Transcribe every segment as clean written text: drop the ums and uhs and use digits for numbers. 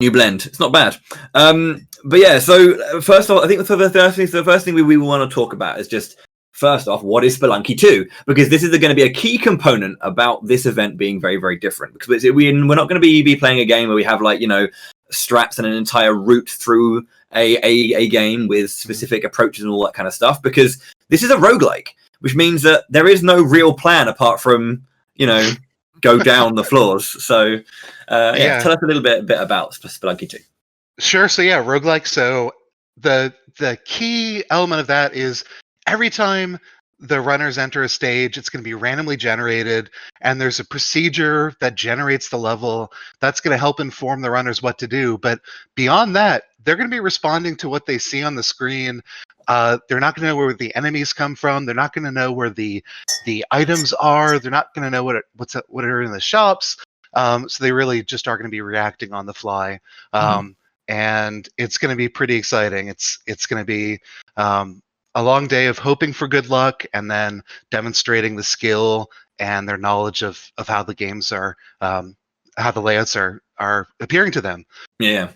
New blend. It's not bad. But yeah, so first off, I think the first thing we want to talk about is just, first off, what is Spelunky 2? Because this is going to be a key component about this event being very, very different. Because we're not going to be playing a game where we have, like, strats and an entire route through a game with specific approaches and all that kind of stuff. Because this is a roguelike, which means that there is no real plan apart from, go down the floors. So, tell us a little bit about Spelunky 2. Sure. So yeah, roguelike. So the key element of that is every time the runners enter a stage, it's going to be randomly generated, and there's a procedure that generates the level that's going to help inform the runners what to do. But beyond that, they're going to be responding to what they see on the screen. They're not going to know where the enemies come from. They're not going to know where the items are. They're not going to know what are in the shops. So they really just are going to be reacting on the fly. And it's going to be pretty exciting. It's going to be a long day of hoping for good luck and then demonstrating the skill and their knowledge of how the games are, how the layouts are appearing to them. Yeah,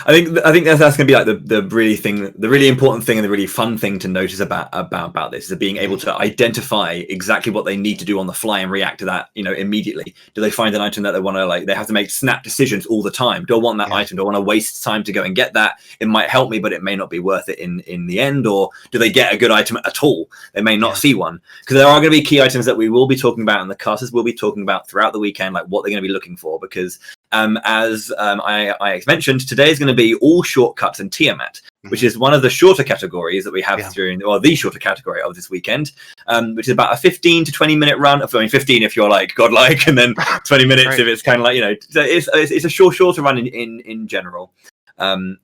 I think that's going to be like the really important thing and the really fun thing to notice about this is being able to identify exactly what they need to do on the fly and react to that, immediately. Do they find an item that they want to, they have to make snap decisions all the time? Do I want that item? Do I want to waste time to go and get that? It might help me, but it may not be worth it in the end. Or do they get a good item at all? They may not see one, because there are going to be key items that we will be talking about and the casters will be talking about throughout the weekend, like what they're going to be looking for, because as I mentioned, today is going to be All Shortcuts and Tiamat, which is one of the shorter categories that we have the shorter category of this weekend, which is about a 15 to 20 minute run. 15 if you're like godlike, and then 20 minutes if it's kind of like, so it's a shorter run in general,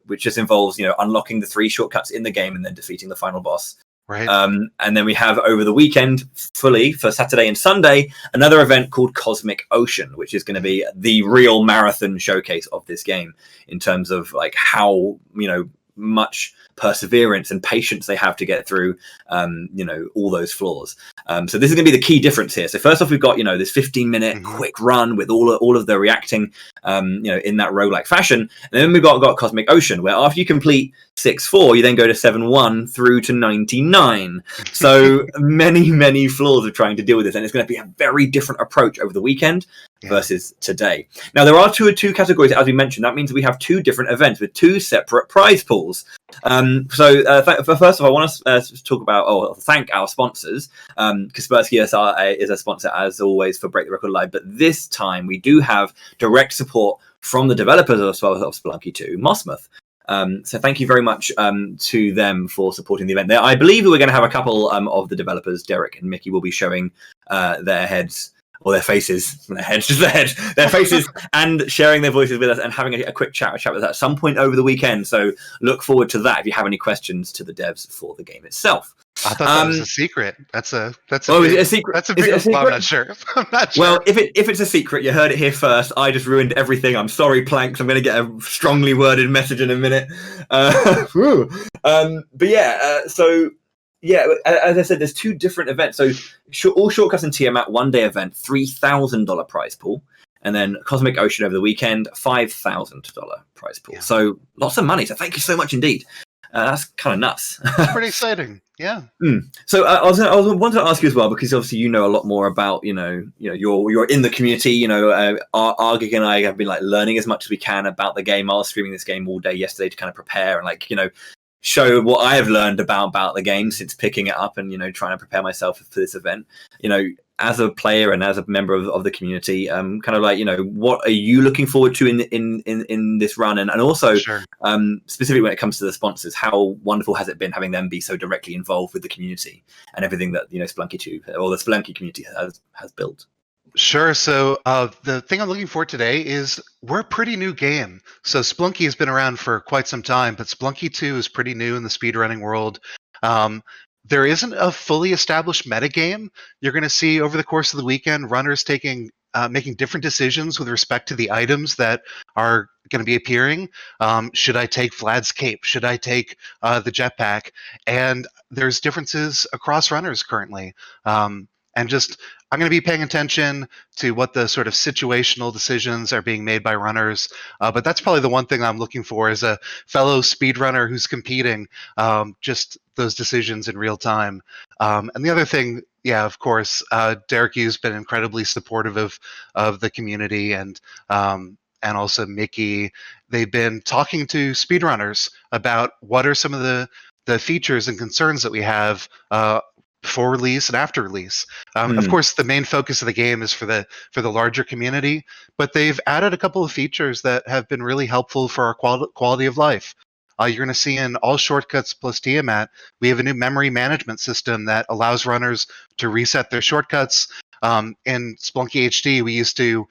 which just involves, unlocking the 3 shortcuts in the game and then defeating the final boss. Right. And then we have over the weekend, fully for Saturday and Sunday, another event called Cosmic Ocean, which is going to be the real marathon showcase of this game in terms of like how much perseverance and patience they have to get through all those floors. So this is going to be the key difference here. So first off, we've got this 15-minute quick run with all of the reacting in that roguelike fashion, and then we've got Cosmic Ocean, where after you complete 6-4, you then go to 7-1 through to 99. So many floors of trying to deal with this, and it's going to be a very different approach over the weekend versus today. Now, there are two categories, as we mentioned. That means we have 2 different events with 2 separate prize pools. First of all, I want to talk about, thank our sponsors. Kaspersky is a sponsor, as always, for Break the Record Live, but this time we do have direct support from the developers of Spelunky 2, Mossranking. So thank you very much to them for supporting the event. I believe we're going to have a couple of the developers, Derek and Mickey, will be showing their heads, or their faces, their faces, and sharing their voices with us and having a quick chat with us at some point over the weekend. So look forward to that if you have any questions to the devs for the game itself. I thought that was a secret. That's a secret. That's a big secret? I'm not sure. Well, if it's a secret, you heard it here first. I just ruined everything. I'm sorry, Planks. I'm going to get a strongly worded message in a minute. As I said, there's 2 different events. So All Shortcuts and Tiamat, one-day event, $3,000 prize pool. And then Cosmic Ocean over the weekend, $5,000 prize pool. So lots of money. So thank you so much indeed. That's kind of nuts. Pretty exciting. Yeah. So I wanted to ask you as well, because obviously you know a lot more about you're in the community. Argig and I have been learning as much as we can about the game. I was streaming this game all day yesterday to kind of prepare and show what I have learned about the game since picking it up and trying to prepare myself for this event. As a player and as a member of the community, what are you looking forward to in this run, and also specifically when it comes to the sponsors, how wonderful has it been having them be so directly involved with the community and everything that Spelunky 2 or the Spelunky community has built? Sure. So the thing I'm looking for today is we're a pretty new game. So Spelunky has been around for quite some time, but Spelunky 2 is pretty new in the speedrunning world. There isn't a fully established metagame. You're going to see over the course of the weekend runners making different decisions with respect to the items that are going to be appearing. Should I take Vlad's cape? Should I take the jetpack? And there's differences across runners currently. and just I'm going to be paying attention to what the sort of situational decisions are being made by runners. But that's probably the one thing I'm looking for as a fellow speedrunner who's competing, just those decisions in real time. And the other thing, yeah, of course, Derek Yu's been incredibly supportive of the community, and also Mickey. They've been talking to speedrunners about what are some of the features and concerns that we have before release and after release. Of course, the main focus of the game is for the larger community, but they've added a couple of features that have been really helpful for our quality of life. You're going to see in All Shortcuts plus Tiamat, we have a new memory management system that allows runners to reset their shortcuts. In Spelunky HD, we used to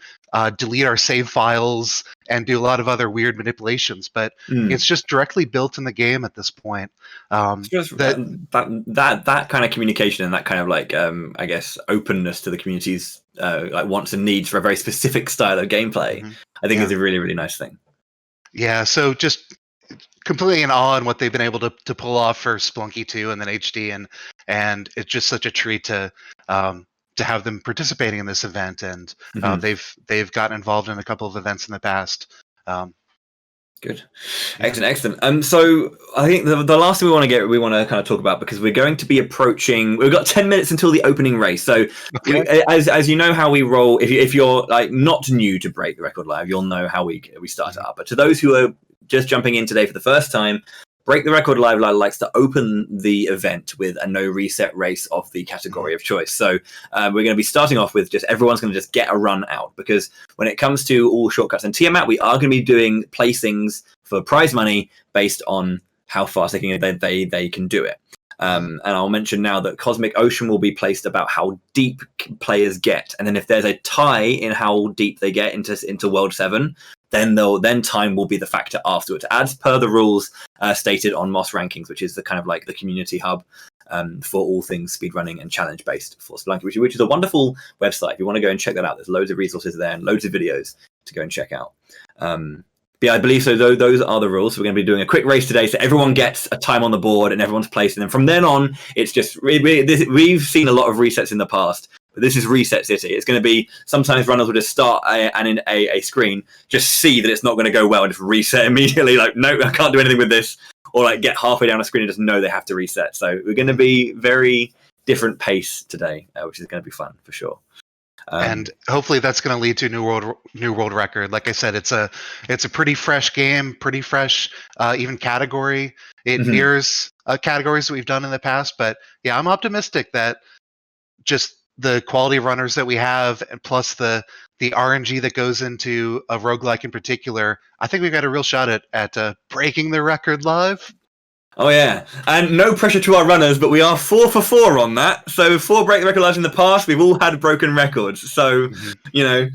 delete our save files and do a lot of other weird manipulations, but it's just directly built in the game at this point. That kind of communication and that kind of like I guess openness to the community's like wants and needs for a very specific style of gameplay, I think is a really, really nice thing. Yeah, so just completely in awe in what they've been able to pull off for Spelunky 2 and then HD, and it's just such a treat to have them participating in this event, and they've gotten involved in a couple of events in the past. Good, excellent. So I think the last thing we want to kind of talk about, because we're going to be approaching. We've got 10 minutes until the opening race. So as you know how we roll. If you're like not new to Break the Record Live, you'll know how we start it up. But to those who are just jumping in today for the first time, Break the Record Live likes to open the event with a no reset race of the category of choice. So we're going to be starting off with just everyone's going to just get a run out, because when it comes to All Shortcuts and Tiamat, we are going to be doing placings for prize money based on how fast they can do it. And I'll mention now that Cosmic Ocean will be placed about how deep players get, and then if there's a tie in how deep they get into World 7, then time will be the factor afterwards, as per the rules stated on Mossrankings, which is the kind of like the community hub for all things speedrunning and challenge based for Spelunky, which is a wonderful website. If you want to go and check that out, there's loads of resources there and loads of videos to go and check out. But yeah, I believe so. Those are the rules. So we're going to be doing a quick race today, so everyone gets a time on the board and everyone's placed. And then from then on, it's just we've seen a lot of resets in the past. But this is Reset City. It's going to be sometimes runners will just start a screen, just see that it's not going to go well, and just reset immediately. Like, no, I can't do anything with this, or like get halfway down a screen and just know they have to reset. So we're going to be very different pace today, which is going to be fun for sure. And hopefully that's going to lead to a new world record. Like I said, it's a pretty fresh game, pretty fresh even category. It mirrors categories that we've done in the past. But yeah, I'm optimistic that just the quality of runners that we have, and plus the RNG that goes into a roguelike in particular, I think we've got a real shot at breaking the record live. Oh yeah, and no pressure to our runners, but we are 4 for 4 on that. So 4 Break the Record Lives in the past, we've all had broken records. So you know,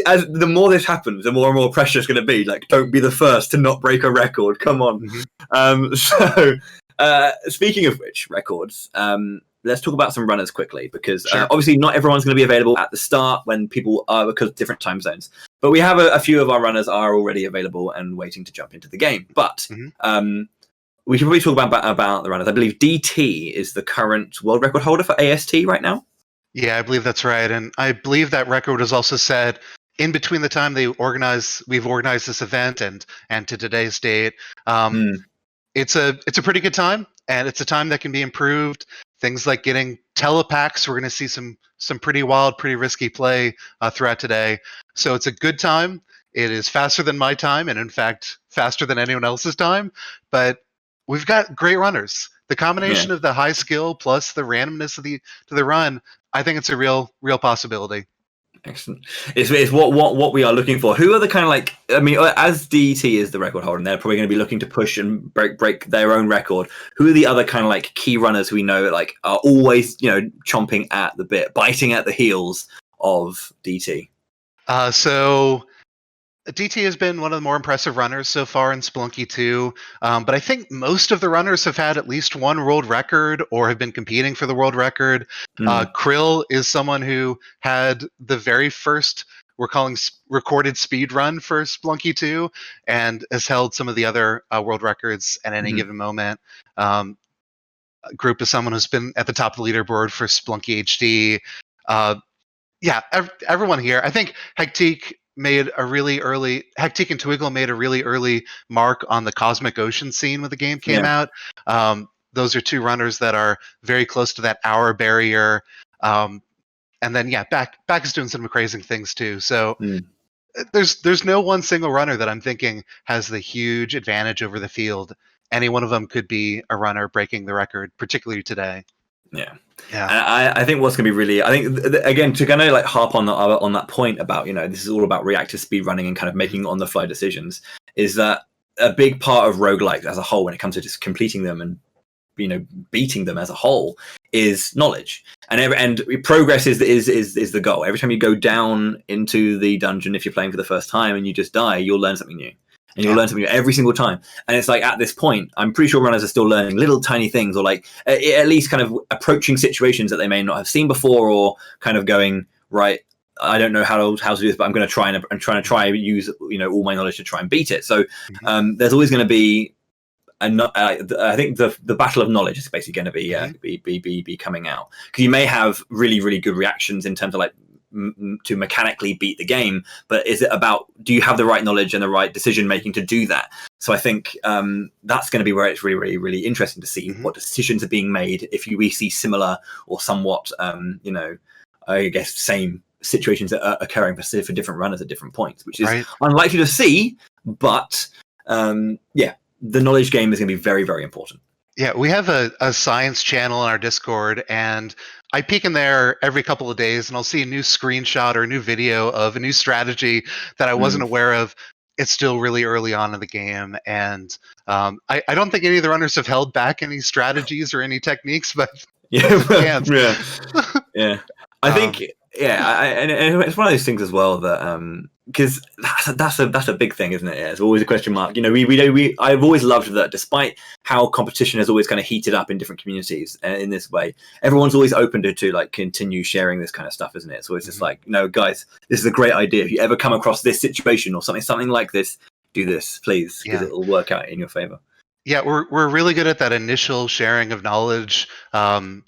as the more this happens, the more and more pressure it's going to be. Like, don't be the first to not break a record. Come on. So speaking of which, records. Let's talk about some runners quickly, because obviously not everyone's going to be available at the start when people are, because of different time zones. But we have a few of our runners are already available and waiting to jump into the game. But we should probably talk about the runners. I believe DT is the current world record holder for AST right now. Yeah, I believe that's right. And I believe that record was also set in between the time we've organized this event and to today's date. It's a pretty good time, and it's a time that can be improved. Things like getting telepacks. We're going to see some pretty wild, pretty risky play throughout today. So it's a good time. It is faster than my time, and in fact, faster than anyone else's time. But we've got great runners. The combination of the high skill plus the randomness of the run, I think it's a real possibility. Excellent. It's what we are looking for. Who are the kind of like, I mean, as DT is the record holder, and they're probably going to be looking to push and break their own record. Who are the other kind of like key runners we know like are always, you know, chomping at the bit, biting at the heels of DT? So DT has been one of the more impressive runners so far in Spelunky 2, but I think most of the runners have had at least one world record or have been competing for the world record. Krill is someone who had the very first, we're calling recorded speed run for Spelunky 2, and has held some of the other world records at any given moment. Group is someone who's been at the top of the leaderboard for Spelunky HD. Yeah, everyone here. I think Hectique and Twiggle made a really early mark on the Cosmic Ocean scene when the game came out. Those are two runners that are very close to that hour barrier. And then back is doing some crazy things too. So there's no one single runner that I'm thinking has the huge advantage over the field. Any one of them could be a runner breaking the record, particularly today. Yeah. And I think what's going to be really, I think again, to kind of like harp on that point about, this is all about reactive speed running and kind of making on the fly decisions, is that a big part of roguelikes as a whole, when it comes to just completing them and beating them as a whole, is knowledge. And progress is the goal. Every time you go down into the dungeon, if you're playing for the first time and you just die, you'll learn something new. And you'll learn something new every single time. And it's like, at this point, I'm pretty sure runners are still learning little tiny things, or like at least kind of approaching situations that they may not have seen before, or kind of going, right, I don't know how to do this, but I'm going to try and use all my knowledge to try and beat it. So there's always going to be I think the battle of knowledge is basically going to be coming out, because you may have really, really good reactions in terms of like to mechanically beat the game, but is it about, do you have the right knowledge and the right decision making to do that? So I think that's going to be where it's really, really, really interesting to see what decisions are being made if we see similar or somewhat I guess same situations that are occurring for different runners at different points, which is unlikely to see, but the knowledge game is going to be very, very important. Yeah, we have a science channel in our Discord, and I peek in there every couple of days, and I'll see a new screenshot or a new video of a new strategy that I wasn't aware of. It's still really early on in the game, and I don't think any of the runners have held back any strategies or any techniques, but yeah. I think and it's one of those things as well that because that's a big thing, isn't it? Yeah, it's always a question mark. I've always loved that, despite how competition has always kind of heated up in different communities in this way, everyone's always open to like continue sharing this kind of stuff, isn't it? So it's just like, no, guys, this is a great idea. If you ever come across this situation or something like this, do this, please, because it'll work out in your favor. Yeah, we're really good at that initial sharing of knowledge. I'm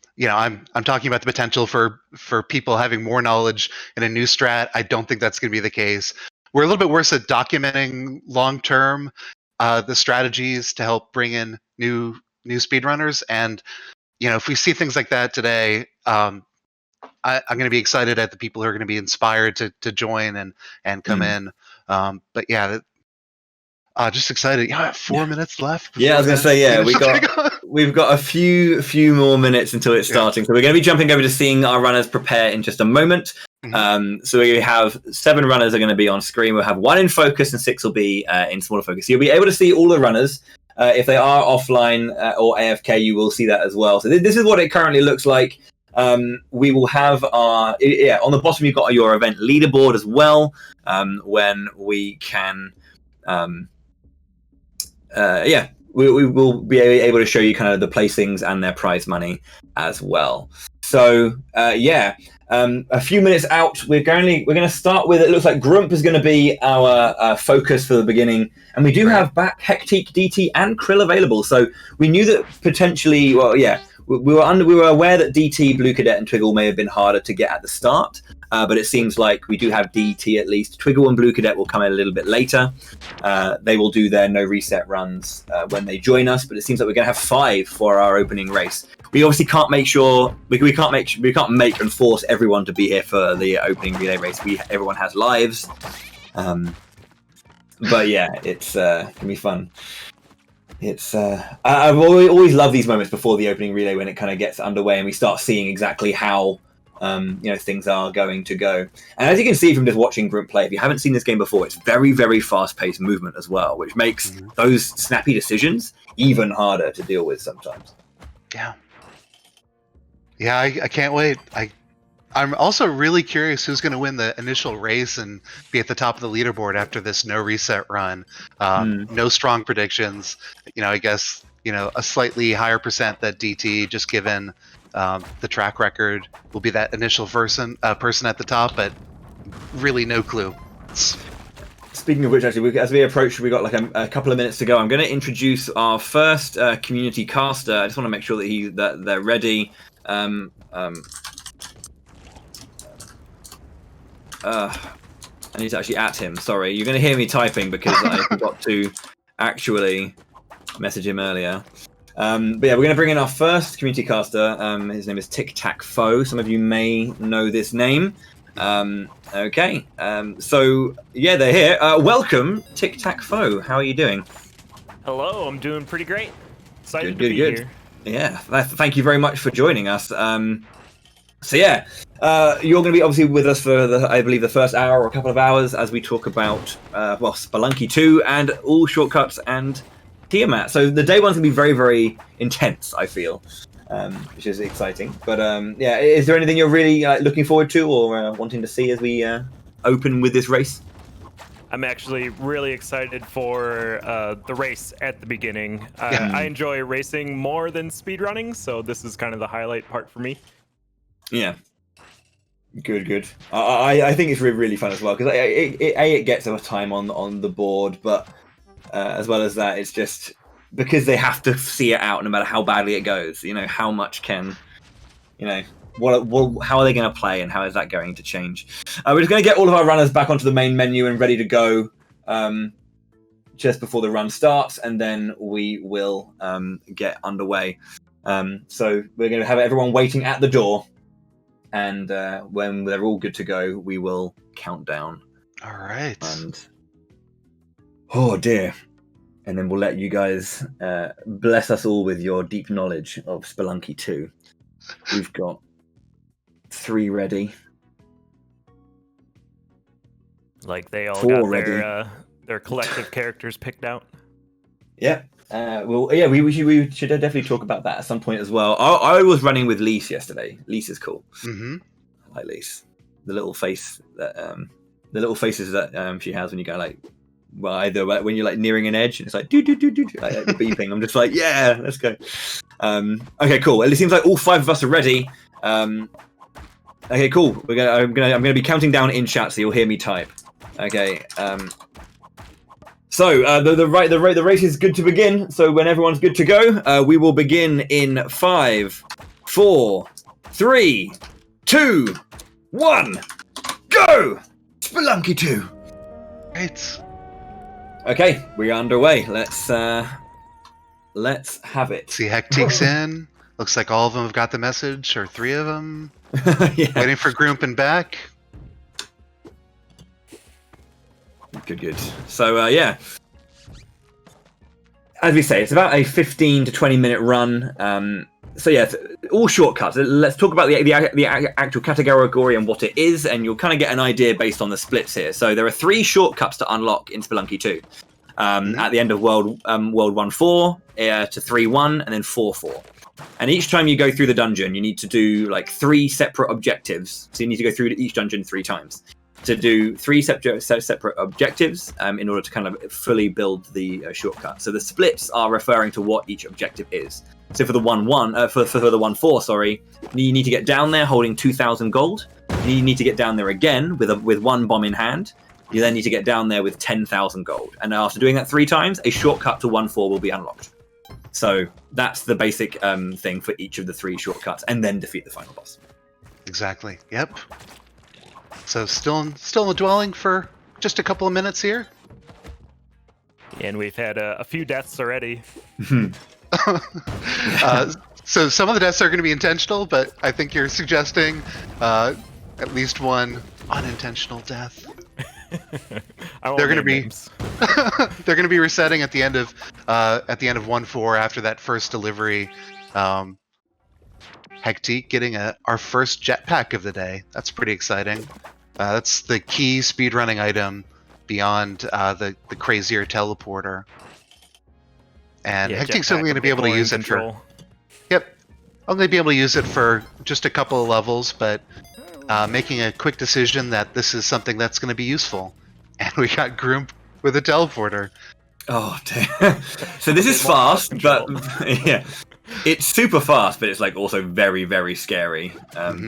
talking about the potential for people having more knowledge in a new strat. I don't think that's going to be the case. We're a little bit worse at documenting long term the strategies to help bring in new speedrunners. And if we see things like that today, I'm going to be excited at the people who are going to be inspired to join and come in. But yeah. Just excited. 4 minutes left. Yeah, I was going to say, we've got a few more minutes until it's starting. So we're going to be jumping over to seeing our runners prepare in just a moment. So we have 7 runners are going to be on screen. We'll have 1 in focus and 6 will be in smaller focus. So you'll be able to see all the runners. If they are offline or AFK, you will see that as well. So this is what it currently looks like. We will have on the bottom you've got your event leaderboard as well, when we can we will be able to show you kind of the placings and their prize money as well. So a few minutes out, we're going to start with, it looks like Grump is going to be our focus for the beginning, and we do have back Hectique, DT, and Krill available. So we knew that potentially, we were aware that DT, Blue Cadet, and Twiggle may have been harder to get at the start, but it seems like we do have DT at least. Twiggle and Blue Cadet will come in a little bit later. They will do their no reset runs when they join us, but it seems like we're going to have 5 for our opening race. We obviously can't make sure we can't make and force everyone to be here for the opening relay race. Everyone has lives, but yeah, it's gonna be fun. It's I've always loved these moments before the opening relay, when it kind of gets underway and we start seeing exactly how things are going to go. And as you can see from just watching Grump play, if you haven't seen this game before, it's very, very fast-paced movement as well, which makes those snappy decisions even harder to deal with sometimes. I can't wait. I'm also really curious who's going to win the initial race and be at the top of the leaderboard after this no reset run. No strong predictions. I guess a slightly higher percent that DT, just given the track record, will be that initial person at the top, but really no clue. Speaking of which, actually, as we approach, we got like a couple of minutes to go. I'm going to introduce our first community caster. I just want to make sure that they're ready. I need to actually at him. Sorry, you're going to hear me typing because I forgot to actually message him earlier. But yeah, we're going to bring in our first community caster. His name is Tic Tac Foe. Some of you may know this name. Okay. So yeah, they're here. Welcome, Tic Tac Foe. How are you doing? Hello, I'm doing pretty great. Excited to be here. Yeah, thank you very much for joining us. So yeah, you're going to be obviously with us for I believe the first hour or a couple of hours as we talk about Spelunky 2 and All Shortcuts and Tiamat. So the day one's going to be very, very intense, I feel, which is exciting. But yeah, is there anything you're really looking forward to or wanting to see as we open with this race? I'm actually really excited for the race at the beginning. I enjoy racing more than speedrunning, so this is kind of the highlight part for me. Yeah. Good. I think it's really fun as well because it gets our time on the board, but as well as that, it's just because they have to see it out no matter how badly it goes. You know, how much can, you know, how are they going to play and how is that going to change? We're just going to get all of our runners back onto the main menu and ready to go just before the run starts, and then we will get underway. So we're going to have everyone waiting at the door, and when they're all good to go, we will count down. All right. And oh dear. And then we'll let you guys bless us all with your deep knowledge of Spelunky 2. We've got 3 ready. Like they all 4 got ready. Their collective characters picked out. Yeah. Well, yeah, we should definitely talk about that at some point as well. I was running with Lise yesterday. Lise is cool. Mm-hmm. I like Lise. The little face that the little faces that she has when you go like, well, either when you're like nearing an edge and it's like do like beeping. I'm just like, yeah, let's go. Okay, cool. Well, it seems like all 5 of us are ready. Okay, cool. I'm gonna be counting down in chat so you'll hear me type. Okay. So the race is good to begin. So when everyone's good to go, we will begin in 5, 4, 3, 2, 1, go! Spelunky 2. Right. Okay, we're underway. Let's have it. See, Hectic's in. Looks like all of them have got the message, or 3 of them. Yeah. Waiting for Grump and back. Good. So, yeah. As we say, it's about a 15 to 20 minute run. So, yeah, all shortcuts. Let's talk about the actual category and what it is, and you'll kind of get an idea based on the splits here. So, there are 3 shortcuts to unlock in Spelunky 2. At the end of World 1-4 to 3-1, and then 4-4. And each time you go through the dungeon, you need to do like 3 separate objectives. So you need to go through each dungeon 3 times to do 3 separate objectives in order to kind of fully build the shortcut. So the splits are referring to what each objective is. So for the 1-1, for the 1-4, sorry, you need to get down there holding 2,000 gold. You need to get down there again with 1 bomb in hand. You then need to get down there with 10,000 gold. And after doing that 3 times, a shortcut to 1-4 will be unlocked. So that's the basic thing for each of the 3 shortcuts, and then defeat the final boss. Exactly. Yep. So still in the dwelling for just a couple of minutes here. And we've had a few deaths already. So some of the deaths are going to be intentional, but I think you're suggesting at least one unintentional death. They're going to be they're going to be resetting at the end of 1-4 after that first delivery. Hectic getting our first jetpack of the day. That's pretty exciting. That's the key speedrunning item beyond the crazier teleporter. And yeah, Hectic's only going to be able to use it for. Yep, only be able to use it for just a couple of levels, but making a quick decision that this is something that's going to be useful. And we got Grump with a teleporter. Oh, damn. So this is fast, but yeah, it's super fast, but it's like also very, very scary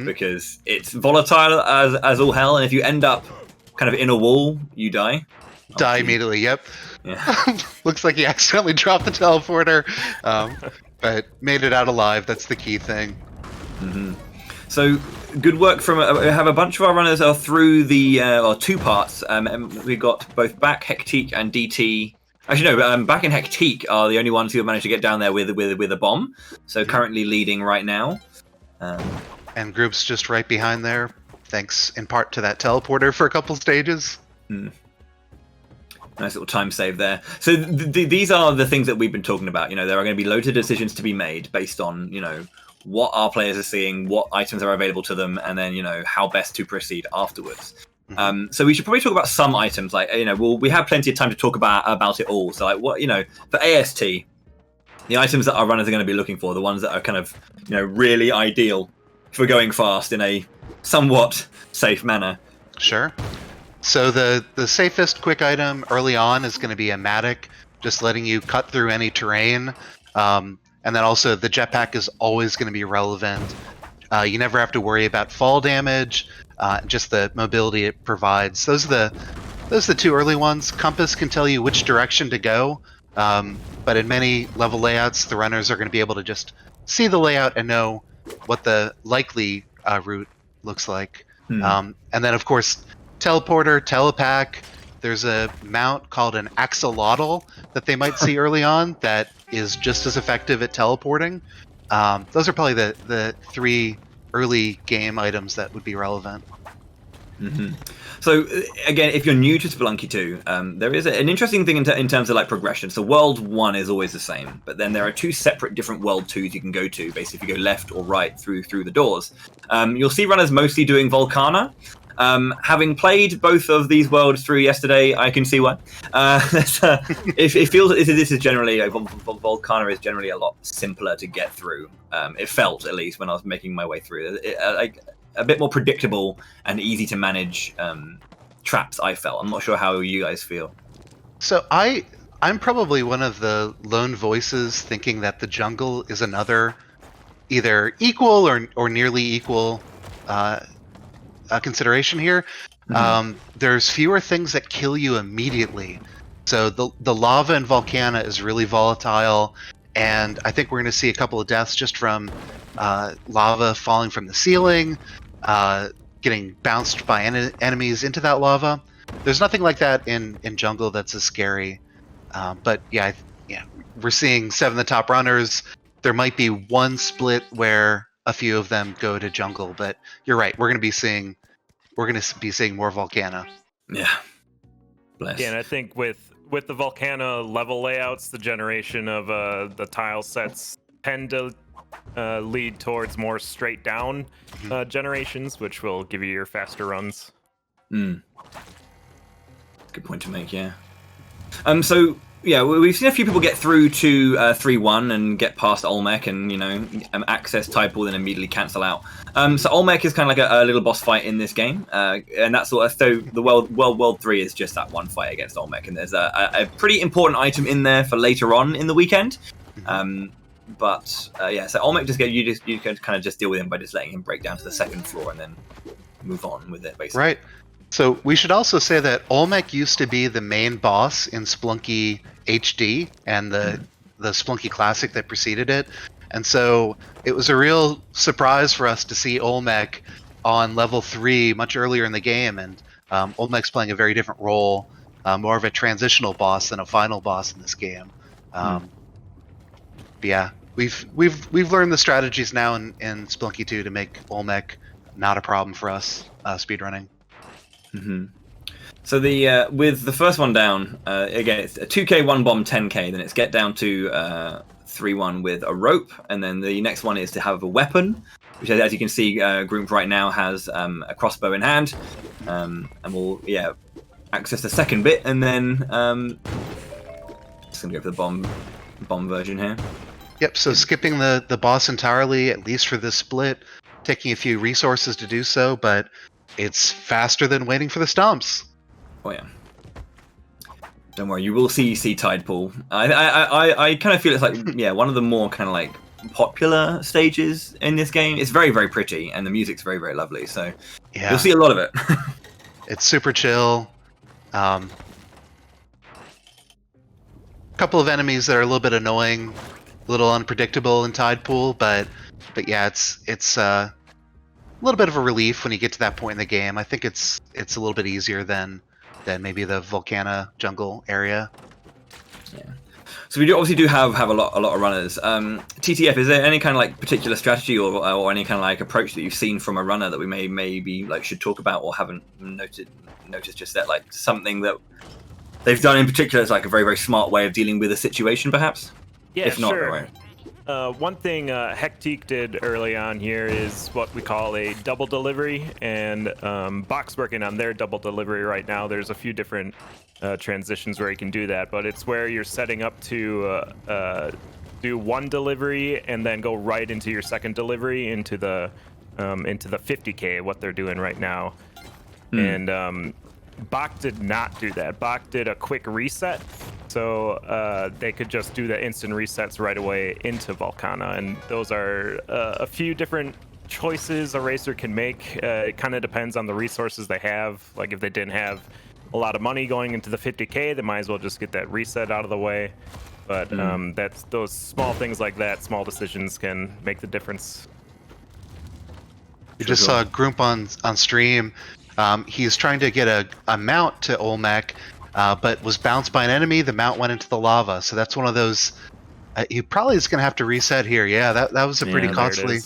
because it's volatile as all hell, and if you end up kind of in a wall, you die. Die immediately. Yep. Yeah. Looks like he accidentally dropped the teleporter, but made it out alive. That's the key thing. Mm-hmm. So good work from. We have a bunch of our runners are through the or 2 parts. We got both Back, Hectique, and DT. Actually, no. Back and Hectique are the only ones who have managed to get down there with a bomb. So currently leading right now. And Group's just right behind there, thanks in part to that teleporter for a couple stages. Nice little time save there. So these are the things that we've been talking about. You know, there are going to be loads of decisions to be made based on, you know, what our players are seeing, what items are available to them, and then, you know, how best to proceed afterwards. So we should probably talk about some items. Like, you know, we have plenty of time to talk about it all. So, like, what, you know, for AST, the items that our runners are going to be looking for, the ones that are kind of, you know, really ideal for going fast in a somewhat safe manner. Sure. So the safest quick item early on is going to be a Matic, just letting you cut through any terrain. And then also the jetpack is always going to be relevant. You never have to worry about fall damage, just the mobility it provides. Those are the 2 early ones. Compass can tell you which direction to go, but in many level layouts, the runners are going to be able to just see the layout and know what the likely route looks like. And then, of course, teleporter, telepack. There's a mount called an axolotl that they might see early on that is just as effective at teleporting. Those are probably the 3 early game items that would be relevant. So again, if you're new to Spelunky 2, there is an interesting thing in terms of like progression. So World 1 is always the same, but then there are 2 separate different World 2s you can go to. Basically, if you go left or right through the doors, you'll see runners mostly doing Volcana. Having played both of these worlds through yesterday, I can see why. It feels this is generally Volcana is generally a lot simpler to get through. It felt, at least when I was making my way through, like a bit more predictable and easy to manage traps. I felt. I'm not sure how you guys feel. So I'm probably one of the lone voices thinking that the jungle is another either equal or nearly equal consideration here. There's fewer things that kill you immediately. So the lava in Volcana is really volatile, and I think we're going to see a couple of deaths just from lava falling from the ceiling, getting bounced by enemies into that lava. There's nothing like that in jungle that's as scary. But yeah, we're seeing 7 of the top runners. There might be one split where a few of them go to jungle, but you're right. We're going to be seeing more Volcana. Yeah. Bless. Yeah, and I think with the Volcana level layouts, the generation of the tile sets tend to lead towards more straight down generations, which will give you your faster runs. Good point to make. Yeah. So yeah, we've seen a few people get through to 3-1 and get past Olmec and, you know, access Tidal, then immediately cancel out. So Olmec is kind of like a little boss fight in this game, and that's sort of, so the World 3 is just that one fight against Olmec, and there's a pretty important item in there for later on in the weekend. But yeah, so Olmec you can kind of just deal with him by just letting him break down to the 2nd floor and then move on with it, basically. Right. So we should also say that Olmec used to be the main boss in Spelunky HD and the Spelunky Classic that preceded it. And so it was a real surprise for us to see Olmec on level 3 much earlier in the game. And Olmec's playing a very different role, more of a transitional boss than a final boss in this game. But yeah, we've learned the strategies now in Spelunky 2 to make Olmec not a problem for us speedrunning. So the with the first one down, again it's a 2k 1 bomb 10k, then it's get down to 3-1 with a rope, and then the next one is to have a weapon, which, as you can see, Groomp right now has a crossbow in hand, and we'll access the 2nd bit, and then just gonna go for the bomb version here. Yep. So skipping the boss entirely, at least for this split, taking a few resources to do so, but it's faster than waiting for the stomps. Oh yeah. Don't worry, you will see Tide Pool. I kind of feel it's like one of the more kind of like popular stages in this game. It's very, very pretty, and the music's very, very lovely. So you'll see a lot of it. It's super chill. Couple of enemies that are a little bit annoying, a little unpredictable in Tide Pool, but yeah, it's little bit of a relief when you get to that point in the game. I think it's a little bit easier than maybe the Volcana jungle area. Yeah. So we obviously have a lot of runners. TTF, is there any kind of like particular strategy or any kind of like approach that you've seen from a runner that we maybe like should talk about or haven't noticed just that, like something that they've done in particular is like a very, very smart way of dealing with a situation, perhaps? Yeah, if not, sure. right. One thing Hectique did early on here is what we call a double delivery, and Bach's working on their double delivery right now. There's a few different transitions where you can do that, but it's where you're setting up to do one delivery and then go right into your second delivery into the 50K, what they're doing right now. And Bach did not do that. Bach did a quick reset, so they could just do the instant resets right away into Volcana, and those are a few different choices a racer can make. It kind of depends on the resources they have. Like if they didn't have a lot of money going into the 50K, they might as well just get that reset out of the way. But that's those small things like that, small decisions can make the difference. You just saw Grump on stream. He's trying to get a mount to Olmec, but was bounced by an enemy. The mount went into the lava. So that's one of those. He probably is going to have to reset here. Yeah, that was a pretty costly.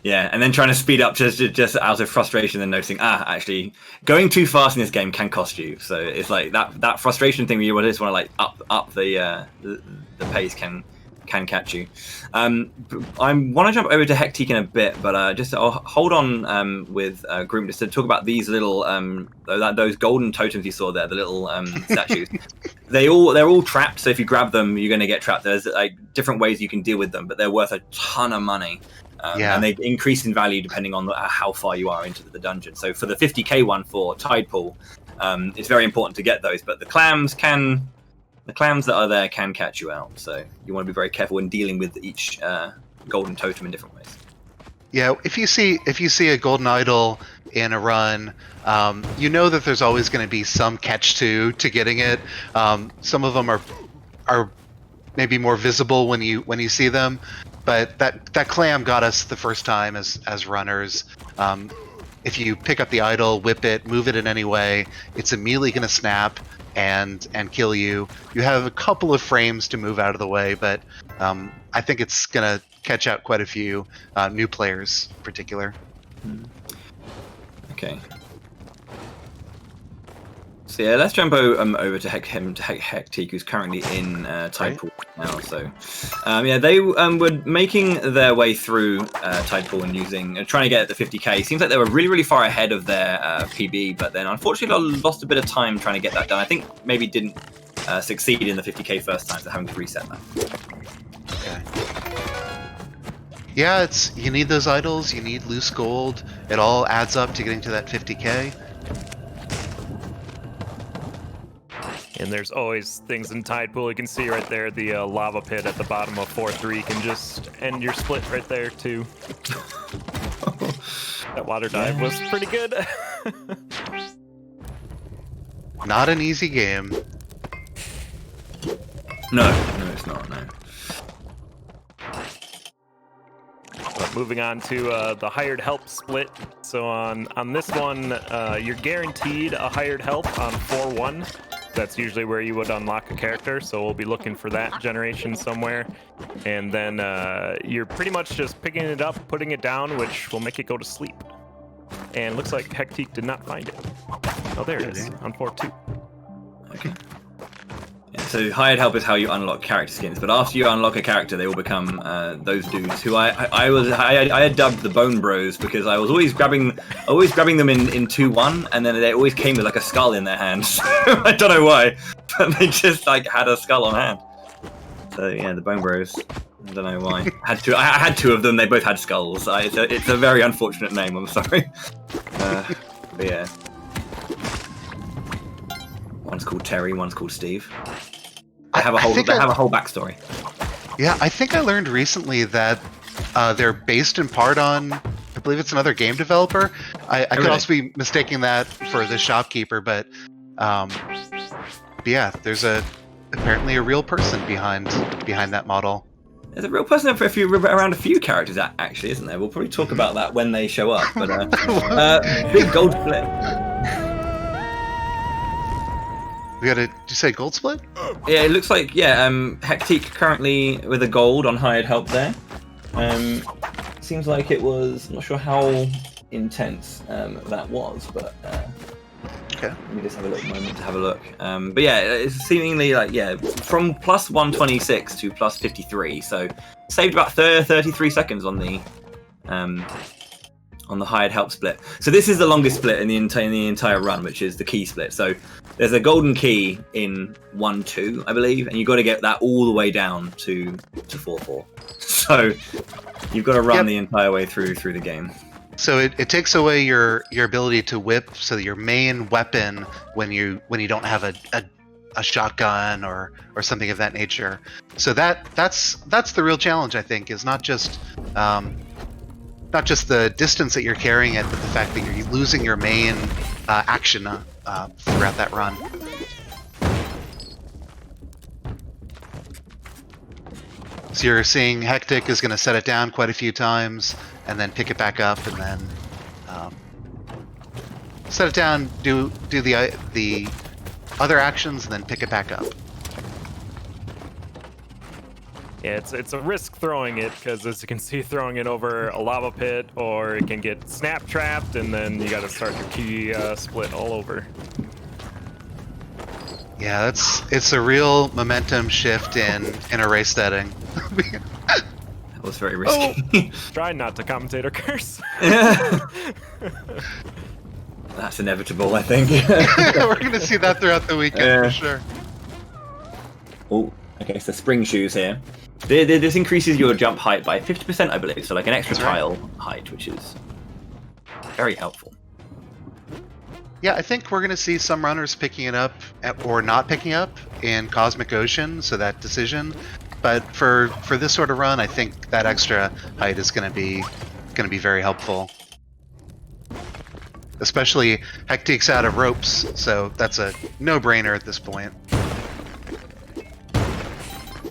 Yeah, and then trying to speed up just out of frustration and noticing, actually, going too fast in this game can cost you. So it's like that frustration thing where you just want to like up the pace can catch you. I want to jump over to Hectique in a bit, but just I'll hold on with Groom just to talk about these little those golden totems you saw there, the little statues. They're all trapped, so if you grab them, you're going to get trapped. There's like different ways you can deal with them, but they're worth a ton of money. And they increase in value depending on how far you are into the dungeon. So for the 50K one for Tide Pool, it's very important to get those, but the clams that are there can catch you out, so you want to be very careful when dealing with each golden totem in different ways. Yeah, if you see a golden idol in a run, you know that there's always going to be some catch to getting it. Some of them are maybe more visible when you see them, but that clam got us the first time as runners. If you pick up the idol, whip it, move it in any way, it's immediately going to snap and kill you. You have a couple of frames to move out of the way, but I think it's going to catch out quite a few new players in particular. Okay. So yeah, let's jump over to Hectique, who's currently in Tide Pool now. So yeah, they were making their way through Tide Pool and trying to get the 50K. Seems like they were really, really far ahead of their PB, but then unfortunately lost a bit of time trying to get that done. I think maybe didn't succeed in the 50K first time, so having to reset that. Okay. Yeah, you need those idols, you need loose gold. It all adds up to getting to that 50K. And there's always things in Tide Pool. You can see right there the lava pit at the bottom of 4-3 can just end your split right there too. That water dive was pretty good. Not an easy game. No, it's not, no. But moving on to the hired help split. So on this one, you're guaranteed a hired help on 4-1. That's usually where you would unlock a character, so we'll be looking for that generation somewhere. And then you're pretty much just picking it up, putting it down, which will make it go to sleep. And looks like Hectique did not find it. Oh, there it is, on 4-2. Okay. Yeah, so hired help is how you unlock character skins, but after you unlock a character, they all become those dudes who I had dubbed the Bone Bros because I was always grabbing them in 2-1, and then they always came with like a skull in their hands. I don't know why, but they just like had a skull on hand. So yeah, the Bone Bros. I don't know why. I had two of them. They both had skulls. It's a very unfortunate name. I'm sorry. But yeah. One's called Terry, one's called Steve. They have a whole backstory. Yeah, I think I learned recently that they're based in part on, I believe it's another game developer. I could also be mistaking that for the shopkeeper, but yeah, there's apparently a real person behind that model. There's a real person for around a few characters, actually, isn't there? We'll probably talk about that when they show up. But big gold split. We got a. Did you say gold split? Yeah, it looks like Hectic currently with a gold on hired help there. Seems like it was. I'm not sure how intense that was, but. Okay. Let me just have a little moment to have a look. But yeah, it's seemingly like from plus 126 to plus 53, so saved about 33 seconds on the hired help split. So this is the longest split in the entire run, which is the key split. So there's a golden key in 1-2, I believe, and you've got to get that all the way down to 4-4. So you've got to run the entire way through the game. So it takes away your ability to whip, so that your main weapon when you don't have a shotgun or something of that nature. So that's the real challenge, I think, is not just the distance that you're carrying it, but the fact that you're losing your main action throughout that run. So you're seeing Hectic is going to set it down quite a few times, and then pick it back up, and then set it down, do the other actions, and then pick it back up. Yeah, it's a risk throwing it, because as you can see, throwing it over a lava pit, or it can get snap trapped, and then you got to start your key split all over. Yeah, it's a real momentum shift in a race setting. That was very risky. Try not to commentator curse. That's inevitable, I think. We're going to see that throughout the weekend for sure. Oh, okay, so spring shoes here. This increases your jump height by 50%, I believe, so like an extra tile height, which is very helpful. Yeah, I think we're going to see some runners picking it up or not picking up in Cosmic Ocean, so that decision. But for this sort of run, I think that extra height is going to be very helpful. Especially Hectic's out of ropes, so that's a no-brainer at this point.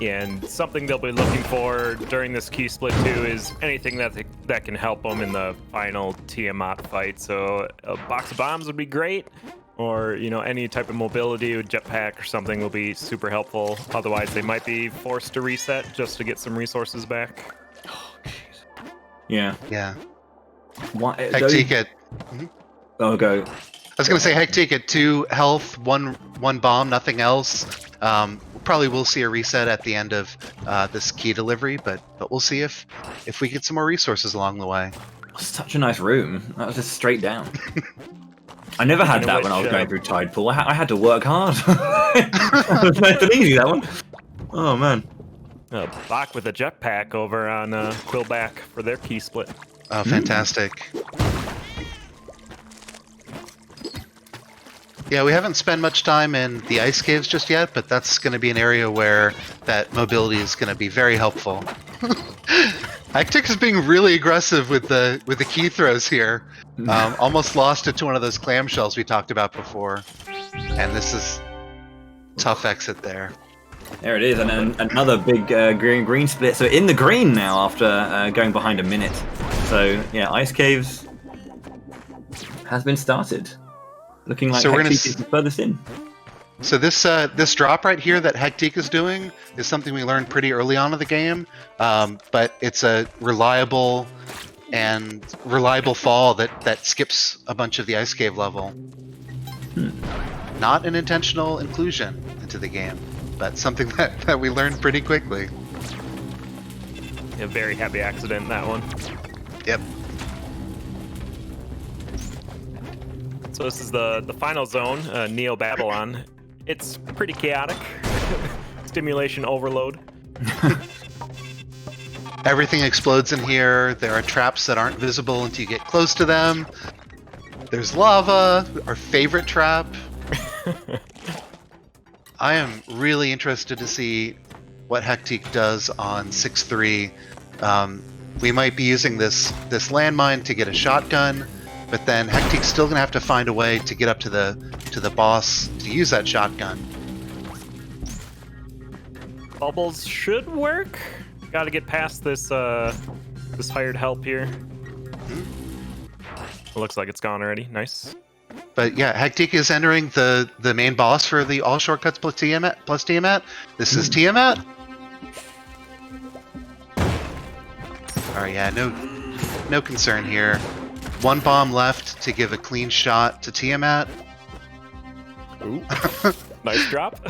Yeah, and something they'll be looking for during this key split too is anything that can help them in the final Tiamat fight. So a box of bombs would be great, or any type of mobility with jetpack or something will be super helpful. Otherwise, they might be forced to reset just to get some resources back. Oh, jeez. Yeah. Yeah. Hectic at. Oh, go. I was going to say Hectic at 2 health, one bomb, nothing else. Probably will see a reset at the end of this key delivery, but we'll see if we get some more resources along the way. Such a nice room. That was just straight down. I never had that when I was going through Tide Pool. I had to work hard. It was nice and easy, that one. Oh, man. Bach with a jetpack over on Quillback for their key split. Oh, fantastic. Yeah, we haven't spent much time in the ice caves just yet, but that's going to be an area where that mobility is going to be very helpful. Hectic is being really aggressive with the key throws here. Almost lost it to one of those clamshells we talked about before, and this is tough exit there. There it is, and then another big green split. So in the green now after going behind a minute. So yeah, ice caves has been started. Looking like Hectic is the furthest in. So this drop right here that Hectic is doing is something we learned pretty early on in the game, but it's a reliable fall that skips a bunch of the ice cave level. Not an intentional inclusion into the game, but something that we learned pretty quickly. A very happy accident, that one. Yep. So this is the final zone, Neo Babylon. It's pretty chaotic. Stimulation overload. Everything explodes in here. There are traps that aren't visible until you get close to them. There's lava, our favorite trap. I am really interested to see what Hectic does on 6-3. We might be using this landmine to get a shotgun, but then Hectic's still gonna have to find a way to get up to the boss to use that shotgun. Bubbles should work. Gotta get past this this hired help here. It looks like it's gone already. Nice. But yeah, Hectic is entering the main boss for the All Shortcuts plus Tiamat. This is Tiamat. Alright, yeah, no concern here. One bomb left to give a clean shot to Tiamat. Ooh. Nice drop.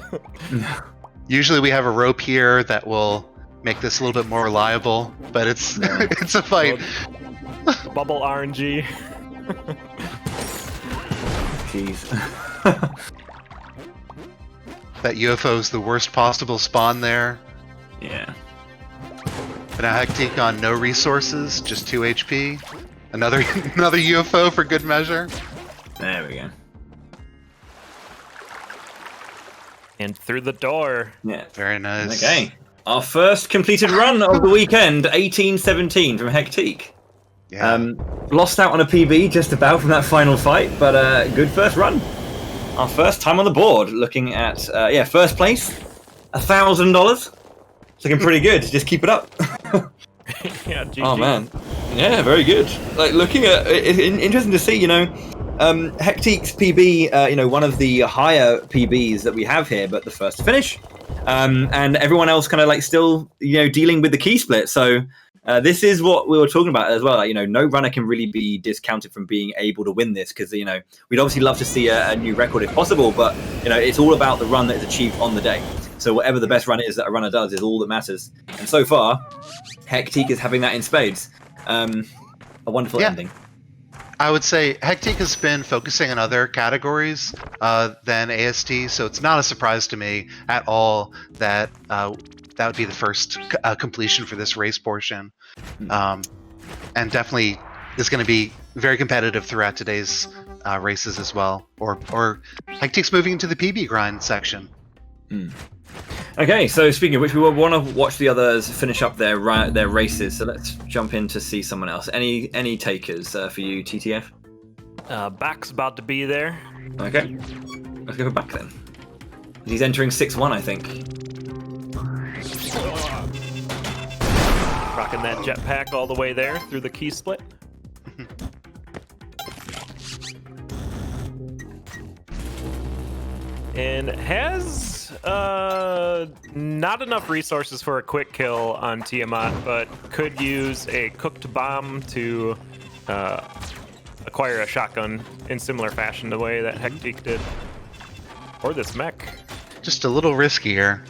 Usually we have a rope here that will make this a little bit more reliable, but it's it's a fight. Bubble RNG. Jeez. That UFO's the worst possible spawn there. Yeah. But now Hectic on no resources, just 2 HP. Another UFO for good measure. There we go. And through the door. Yeah. Very nice. Okay. Our first completed run of the weekend, 18-17 from Hectic. Yeah. Lost out on a PB just about from that final fight, but good first run. Our first time on the board, looking at first place, $1,000. It's looking pretty good. Just keep it up. Yeah, GG. Oh man, yeah, very good. Like looking at it's interesting to see. Hectic's PB, one of the higher PBs that we have here, but the first to finish, and everyone else kind of like still dealing with the key split. So. This is what we were talking about as well. Like, no runner can really be discounted from being able to win this because, we'd obviously love to see a new record if possible, but, it's all about the run that is achieved on the day. So whatever the best run is that a runner does is all that matters. And so far, Hectic is having that in spades. A wonderful ending. I would say Hectic has been focusing on other categories than AST, so it's not a surprise to me at all that that would be the first completion for this race portion. And definitely is going to be very competitive throughout today's races as well. Or Hectic's moving into the PB grind section. Okay, so speaking of which, we want to watch the others finish up their races. So let's jump in to see someone else. Any takers for you, TTF? Back's about to be there. Okay, let's go for Back then. He's entering 6-1, I think. Rocking that jetpack all the way there through the key split. And has not enough resources for a quick kill on Tiamat, but could use a cooked bomb to acquire a shotgun in similar fashion the way that Hectic did. Or this mech. Just a little riskier.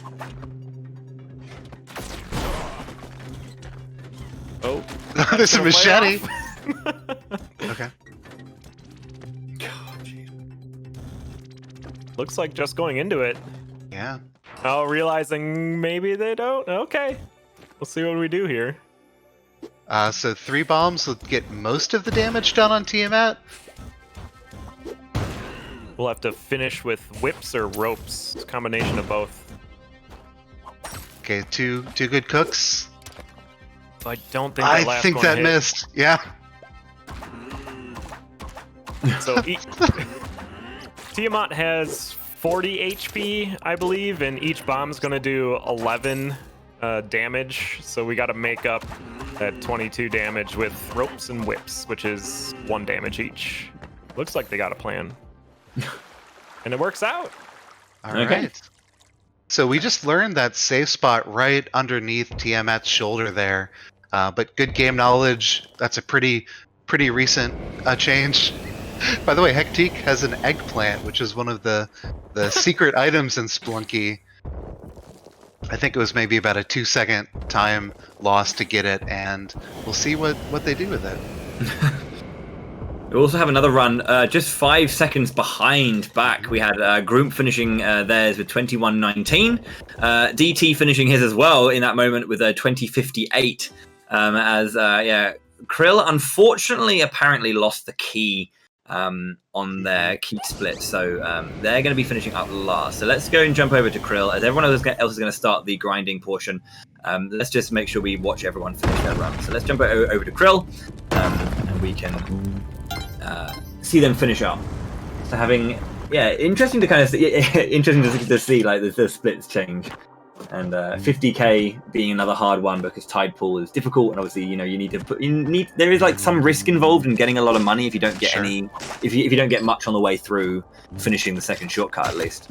Oh, there's a machete. Okay. Looks like just going into it. Yeah. Oh, realizing maybe they don't? Okay. We'll see what we do here. So 3 bombs will get most of the damage done on Tiamat. We'll have to finish with whips or ropes. It's a combination of both. Okay, two good cooks. I don't think that last one that hit. missed. Yeah. So Tiamat has 40 HP, I believe, and each bomb's going to do 11 damage. So we got to make up that 22 damage with ropes and whips, which is 1 damage each. Looks like they got a plan. And it works out. All right. So we just learned that safe spot right underneath Tiamat's shoulder there. But good game knowledge. That's a pretty recent change. By the way, Hectic has an eggplant, which is one of the secret items in Spelunky. I think it was maybe about a 2-second time loss to get it, and we'll see what they do with it. We also have another run, just 5 seconds behind Back. We had Groomp finishing theirs with 21.19. DT finishing his as well in that moment with a 20.58. Krill unfortunately apparently lost the key on their key split, so they're going to be finishing up last. So let's go and jump over to Krill, as everyone else is going to start the grinding portion. Let's just make sure we watch everyone finish their run. So let's jump over to Krill, and we can see them finish up. So interesting to kind of see, interesting to see like the splits change. And 50k being another hard one because tide pool is difficult, and obviously you need to there is like some risk involved in getting a lot of money if you don't get any, if you don't get much on the way through finishing the second shortcut at least.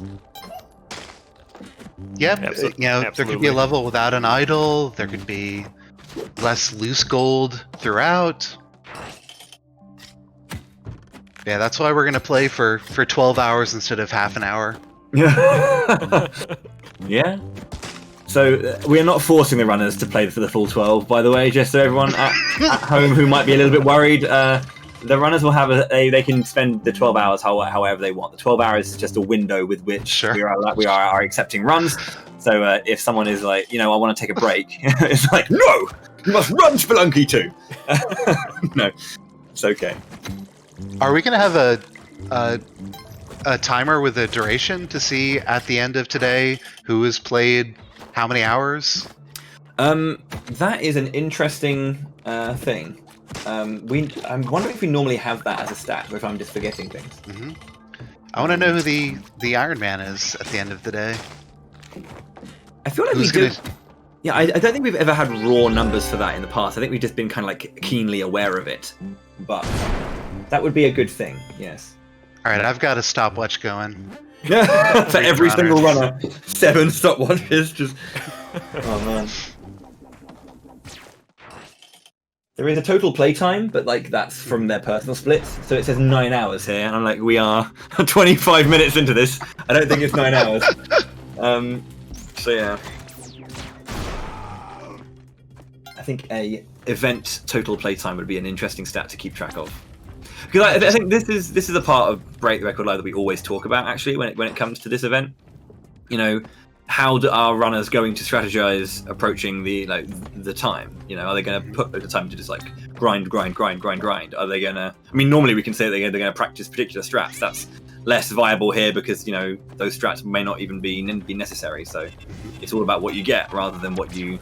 Yep, there could be a level without an idol, there could be less loose gold throughout. Yeah, that's why we're gonna play for 12 hours instead of half an hour. Yeah. So we are not forcing the runners to play for the full 12, by the way, just so everyone at home who might be a little bit worried. The runners will have they can spend the 12 hours however they want. The 12 hours is just a window with which we are accepting runs. So if someone is like, I want to take a break, it's like, no, you must run Spelunky too. No, it's okay. Are we going to have a timer with a duration to see at the end of today who has played how many hours? That is an interesting thing. I'm wondering if we normally have that as a stat, or if I'm just forgetting things. Mm-hmm. I want to know who the Iron Man is at the end of the day. I feel like we do. Yeah, I don't think we've ever had raw numbers for that in the past. I think we've just been kind of like keenly aware of it. But that would be a good thing, yes. All right, I've got a stopwatch going. For every single runner, 7 stopwatches. Just oh man. There is a total playtime, but like that's from their personal splits. So it says 9 hours here, and I'm like, we are 25 minutes into this. I don't think it's 9 hours. So yeah. I think a event total playtime would be an interesting stat to keep track of. Because I think this is a part of Break the Record Live that we always talk about, actually, when it comes to this event. How are runners going to strategize approaching the time? Are they going to put the time to just like grind? Are they going to? I mean, normally we can say they're going to practice particular strats. That's less viable here because those strats may not even be necessary. So it's all about what you get rather than what you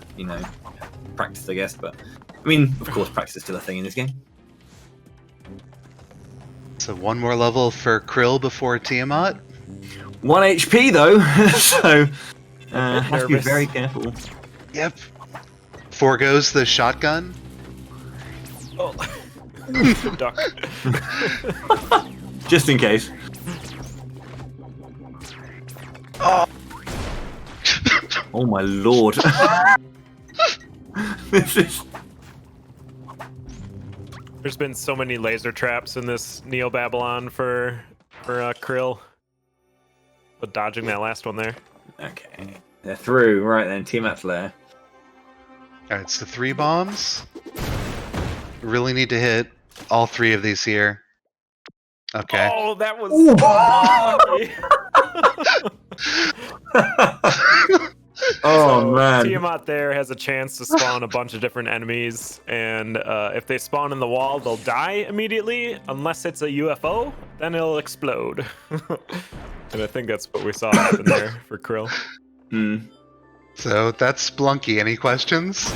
practice, I guess. But I mean, of course, practice is still a thing in this game. So one more level for Krill before Tiamat. 1 HP though, so have to be very careful. Yep. Foregoes the shotgun. Oh. Duck. Just in case. Oh, oh my lord. This is... There's been so many laser traps in this Neo Babylon for Krill. But dodging that last one there. Okay. They're through. Right then, Tiamat's lair. Alright, it's the 3 bombs. We really need to hit all 3 of these here. Okay. Oh, that was... Oh, man. Tiamat there has a chance to spawn a bunch of different enemies, and if they spawn in the wall, they'll die immediately. Unless it's a UFO, then it'll explode. And I think that's what we saw happen there for Krill. So that's Spelunky. Any questions?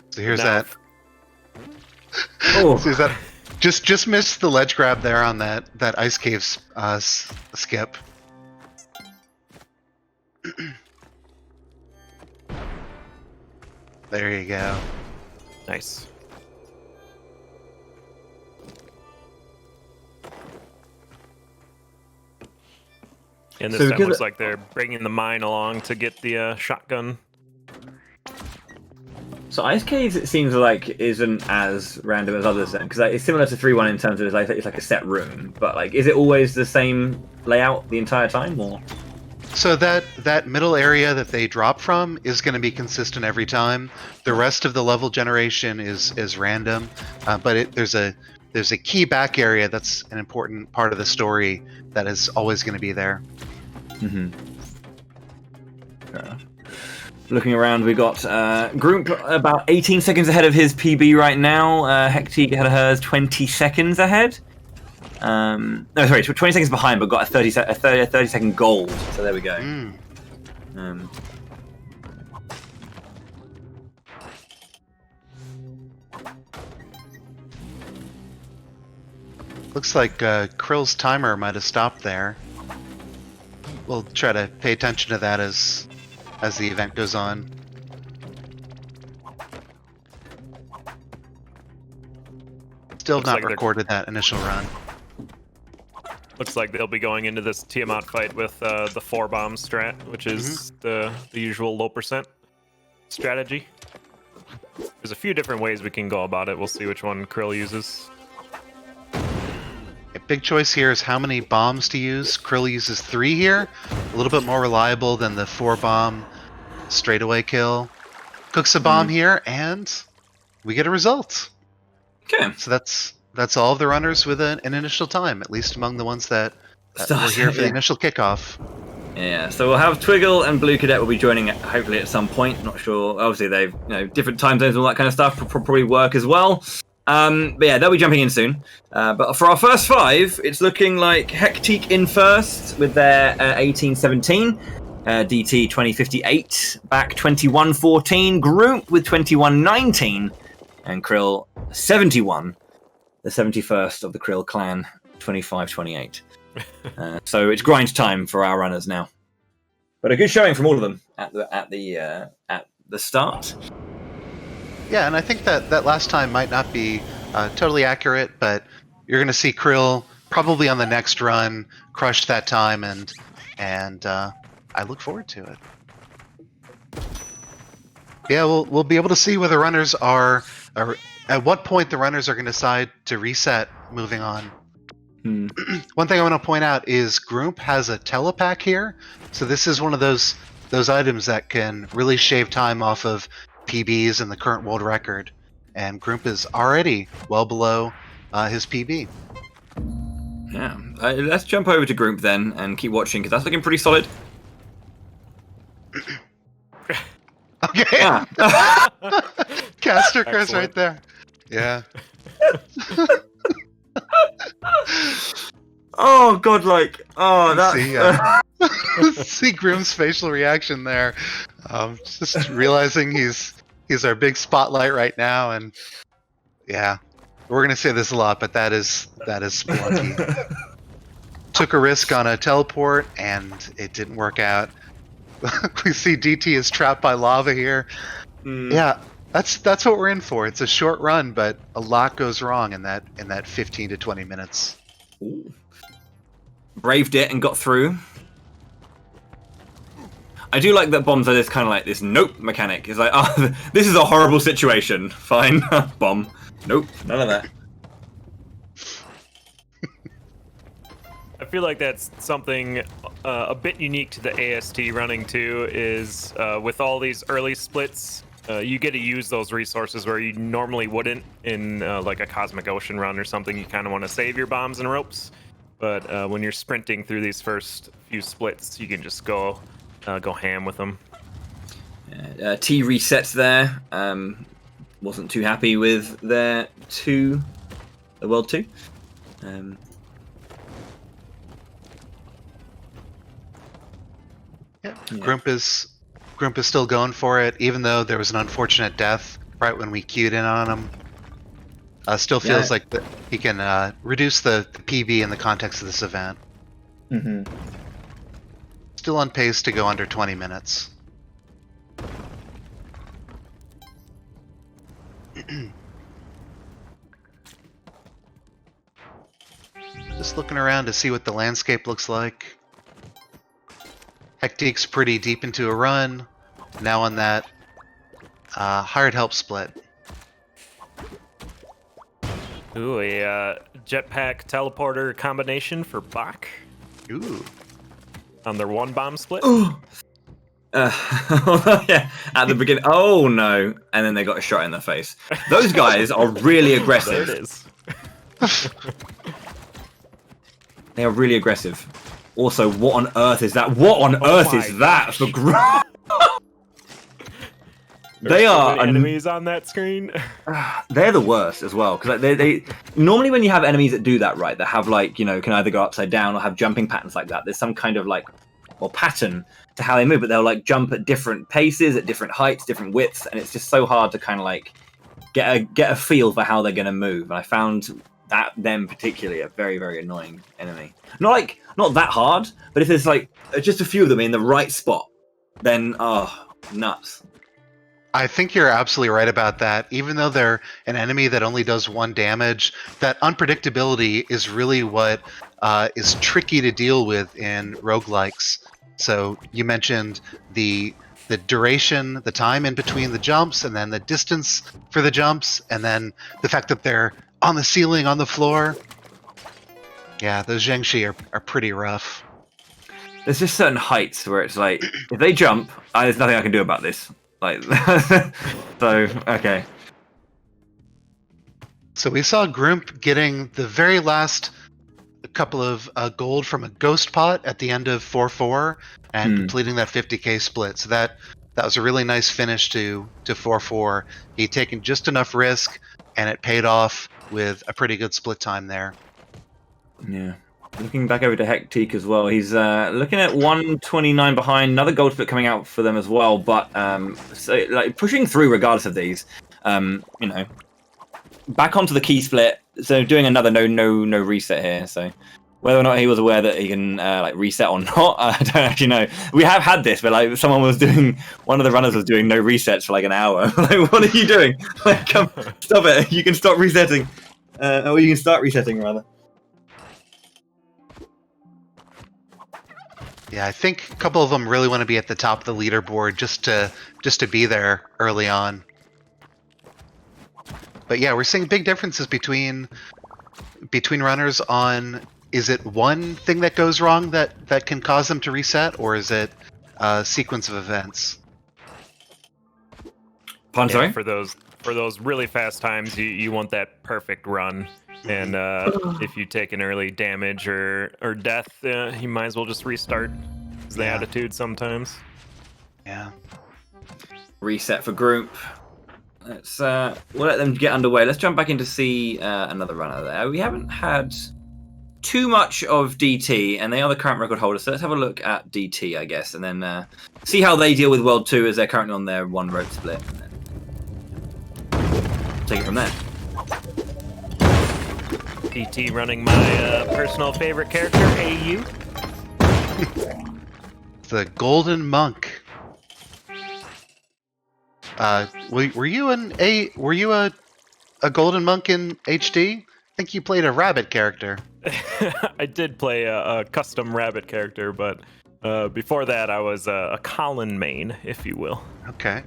So here's that. Oh, So is that just missed the ledge grab there on that ice cave skip. There you go. Nice. And this time looks like they're bringing the mine along to get the shotgun. So Ice Caves, it seems like, isn't as random as others then, because it's similar to 3-1 in terms of it's like a set room, but like, is it always the same layout the entire time, or? So that middle area that they drop from is going to be consistent every time. The rest of the level generation is random, but there's a key back area that's an important part of the story that is always going to be there. Mm-hmm. Fair enough. Looking around, we got Group about 18 seconds ahead of his PB right now. Hectic had hers 20 seconds ahead. No, sorry, 20 seconds behind, but got a 30 second gold. So there we go. Looks like Krill's timer might have stopped there. We'll try to pay attention to that as the event goes on. Still have not recorded that initial run. Looks like they'll be going into this Tiamat fight with the 4-bomb strat, which is the usual low percent strategy. There's a few different ways we can go about it. We'll see which one Krill uses. A big choice here is how many bombs to use. Krill uses 3 here, a little bit more reliable than the 4-bomb straightaway kill. Cooks a bomb here, and we get a result. Okay. So that's all of the runners with an initial time, at least among the ones that were here for the initial kickoff. Yeah, so we'll have Twiggle and Blue Cadet will be joining hopefully at some point. Not sure. Obviously, they've different time zones and all that kind of stuff will probably work as well. But yeah, they'll be jumping in soon. But for our first 5, it's looking like Hectique in first with their 1817, DT 2058, back 2114, Group with 2119, and Krill 71, the 71st of the Krill clan, 2528. So it's grind time for our runners now. But a good showing from all of them at the start. Yeah, and I think that last time might not be totally accurate, but you're going to see Krill probably on the next run crush that time, and I look forward to it. Yeah, we'll be able to see whether runners are at what point the runners are going to decide to reset moving on. One thing I want to point out is Group has a telepack here, so this is one of those items that can really shave time off of PBs and the current world record, and Group is already well below his PB. Yeah, let's jump over to Group then and keep watching because that's looking pretty solid. Okay. Yeah. Caster Chris right there. Yeah. Oh god, that. See Groom's facial reaction there. Just realizing he's our big spotlight right now, and yeah, we're gonna say this a lot, but that is Spelunky. Took a risk on a teleport, and it didn't work out. We see DT is trapped by lava here. Yeah, that's what we're in for. It's a short run, but a lot goes wrong in that 15 to 20 minutes. Ooh. Braved it and got through. I do like that bombs are this kind of like this nope mechanic. It's like, oh, this is a horrible situation. Fine, bomb. Nope, none of that. I feel like that's something a bit unique to the AST running too, is with all these early splits, you get to use those resources where you normally wouldn't in like a Cosmic Ocean run or something. You kind of want to save your bombs and ropes, but when you're sprinting through these first few splits, you can just go ham with them. T resets there. Wasn't too happy with their the World 2. Yeah. Grump is still going for it, even though there was an unfortunate death right when we queued in on him. Still feels like he can reduce the PB in the context of this event. Still on pace to go under 20 minutes. Just looking around to see what the landscape looks like. Hectique's pretty deep into a run, now on that hired help split. Ooh, a jetpack teleporter combination for Bach. Ooh. On their 1-bomb split. Yeah, at the beginning. Oh no! And then they got a shot in the face. Those guys are really aggressive. There it is. They are really aggressive. Also, what on earth is that? What on earth is that? For they are so enemies on that screen. They're the worst as well because like, they normally when you have enemies that do that right, that have like can either go upside down or have jumping patterns like that. There's some kind of like pattern to how they move, but they'll like jump at different paces, at different heights, different widths, and it's just so hard to kind of like get a feel for how they're going to move. And I found them particularly a very, very annoying enemy. Not that hard, but if there's like just a few of them in the right spot, then nuts. I think you're absolutely right about that. Even though they're an enemy that only does 1 damage, that unpredictability is really what is tricky to deal with in roguelikes. So you mentioned the duration, the time in between the jumps, and then the distance for the jumps, and then the fact that they're on the ceiling, on the floor. Yeah, those Zhengshi are pretty rough. There's just certain heights where it's like, if they jump, there's nothing I can do about this. Like, so, okay. So we saw Grump getting the very last couple of gold from a ghost pot at the end of 4-4 and completing that 50k split. So that was a really nice finish to 4-4. He'd taken just enough risk, and it paid off with a pretty good split time there. Yeah. Looking back over to Hectique as well, he's looking at 129 behind. Another gold split coming out for them as well, but so like pushing through regardless of these. Back onto the key split. So doing another no reset here. So whether or not he was aware that he can like reset or not, I don't actually know. We have had this, but like one of the runners was doing no resets for like an hour. Like, what are you doing? Like, come, stop it! You can stop resetting, or you can start resetting rather. Yeah, I think a couple of them really want to be at the top of the leaderboard just to be there early on. But yeah, we're seeing big differences between runners on, is it one thing that goes wrong that can cause them to reset, or is it a sequence of events? Pardon, sorry? For those really fast times, you want that perfect run. And if you take an early damage or death, you might as well just restart. Is the attitude sometimes. Yeah. Reset for group. Let's we'll let them get underway. Let's jump back in to see another runner there. We haven't had too much of DT, and they are the current record holder. So let's have a look at DT, I guess, and then see how they deal with World 2 as they're currently on their 1 rope split. And then take it from there. DT running my personal favorite character, AU. The Golden Monk. Were you a Golden Monk in HD? I think you played a rabbit character. I did play a custom rabbit character, but before that I was a Colin main, if you will. Okay.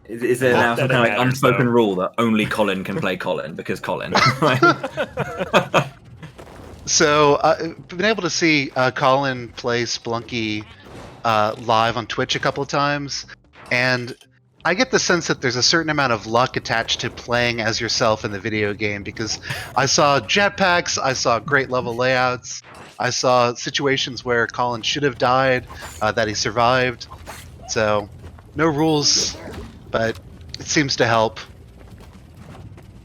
Is there now some kind of like unspoken rule that only Colin can play Colin because Colin? So I've been able to see Colin play Spelunky live on Twitch a couple of times, and I get the sense that there's a certain amount of luck attached to playing as yourself in the video game, because I saw jetpacks, I saw great level layouts, I saw situations where Colin should have died, that he survived. So no rules, but it seems to help.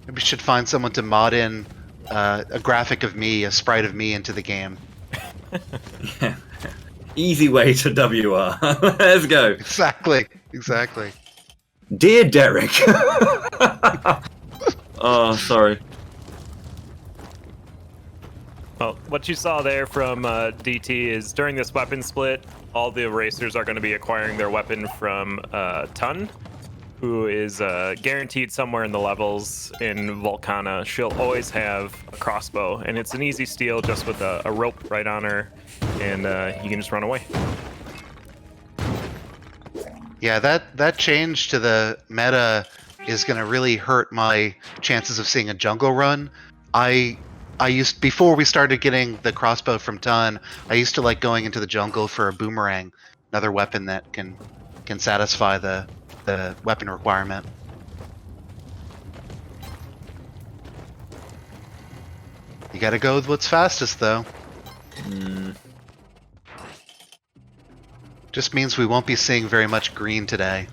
Maybe we should find someone to mod in a graphic of me, a sprite of me into the game. Yeah. Easy way to WR. Let's go. Exactly. Dear Derek. Oh, sorry. Well, what you saw there from DT is during this weapon split, all the racers are going to be acquiring their weapon from Tun, who is guaranteed somewhere in the levels in Volcana. She'll always have a crossbow, and it's an easy steal just with a rope right on her, and you can just run away. Yeah, that change to the meta is going to really hurt my chances of seeing a jungle run. Before we started getting the crossbow from Tun, I used to like going into the jungle for a boomerang, another weapon that can satisfy the weapon requirement. You gotta go with what's fastest, though. Just means we won't be seeing very much green today.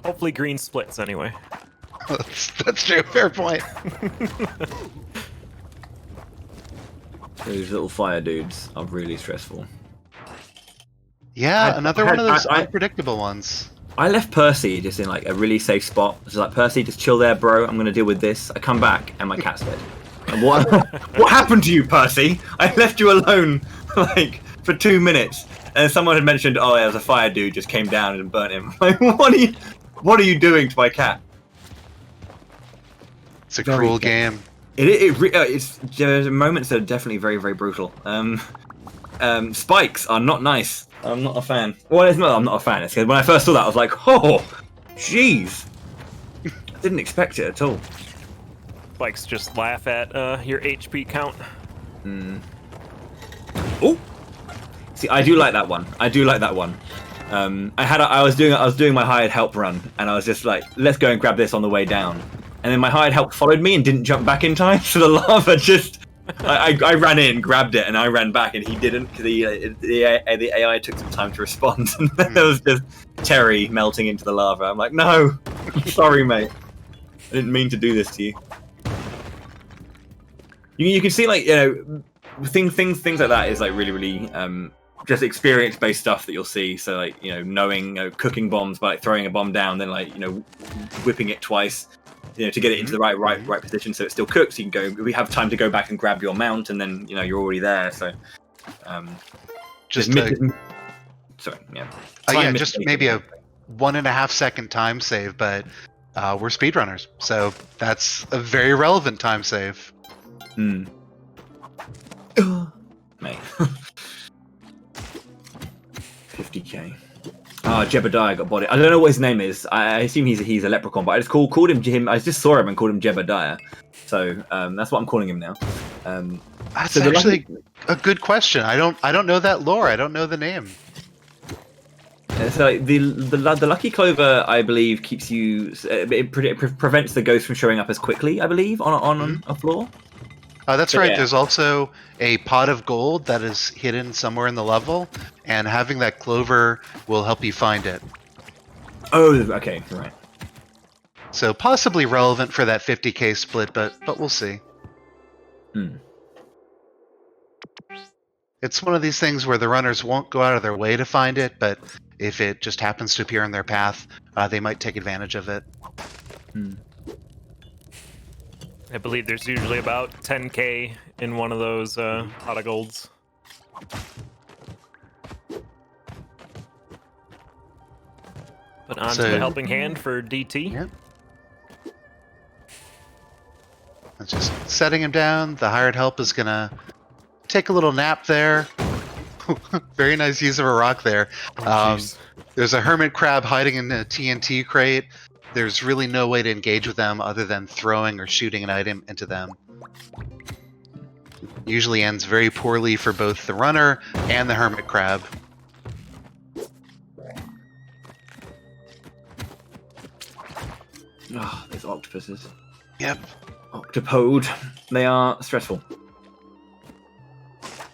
Hopefully green splits anyway. That's true, fair point. Those little fire dudes are really stressful. Yeah, another one of those unpredictable ones. I left Percy just in like a really safe spot. Just like, Percy, just chill there, bro. I'm gonna deal with this. I come back and my cat's dead. And what happened to you, Percy? I left you alone like for 2 minutes. And someone had mentioned, oh, there was a fire dude just came down and burnt him. Like, what are you doing to my cat? It's a cruel game. It's moments that are definitely very, very brutal. Spikes are not nice. I'm not a fan. Well, it's not. I'm not a fan. It's 'cause when I first saw that, I was like, oh, jeez. I didn't expect it at all. Spikes just laugh at your HP count. Oh, see, I do like that one. I was doing my hired help run, and I was just like, let's go and grab this on the way down. And then my hired help followed me and didn't jump back in time, so the lava just. I ran in, grabbed it, and I ran back, and he didn't, because the AI took some time to respond, and there was just Terry melting into the lava. I'm like, no, I'm sorry, mate. I didn't mean to do this to you. You can see, like, things like that is like really just experience-based stuff that you'll see. So like, knowing cooking bombs by like throwing a bomb down, then like whipping it twice. To get it into the right position so it still cooks. You can go. We have time to go back and grab your mount, and then you're already there. So, sorry, yeah. Just maybe a 1.5 second time save, but we're speedrunners, so that's a very relevant time save. Mate. 50k. Jebediah got body. I don't know what his name is. I assume he's a leprechaun, but I just called him. I just saw him and called him Jebediah. So that's what I'm calling him now. That's actually a good question. I don't know that lore. I don't know the name. So the lucky clover, I believe, keeps you. It prevents the ghost from showing up as quickly. I believe on a floor. That's right. Yeah. There's also a pot of gold that is hidden somewhere in the level, and having that clover will help you find it. Oh, okay, right. So possibly relevant for that 50k split, but we'll see. It's one of these things where the runners won't go out of their way to find it, but if it just happens to appear in their path, they might take advantage of it. I believe there's usually about 10k in one of those pot of golds. But on to the helping hand for DT. Yep. That's just setting him down. The hired help is gonna take a little nap there. Very nice use of a rock there. There's a hermit crab hiding in a TNT crate. There's really no way to engage with them other than throwing or shooting an item into them. Usually ends very poorly for both the runner and the hermit crab. Oh, these octopuses. Yep. Octopode. They are stressful.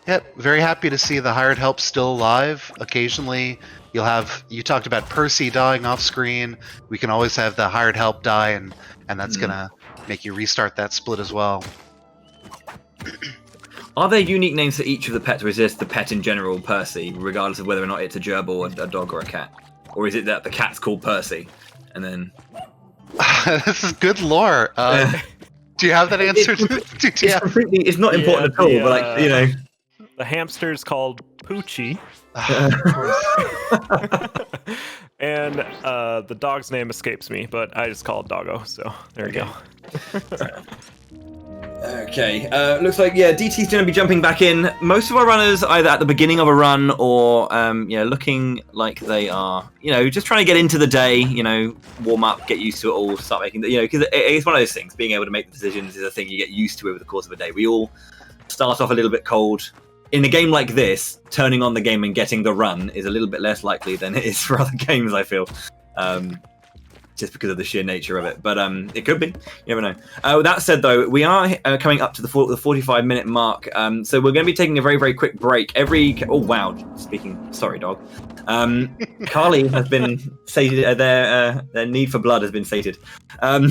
Yep, very happy to see the hired help still alive. Occasionally, you talked about Percy dying off screen. We can always have the hired help die, and that's gonna make you restart that split as well. Are there unique names for each of the pets, or is this the pet in general, Percy, regardless of whether or not it's a gerbil, a dog, or a cat? Or is it that the cat's called Percy, and then... This is good lore. Do you have that answer? It's not important at all, but like, The hamster's called Poochie. And the dog's name escapes me, but I just call it Doggo, so there we go. Okay, looks like, DT's going to be jumping back in. Most of our runners either at the beginning of a run or, looking like they are, just trying to get into the day, warm up, get used to it all, start making, because it's one of those things, being able to make the decisions is a thing you get used to over the course of a day. We all start off a little bit cold. In a game like this, turning on the game and getting the run is a little bit less likely than it is for other games, I feel. Just because of the sheer nature of it. But it could be. You never know. That said, though, we are coming up to the 45-minute mark. So we're going to be taking a very, very quick break. Oh, wow. Sorry, dog. Carly has been sated. Their need for blood has been sated. We're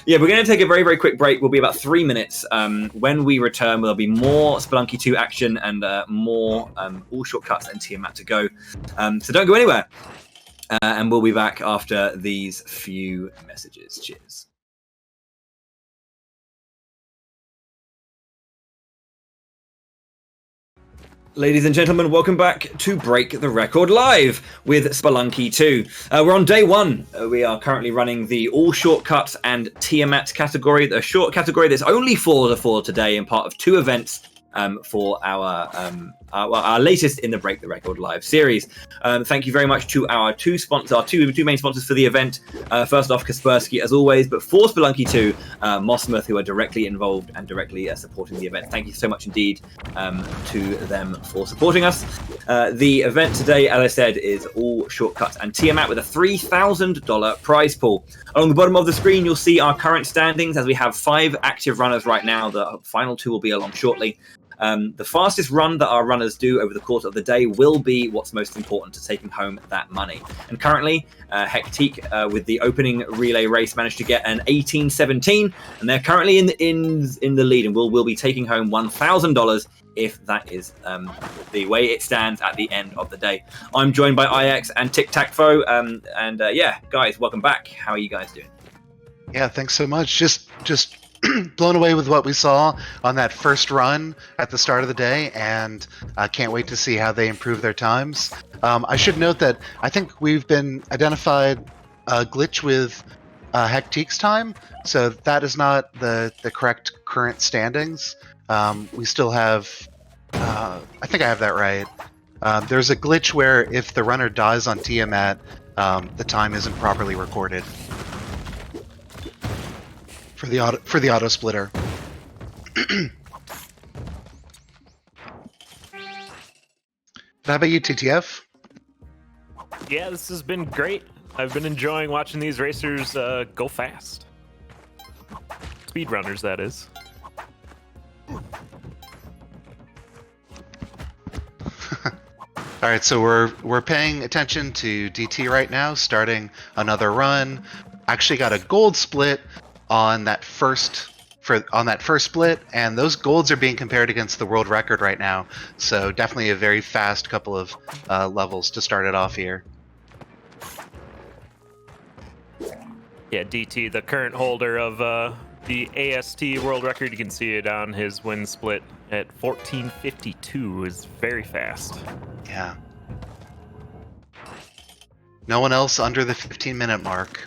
going to take a very, very quick break. We'll be about 3 minutes. When we return, there'll be more Spelunky 2 action and more All Shortcuts and Tiamat to go. So don't go anywhere. And we'll be back after these few messages. Cheers. Ladies and gentlemen, welcome back to Break the Record Live with Spelunky 2. We're on day 1. We are currently running the All Shortcuts and Tiamat category, the short category that's only for today and part of 2 events for our latest in the Break the Record Live series. Thank you very much to our two main sponsors for the event. First off, Kaspersky, as always, but for Spelunky 2, Mossranking, who are directly involved and directly supporting the event. Thank you so much indeed to them for supporting us. The event today, as I said, is All Shortcuts and Tiamat with a $3,000 prize pool. Along the bottom of the screen, you'll see our current standings, as we have 5 active runners right now. The final 2 will be along shortly. The fastest run that our runners do over the course of the day will be what's most important to taking home that money. And currently, Hectique with the opening relay race managed to get an 18:17, and they're currently in the lead, and will be taking home $1,000 if that is the way it stands at the end of the day. I'm joined by IX and Tic Tac Foe, and yeah, guys, welcome back. How are you guys doing? Yeah, thanks so much. Just blown away with what we saw on that first run at the start of the day, and I can't wait to see how they improve their times. I should note that I think we've been identified a glitch with Hectique's time, so that is not the correct current standings. We still have, I think I have that right. There's a glitch where if the runner dies on Tiamat, the time isn't properly recorded for the auto splitter. How about you, TTF? Yeah, this has been great. I've been enjoying watching these racers go fast. Speedrunners, that is. All right, so we're paying attention to DT right now, starting another run. Actually got a gold split on that first split, and those golds are being compared against the world record right now. So definitely a very fast couple of levels to start it off here. Yeah, DT, the current holder of the AST world record, you can see it on his win split at 14:52, is very fast. Yeah. No one else under the 15-minute mark.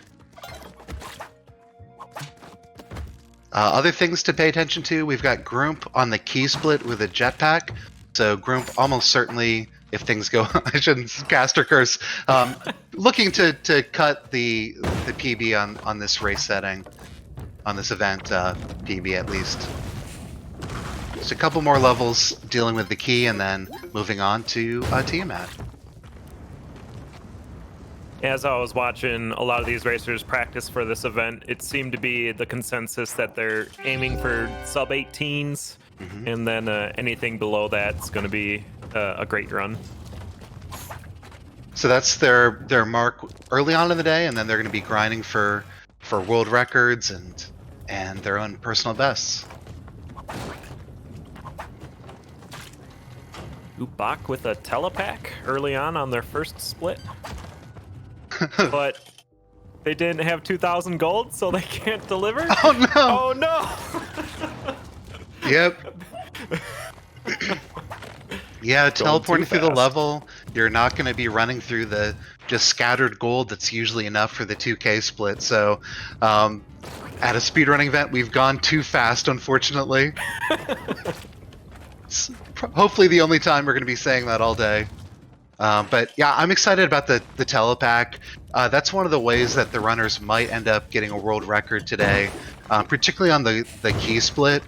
Other things to pay attention to, we've got Grump on the key split with a jetpack. So Grump almost certainly, if things go, I shouldn't cast or curse, looking to cut the PB on this race setting, on this event, PB at least. Just a couple more levels dealing with the key and then moving on to Tiamat. As I was watching a lot of these racers practice for this event, it seemed to be the consensus that they're aiming for sub-18s, and then anything below that's going to be a great run. So that's their mark early on in the day, and then they're going to be grinding for world records and their own personal bests. Ubak with a telepack early on their first split. But they didn't have 2,000 gold, so they can't deliver. Oh no! Oh no! Yep. Yeah, teleporting through the level, you're not going to be running through the just scattered gold that's usually enough for the 2K split. So, at a speedrunning event, we've gone too fast, unfortunately. It's hopefully the only time we're going to be saying that all day. But yeah, I'm excited about the telepack. That's one of the ways that the runners might end up getting a world record today, particularly on the key split.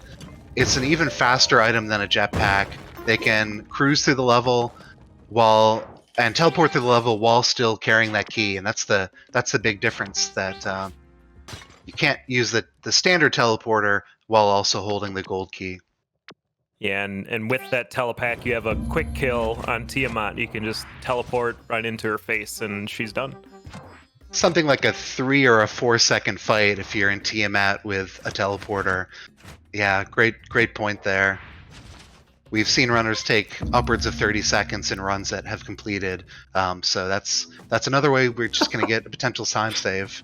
It's an even faster item than a jetpack. They can cruise through the level and teleport through the level while still carrying that key, and that's the big difference. That you can't use the standard teleporter while also holding the gold key. Yeah, and with that telepack, you have a quick kill on Tiamat. You can just teleport right into her face, and she's done. Something like a 3 or a 4 second fight if you're in Tiamat with a teleporter. Yeah, great point there. we've seen runners take upwards of 30 seconds in runs that have completed. So that's another way we're just going to get a potential time save.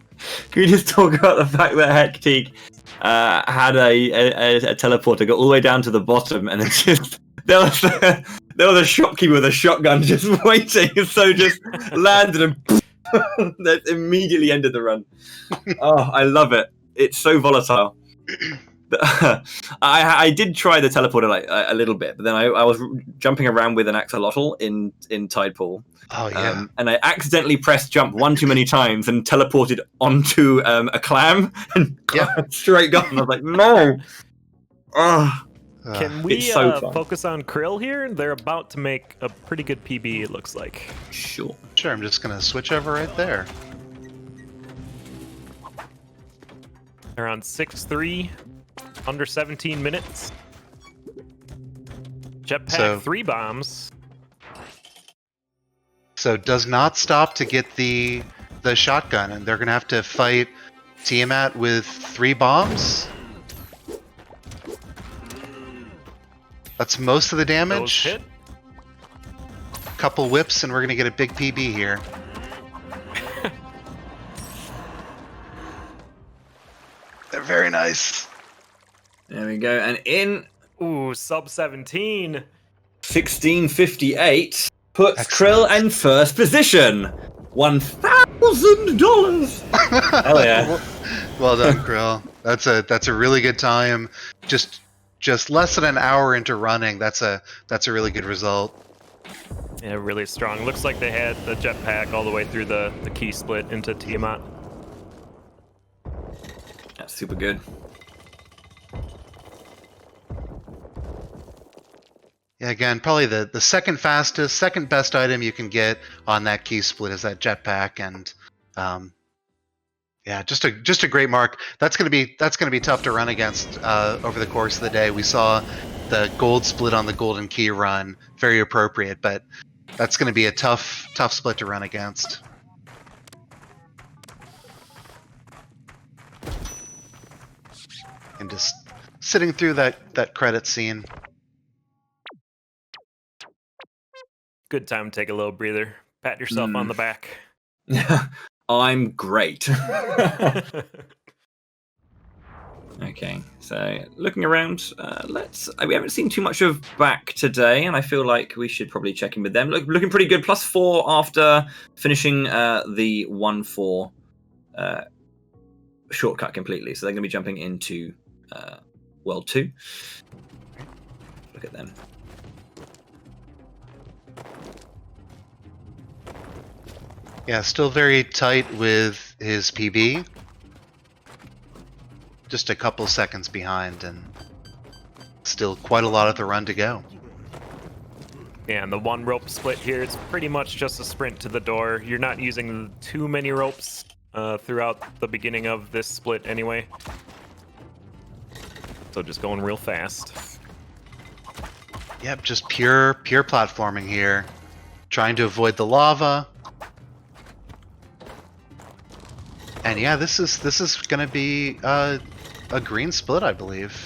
Can we just talk about the fact that Hectic had a teleporter go all the way down to the bottom, and it's just there was a shopkeeper with a shotgun just waiting, so just landed and that immediately ended the run. Oh, I love it. It's so volatile. I did try the teleporter like a little bit, but then I was jumping around with an axolotl in Tidepool. Oh yeah. And I accidentally pressed jump one too many times and teleported onto a clam and straight gone. I was like, no. Can we so focus on Krill here? They're about to make a pretty good PB, it looks like. Sure. Sure, I'm just gonna switch over right there. They're on 6-3, under 17 minutes. Jetpack 3 bombs. So does not stop to get the shotgun, and they're gonna have to fight Tiamat with 3 bombs. That's most of the damage. Those hit. Couple whips, and we're gonna get a big PB here. They're very nice. There we go. And in Ooh, sub 17. 1658 puts Excellent. Krill in first position. $1,000. Hell yeah. Well done, Krill. That's a really good time. Just less than an hour into running. That's a really good result. Yeah, really strong. Looks like they had the jetpack all the way through the key split into Tiamat. That's super good. Yeah, again, probably the second fastest, second best item you can get on that key split is that jetpack, and yeah, just a great mark. That's gonna be tough to run against over the course of the day. We saw the gold split on the golden key run, very appropriate, but that's gonna be a tough split to run against. And just sitting through that credit scene. Good time to take a little breather. Pat yourself on the back. I'm great. Okay, so looking around, we haven't seen too much of Back today, and I feel like we should probably check in with them. Looking pretty good, +4 after finishing the 1-4 shortcut completely. So they're going to be jumping into World 2. Look at them. Yeah, still very tight with his PB. Just a couple seconds behind, and still quite a lot of the run to go. Yeah, and the 1 rope split here, it's pretty much just a sprint to the door. You're not using too many ropes throughout the beginning of this split anyway. So just going real fast. Yep, just pure platforming here. Trying to avoid the lava. And yeah, this is gonna be a green split, I believe.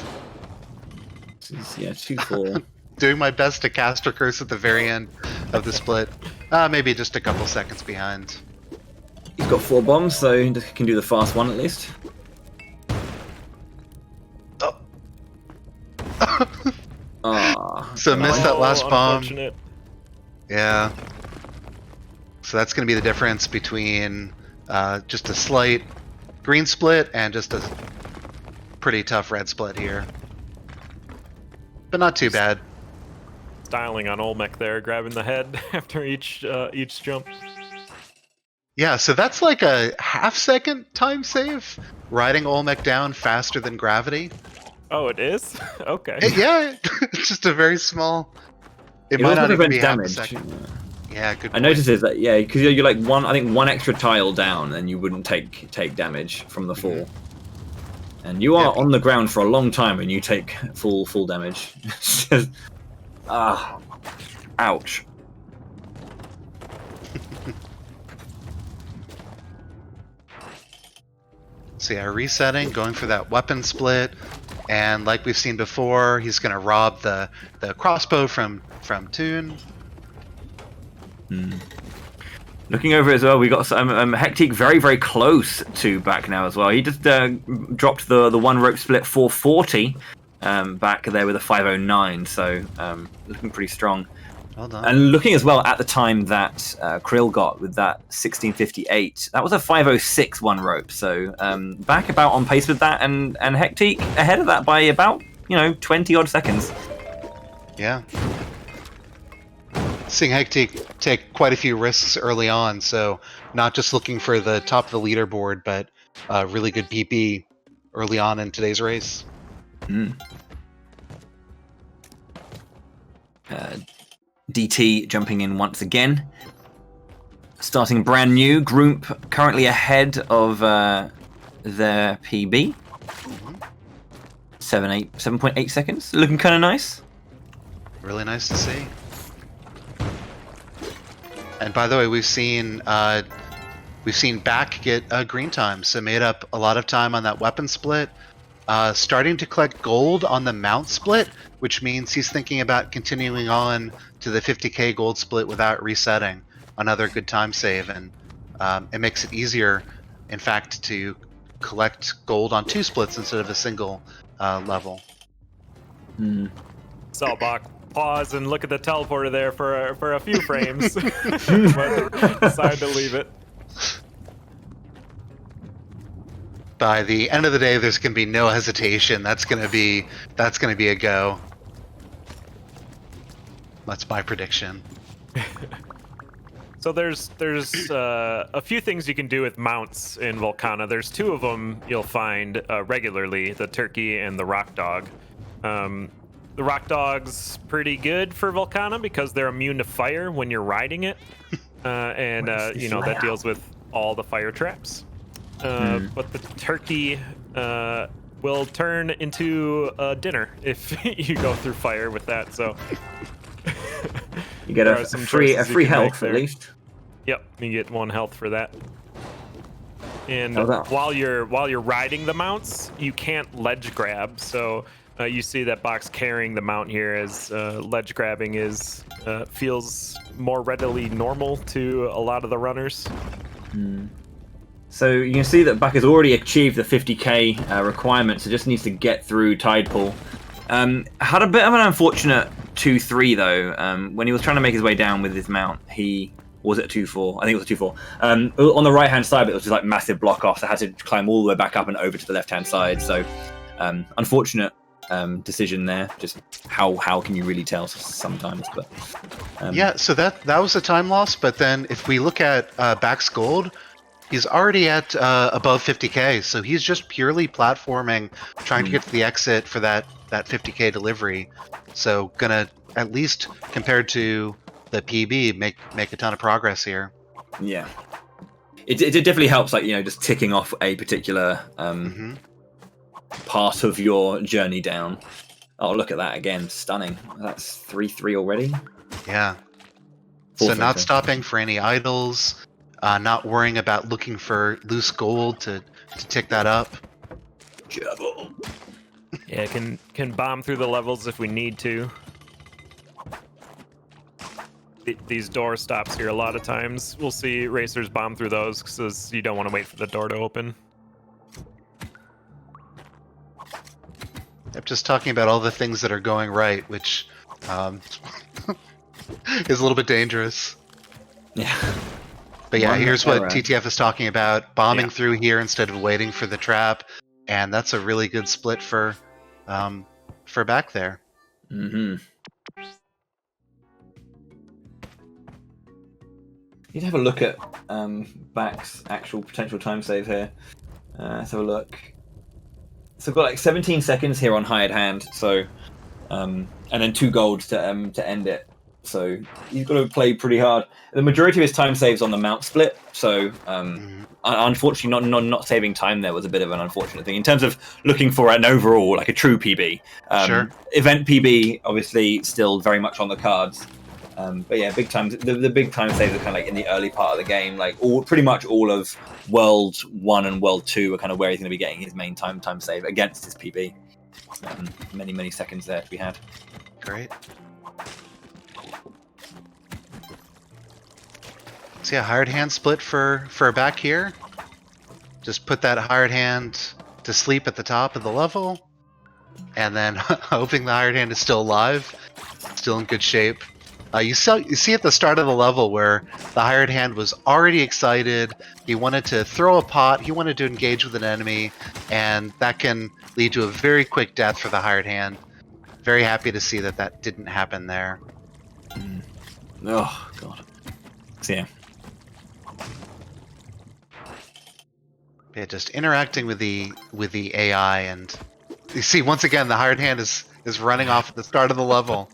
Yeah, 2-4. Doing my best to cast a curse at the very end of the split. Maybe just a couple seconds behind. He's got 4 bombs, so he can do the fast one at least. Oh. So missed that last bomb. Yeah. So that's going to be the difference between just a slight green split and just a pretty tough red split here. But not too bad. Styling on Olmec there, grabbing the head after each jump. Yeah, so that's like a half-second time save. Riding Olmec down faster than gravity. Oh, it is? Okay. Yeah, it's just a very small... It might not even be half a second. Yeah, good point. I noticed is that, yeah, because you're like one extra tile down, and you wouldn't take damage from the fall. And you are on the ground for a long time, and you take full damage. Ouch. So yeah, resetting, going for that weapon split, And like we've seen before, he's going to rob the crossbow from Toon. Looking over as well, we got some Hectic very, very close to back now as well. He just dropped the one rope split 440 back there with a 509, so looking pretty strong. Well done. And looking as well at the time that Krill got with that 1658, that was a 506 one rope, so back about on pace with that, and Hectic ahead of that by about 20 odd seconds. Yeah. Seeing Hectic take quite a few risks early on, so not just looking for the top of the leaderboard, but really good PB early on in today's race. DT jumping in once again. Starting brand new. Group currently ahead of their PB. 7.8 seconds. Looking kind of nice. Really nice to see. And by the way, we've seen Back get green time, so made up a lot of time on that weapon split. Starting to collect gold on the mount split, which means he's thinking about continuing on to the 50k gold split without resetting. Another good time save, and it makes it easier, in fact, to collect gold on 2 splits instead of a single level. Saltbach, pause and look at the teleporter there for a few frames, but decided to leave it. By the end of the day, there's going to be no hesitation. That's going to be a go. That's my prediction. So there's a few things you can do with mounts in Volcana. There's 2 of them you'll find regularly: the turkey and the rock dog. The rock dog's pretty good for Volcana because they're immune to fire when you're riding it, and that deals with all the fire traps. But the turkey will turn into a dinner if you go through fire with that. So you get a free health at least. Yep, you get 1 health for that. And that? while you're riding the mounts, you can't ledge grab. So you see that box carrying the mount here as ledge grabbing feels more readily normal to a lot of the runners. So you can see that Buck has already achieved the 50k requirement, so just needs to get through Tide Pool. Had a bit of an unfortunate 2-3 though. When he was trying to make his way down with his mount, was it a 2-4? I think it was a 2-4. On the right hand side, it was just like massive block off, so I had to climb all the way back up and over to the left hand side. So unfortunate decision there. Just how can you really tell sometimes? But yeah, so that was a time loss. But then if we look at Back's gold, he's already at above 50k, so he's just purely platforming, trying to get to the exit for that 50k delivery. So gonna, at least compared to the PB, make a ton of progress here. Yeah, it definitely helps, like just ticking off a particular part of your journey down. Oh, look at that again, stunning. That's 3-3 already. Yeah. So not stopping for any idols. Not worrying about looking for loose gold to tick that up. Juggle. Yeah, can bomb through the levels if we need to. These door stops here, a lot of times we'll see racers bomb through those because you don't want to wait for the door to open. I'm just talking about all the things that are going right, which is a little bit dangerous. Yeah. But yeah, here's what TTF is talking about: bombing through here instead of waiting for the trap, and that's a really good split for Back there. You'd have a look at Back's actual potential time save here. Let's have a look. So I've got like 17 seconds here on hired hand, so and then 2 golds to end it. So he's got to play pretty hard. The majority of his time saves on the mount split, so unfortunately not saving time there was a bit of an unfortunate thing in terms of looking for an overall, like a true PB. Sure. Event PB obviously still very much on the cards. But yeah, big time. The big time saves are kind of like in the early part of the game. Like pretty much all of World 1 and World 2 are kind of where he's going to be getting his main time save against his PB. Many seconds there to be had. Great. See a hired hand split for back here. Just put that hired hand to sleep at the top of the level, and then hoping the hired hand is still alive, still in good shape. You see at the start of the level where the hired hand was already excited. He wanted to throw a pot. He wanted to engage with an enemy, and that can lead to a very quick death for the hired hand. Very happy to see that that didn't happen there. Oh god. So, yeah. Yeah, just interacting with the AI, and you see once again the hired hand is running off at the start of the level.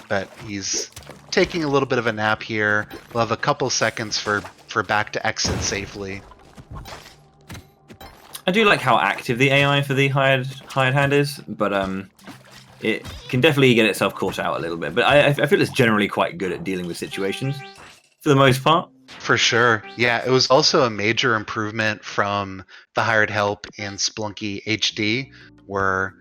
But he's taking a little bit of a nap here. We'll have a couple seconds for back to exit safely. I do like how active the AI for the hired hand is, but it can definitely get itself caught out a little bit. But I feel it's generally quite good at dealing with situations for the most part. For sure. Yeah, it was also a major improvement from the hired help in Spelunky HD, where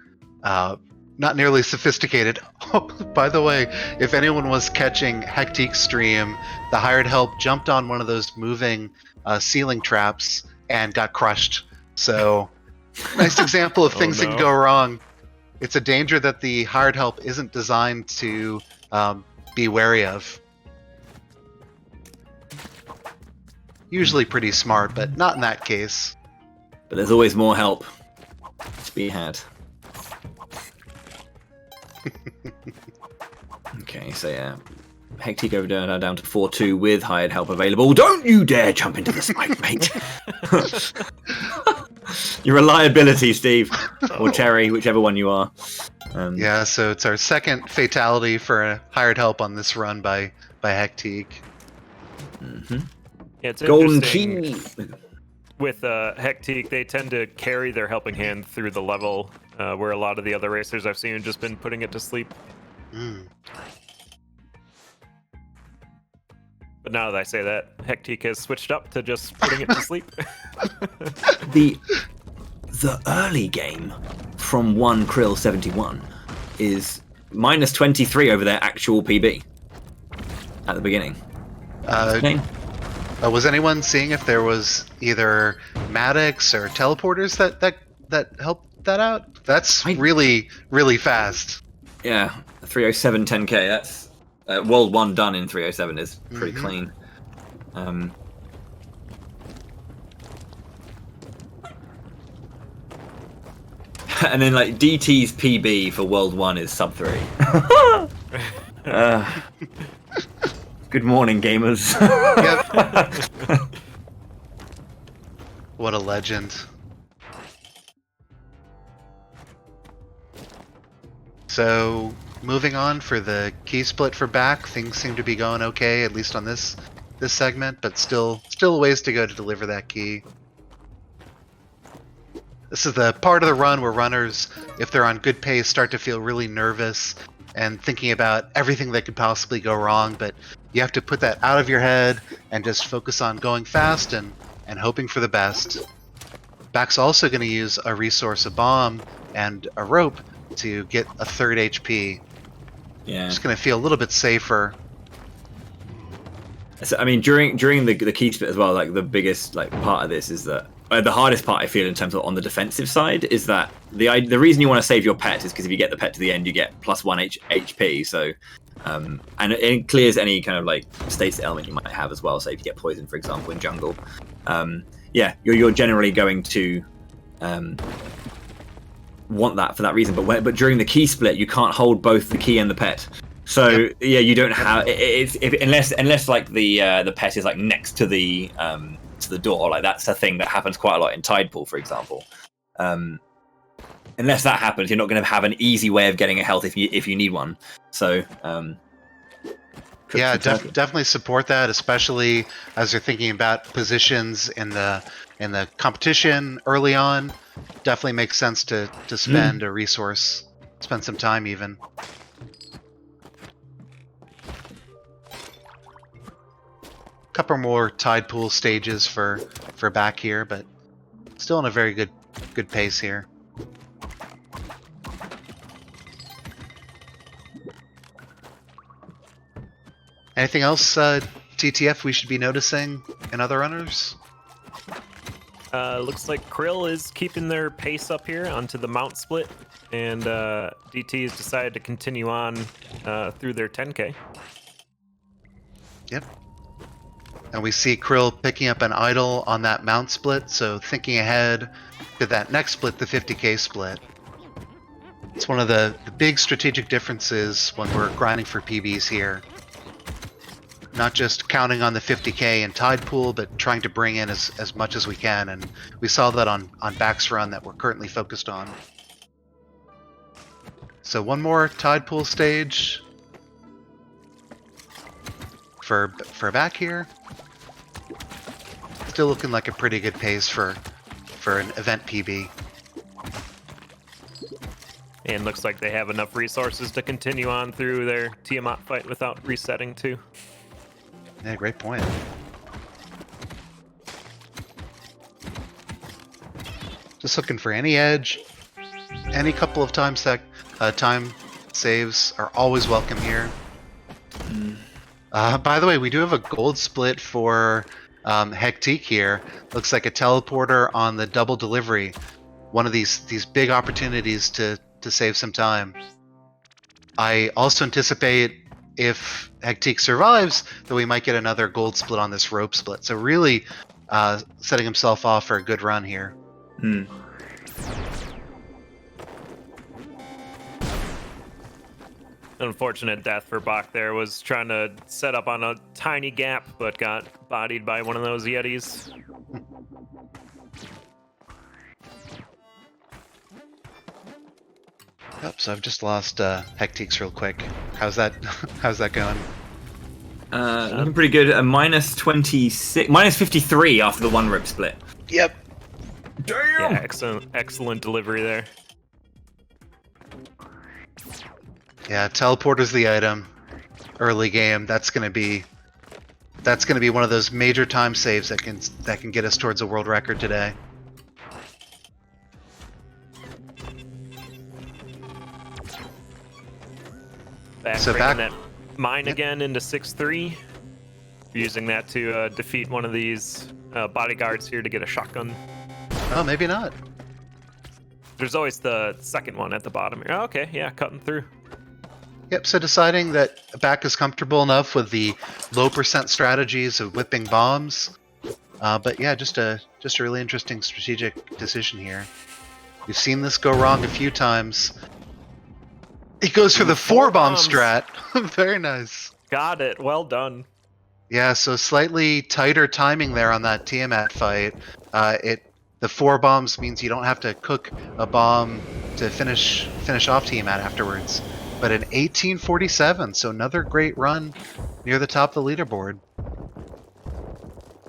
not nearly sophisticated. Oh, by the way, if anyone was catching Hectic's stream, the hired help jumped on one of those moving ceiling traps and got crushed. So, nice example of things that can go wrong. It's a danger that the hired help isn't designed to be wary of. Usually pretty smart, but not in that case. But there's always more help to be had. Okay, so yeah. Hectic over there, down to 4-2 with hired help available. Don't you dare jump into the spike, mate! Your reliability, Steve. Or Terry, whichever one you are. Yeah, so it's our second fatality for a hired help on this run by Hectic. Mm-hmm. Yeah, it's Golden interesting. key! With Hectic, they tend to carry their helping hand through the level, where a lot of the other racers I've seen have just been putting it to sleep. But now that I say that, Hectic has switched up to just putting it to sleep. The early game from 1 Krill 71 is minus 23 over their actual PB at the beginning. Was anyone seeing if there was either Maddox or teleporters that helped that out? That's really fast. Yeah, 307 10k. That's World 1 done in 307 is pretty clean. And then like DT's PB for World 1 is sub 3. Good morning, gamers. Yep. What a legend. So, moving on for the key split for back, things seem to be going okay, at least on this segment, but still a ways to go to deliver that key. This is the part of the run where runners, if they're on good pace, start to feel really nervous and thinking about everything that could possibly go wrong, but you have to put that out of your head and just focus on going fast and hoping for the best. Back's also going to use a resource, a bomb, and a rope to get a third HP. Yeah. Just going to feel a little bit safer. So, I mean, during the key split as well, like the biggest part of this is that the hardest part I feel in terms of on the defensive side is that the reason you want to save your pet is because if you get the pet to the end, you get +1 HP. So, and it clears any kind of like status element you might have as well. So if you get poisoned, for example, in jungle, yeah, you're generally going to want that for that reason. But during the key split, you can't hold both the key and the pet. So yeah, you don't have unless like the pet is like next to the door. Like that's a thing that happens quite a lot in Tidepool, for example. Unless that happens, you're not going to have an easy way of getting a health if you need one. So yeah, definitely support that, especially as you're thinking about positions in the competition early on. Definitely makes sense to spend a resource, spend some time even. Couple more Tidepool stages for back here, but still in a very good pace here. Anything else, TTF, we should be noticing in other runners? Looks like Krill is keeping their pace up here onto the mount split, and DT has decided to continue on through their 10K. Yep. And we see Krill picking up an idol on that mount split, so thinking ahead to that next split, the 50K split. It's one of the big strategic differences when we're grinding for PBs here. Not just counting on the 50K and Tide Pool, but trying to bring in as much as we can, and we saw that on Back's run that we're currently focused on. So one more Tide Pool stage for Back here. Still looking like a pretty good pace for an event PB. And looks like they have enough resources to continue on through their Tiamat fight without resetting too. Yeah, great point. Just looking for any edge. Any couple of time saves are always welcome here. By the way, we do have a gold split for Hectique here. Looks like a teleporter on the double delivery. One of these big opportunities to save some time. I also anticipate if Hectique survives that we might get another gold split on this rope split. So really setting himself off for a good run here. Unfortunate death for Bach there. Was trying to set up on a tiny gap, but got bodied by one of those Yetis. Yep, so I've just lost Hectiques real quick. How's that going? Looking pretty good. A minus 26, minus 53 after the one rope split. Yep. Damn. Yeah, excellent delivery there. Yeah, teleporter's the item. Early game. That's gonna be one of those major time saves that can get us towards a world record today. Back that mine again into 6-3. Using that to defeat one of these bodyguards here to get a shotgun. Oh, maybe not. There's always the second one at the bottom here. Oh, okay, yeah, cutting through. Yep, so deciding that Back is comfortable enough with the low percent strategies of whipping bombs. But yeah, just a really interesting strategic decision here. We've seen this go wrong a few times. He goes for the 4-bomb strat. Very nice. Got it. Well done. Yeah, so slightly tighter timing there on that Tiamat fight. The 4 bombs means you don't have to cook a bomb to finish off Tiamat afterwards. But an 1847, so another great run near the top of the leaderboard.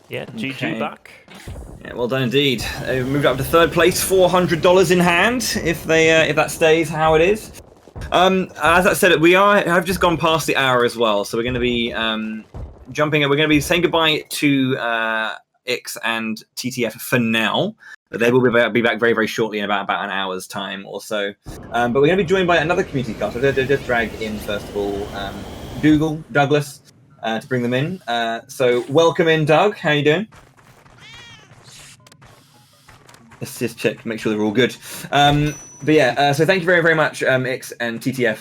Yeah, GG Buck. Yeah, well done indeed. They've moved up to third place, $400 in hand if that stays how it is. As I said, I've just gone past the hour as well, so we're going to be jumping. We're going to be saying goodbye to Ix and TTF for now. But they will be back very, very shortly in about an hour's time or so. But we're going to be joined by another community cast. So they'll just drag in first of all Douglas to bring them in. So welcome in, Doug. How you doing? Let's just check, make sure they're all good. But yeah, so thank you very, very much, Ix and TTF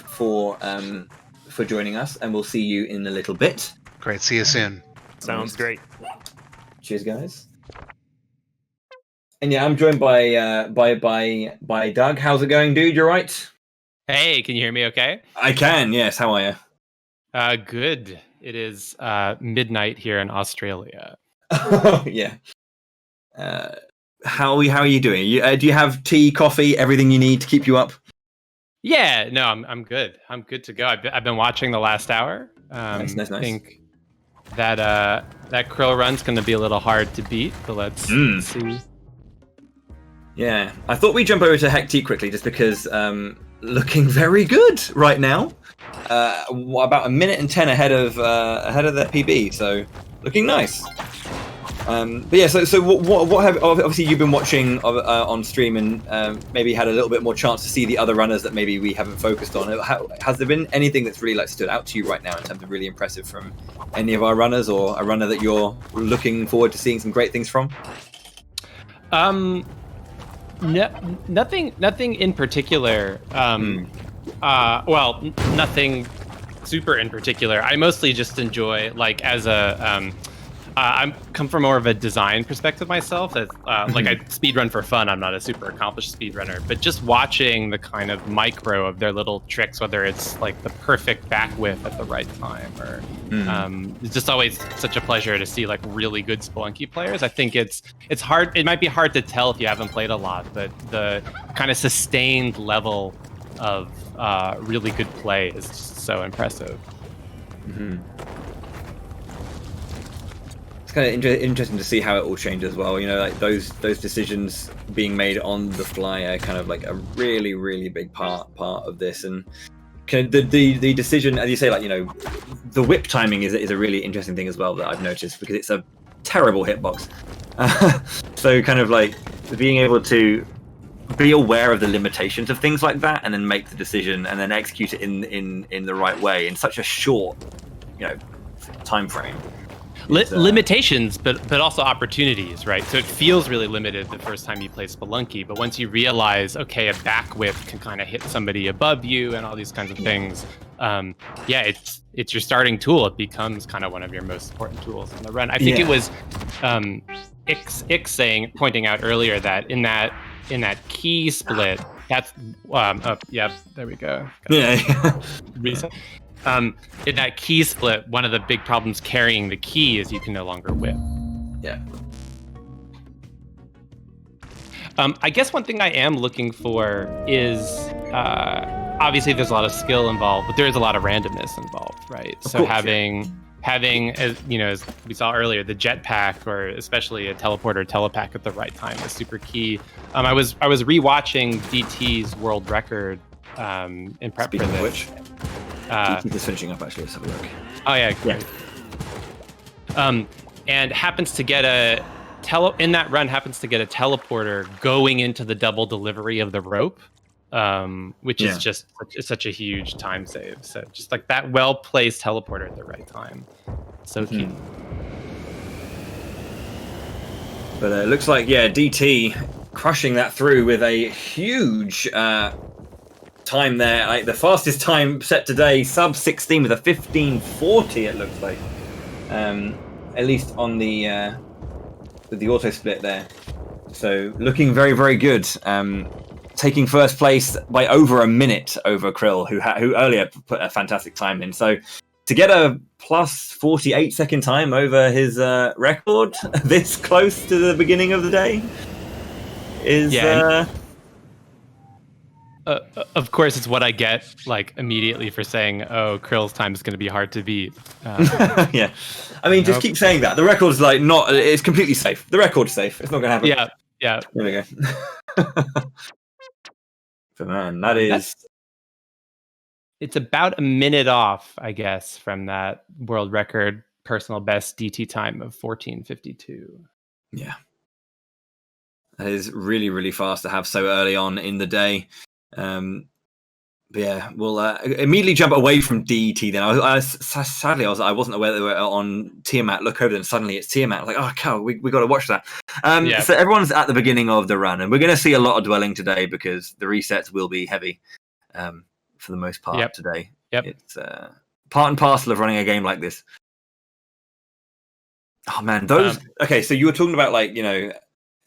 for joining us, and we'll see you in a little bit. Great, see you soon. Sounds great. Cheers, guys. And yeah, I'm joined by Doug. How's it going, dude? You right? Hey, can you hear me? Okay. I can. Yes. How are you? Good. It is midnight here in Australia. Oh yeah. How are you doing? Do you have tea, coffee, everything you need to keep you up? Yeah, no, I'm good. I'm good to go. I've been watching the last hour. Nice. I think that Krill run's going to be a little hard to beat, but let's see. Yeah, I thought we'd jump over to Hectique quickly, just because looking very good right now. About a minute and 10 ahead of their PB, so looking nice. But yeah, so what have obviously you've been watching on stream and maybe had a little bit more chance to see the other runners that maybe we haven't focused on. Has there been anything that's really like stood out to you right now in terms of really impressive from any of our runners, or a runner that you're looking forward to seeing some great things from? Nothing in particular. Well, nothing super in particular. I mostly just enjoy, like, as a I come from more of a design perspective myself. Like, I speedrun for fun. I'm not a super accomplished speedrunner, but just watching the kind of micro of their little tricks, whether it's like the perfect back whip at the right time, or it's just always such a pleasure to see like really good Spelunky players. I think it's hard. It might be hard to tell if you haven't played a lot, but the kind of sustained level of really good play is just so impressive. It's kind of interesting to see how it all changes as well. You know, like those decisions being made on the fly are kind of like a really, really big part of this. And kind of the decision, as you say, like, you know, the whip timing is a really interesting thing as well that I've noticed, because it's a terrible hitbox. So kind of like being able to be aware of the limitations of things like that, and then make the decision and then execute it in the right way in such a short, you know, time frame. Limitations, but also opportunities, right? So it feels really limited the first time you play Spelunky, but once you realize, okay, a back whip can kind of hit somebody above you and all these kinds of things, it's your starting tool. It becomes kind of one of your most important tools in the run. I think it was Ix pointing out earlier that in that key split, that's there we go. Reset. In that key split, one of the big problems carrying the key is you can no longer whip. Yeah. I guess one thing I am looking for is obviously there's a lot of skill involved, but there is a lot of randomness involved, right? Of so course, having, as you know, as we saw earlier, the jetpack, or especially a teleporter telepack at the right time is super key. I was rewatching DT's world record in prep for this. Which DT is finishing up, actually. Let's have a look. Oh yeah, great. And happens to get a teleporter going into the double delivery of the rope, which is just such a huge time save. So just like that well-placed teleporter at the right time. So key. But it looks like, DT crushing that through with a huge time there. Like the fastest time set today, sub 16 with a 15:40. It looks like, at least on the with the auto split there. So looking very, very good. Taking first place by over a minute over Krill, who earlier put a fantastic time in. So to get a plus 48 second time over his record this close to the beginning of the day is of course, it's what I get like immediately for saying, "Oh, Krill's time is going to be hard to beat." Yeah, I mean, just keep saying that. The record's like not; it's completely safe. The record's safe. It's not going to happen. Yeah. There we go. But man, that is. It's about a minute off, I guess, from that world record personal best DT time of 14:52. Yeah, that is really, really fast to have so early on in the day. But yeah, we'll immediately jump away from DT. Then sadly I wasn't aware that they were on Tiamat. Look over, and suddenly it's Tiamat. I was like, oh cow, we got to watch that. So everyone's at the beginning of the run, and we're going to see a lot of dwelling today because the resets will be heavy for the most part today. It's part and parcel of running a game like this. Oh man, those. Okay, so you were talking about, like, you know.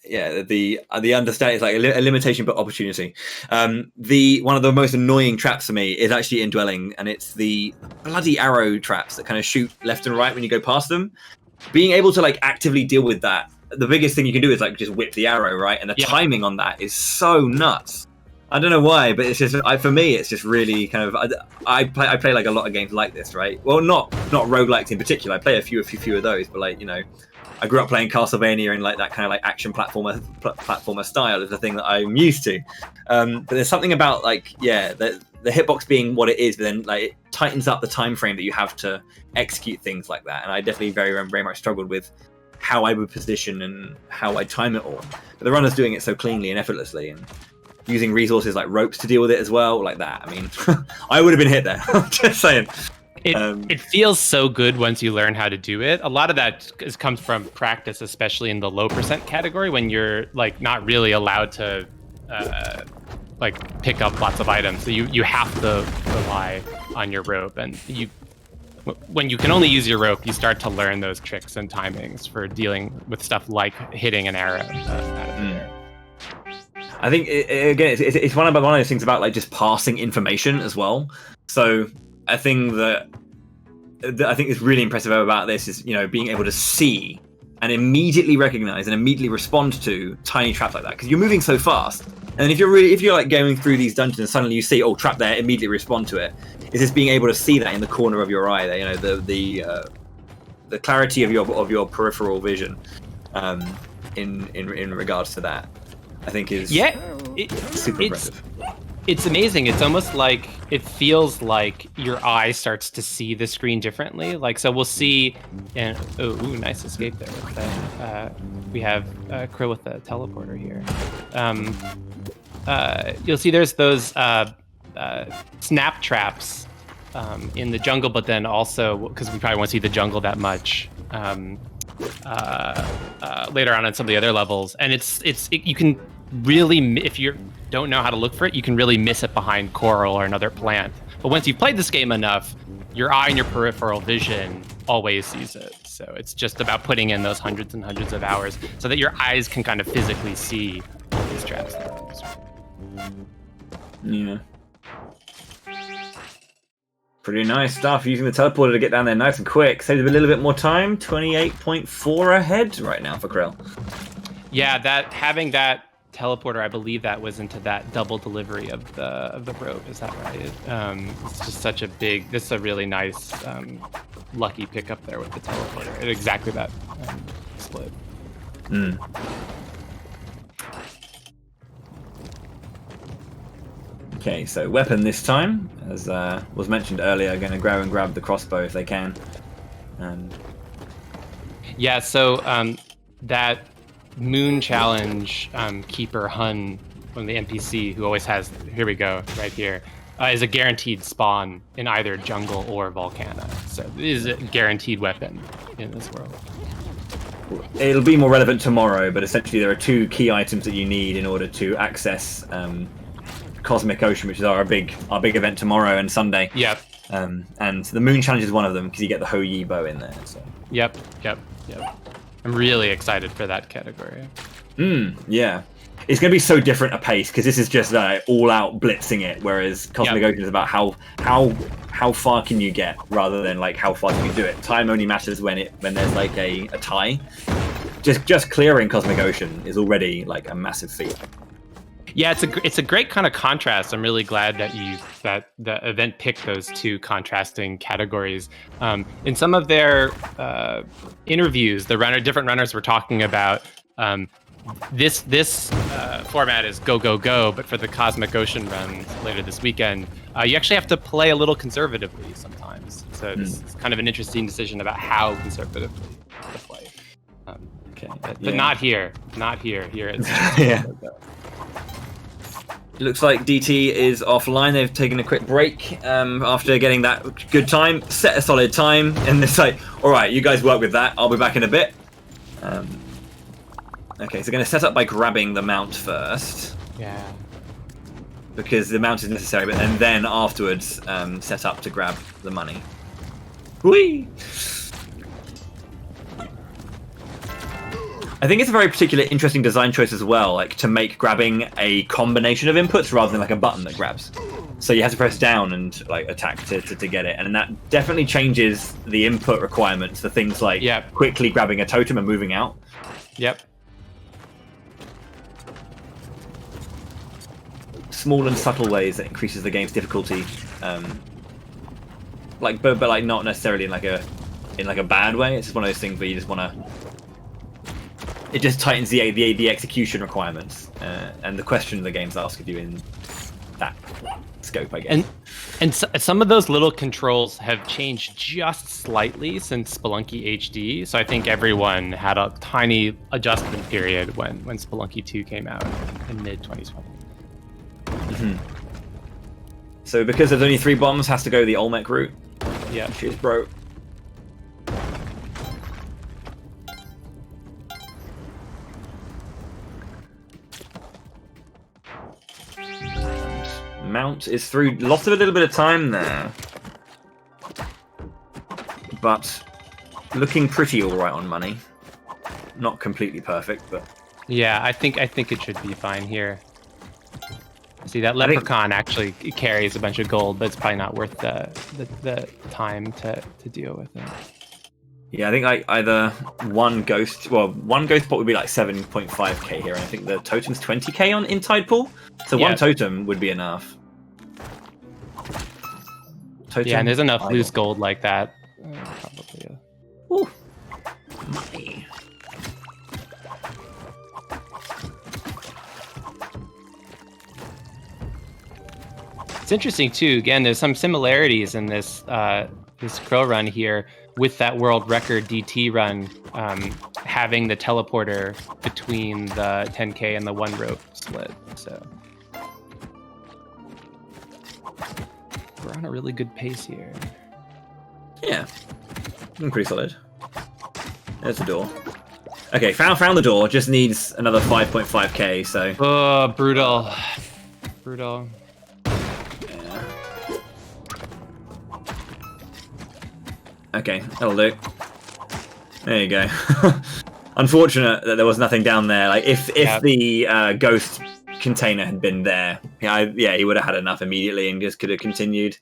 Yeah, the understanding is like a limitation but opportunity. One of the most annoying traps for me is actually in dwelling, and it's the bloody arrow traps that kind of shoot left and right when you go past them. Being able to like actively deal with that, the biggest thing you can do is like just whip the arrow, right? And the timing on that is so nuts. I don't know why, but it's just for me, it's just really kind of. I play like a lot of games like this, right? Well, not roguelikes in particular. I play a few of those, but like, you know. I grew up playing Castlevania and like that kind of like action platformer style is the thing that I'm used to. But there's something about like, the hitbox being what it is, but then like it tightens up the time frame that you have to execute things like that. And I definitely very, very much struggled with how I would position and how I time it all. But the runner's doing it so cleanly and effortlessly, and using resources like ropes to deal with it as well, like that. I mean, I would have been hit there. Just saying. It feels so good once you learn how to do it. A lot of that comes from practice, especially in the low percent category, when you're like not really allowed to like pick up lots of items. So you have to rely on your rope, and when you can only use your rope, you start to learn those tricks and timings for dealing with stuff like hitting an arrow out of the air. I think it's one of those things about like just passing information as well. So a thing that I think is really impressive about this is, being able to see and immediately recognize and immediately respond to tiny traps like that, because you're moving so fast. And if you're like going through these dungeons and suddenly you see, oh, trap there, immediately respond to it. It's just being able to see that in the corner of your eye there, the clarity of your peripheral vision in regards to that, I think is super impressive. It's amazing. It's almost like it feels like your eye starts to see the screen differently. Like, so we'll see, and nice escape there. We have Krill with the teleporter here. You'll see there's those snap traps in the jungle, but then also, because we probably won't see the jungle that much later on some of the other levels, and you can really, if you don't know how to look for it, you can really miss it behind coral or another plant. But once you've played this game enough, your eye and your peripheral vision always sees it. So it's just about putting in those hundreds and hundreds of hours so that your eyes can kind of physically see these traps. Yeah. Pretty nice stuff. Using the teleporter to get down there nice and quick. Saves a little bit more time. 28.4 ahead right now for Krill. Yeah, having that teleporter, I believe that was into that double delivery of the rope. Is that right? It's just such a big. This is a really nice, lucky pickup there with the teleporter. At exactly that split. Okay, so weapon this time, as was mentioned earlier, going to grab the crossbow if they can. Yeah. So that Moon Challenge keeper Hun from the NPC, who always has, here we go, right here, is a guaranteed spawn in either jungle or Volcana. So it is a guaranteed weapon in this world. It'll be more relevant tomorrow, but essentially there are two key items that you need in order to access Cosmic Ocean, which is our big event tomorrow and Sunday. Yep. And the Moon Challenge is one of them, because you get the Ho Yi bow in there. So. Yep. I'm really excited for that category. Yeah. It's going to be so different a pace, because this is just all out blitzing it, whereas Cosmic Ocean is about how far can you get, rather than like how far can you do it. Time only matters when there's like a tie. Just clearing Cosmic Ocean is already like a massive feat. Yeah, it's a great kind of contrast. I'm really glad that the event picked those two contrasting categories. In some of their interviews, different runners were talking about this format is go, but for the Cosmic Ocean runs later this weekend, you actually have to play a little conservatively sometimes. So it's kind of an interesting decision about how conservatively to play. But not here. Here it's go. It looks like DT is offline. They've taken a quick break after getting that good time, set a solid time, and it's like, all right, you guys work with that. I'll be back in a bit. Okay, so going to set up by grabbing the mount first. Yeah. Because the mount is necessary, and then afterwards set up to grab the money. Whee! I think it's a very particular, interesting design choice as well, like to make grabbing a combination of inputs rather than like a button that grabs. So you have to press down and like attack to get it, and that definitely changes the input requirements for things like quickly grabbing a totem and moving out. Yep. Small and subtle ways that increases the game's difficulty, but like not necessarily in like a bad way. It's just one of those things where you just want to. It just tightens the execution requirements and the question the game's asking you in that scope, I guess. And some of those little controls have changed just slightly since Spelunky HD. So I think everyone had a tiny adjustment period when Spelunky 2 came out in mid 2020. Mm-hmm. So because there's only 3 bombs, has to go the Olmec route. Yeah. Cheers, bro. Mount is through. Lost a little bit of time there, but looking pretty all right on money. Not completely perfect, but yeah, I think it should be fine here. See, that leprechaun actually carries a bunch of gold, but it's probably not worth the time to deal with it. Yeah, I think like either one ghost pot would be like 7.5k here, and I think the totem's 20k on in Tide Pool. So one totem would be enough. Totem, yeah, and there's enough loose gold like that. Probably. Ooh. Money. It's interesting too. Again, there's some similarities in this this crow run here with that world record DT run, having the teleporter between the 10k and the 1 rope split. So we're on a really good pace here. Yeah, looking pretty solid. There's the door. Okay, found the door. Just needs another 5.5k. So. Oh, brutal, brutal. Okay, that'll do. There you go. Unfortunate that there was nothing down there. Like if the ghost container had been there, he would have had enough immediately and just could have continued.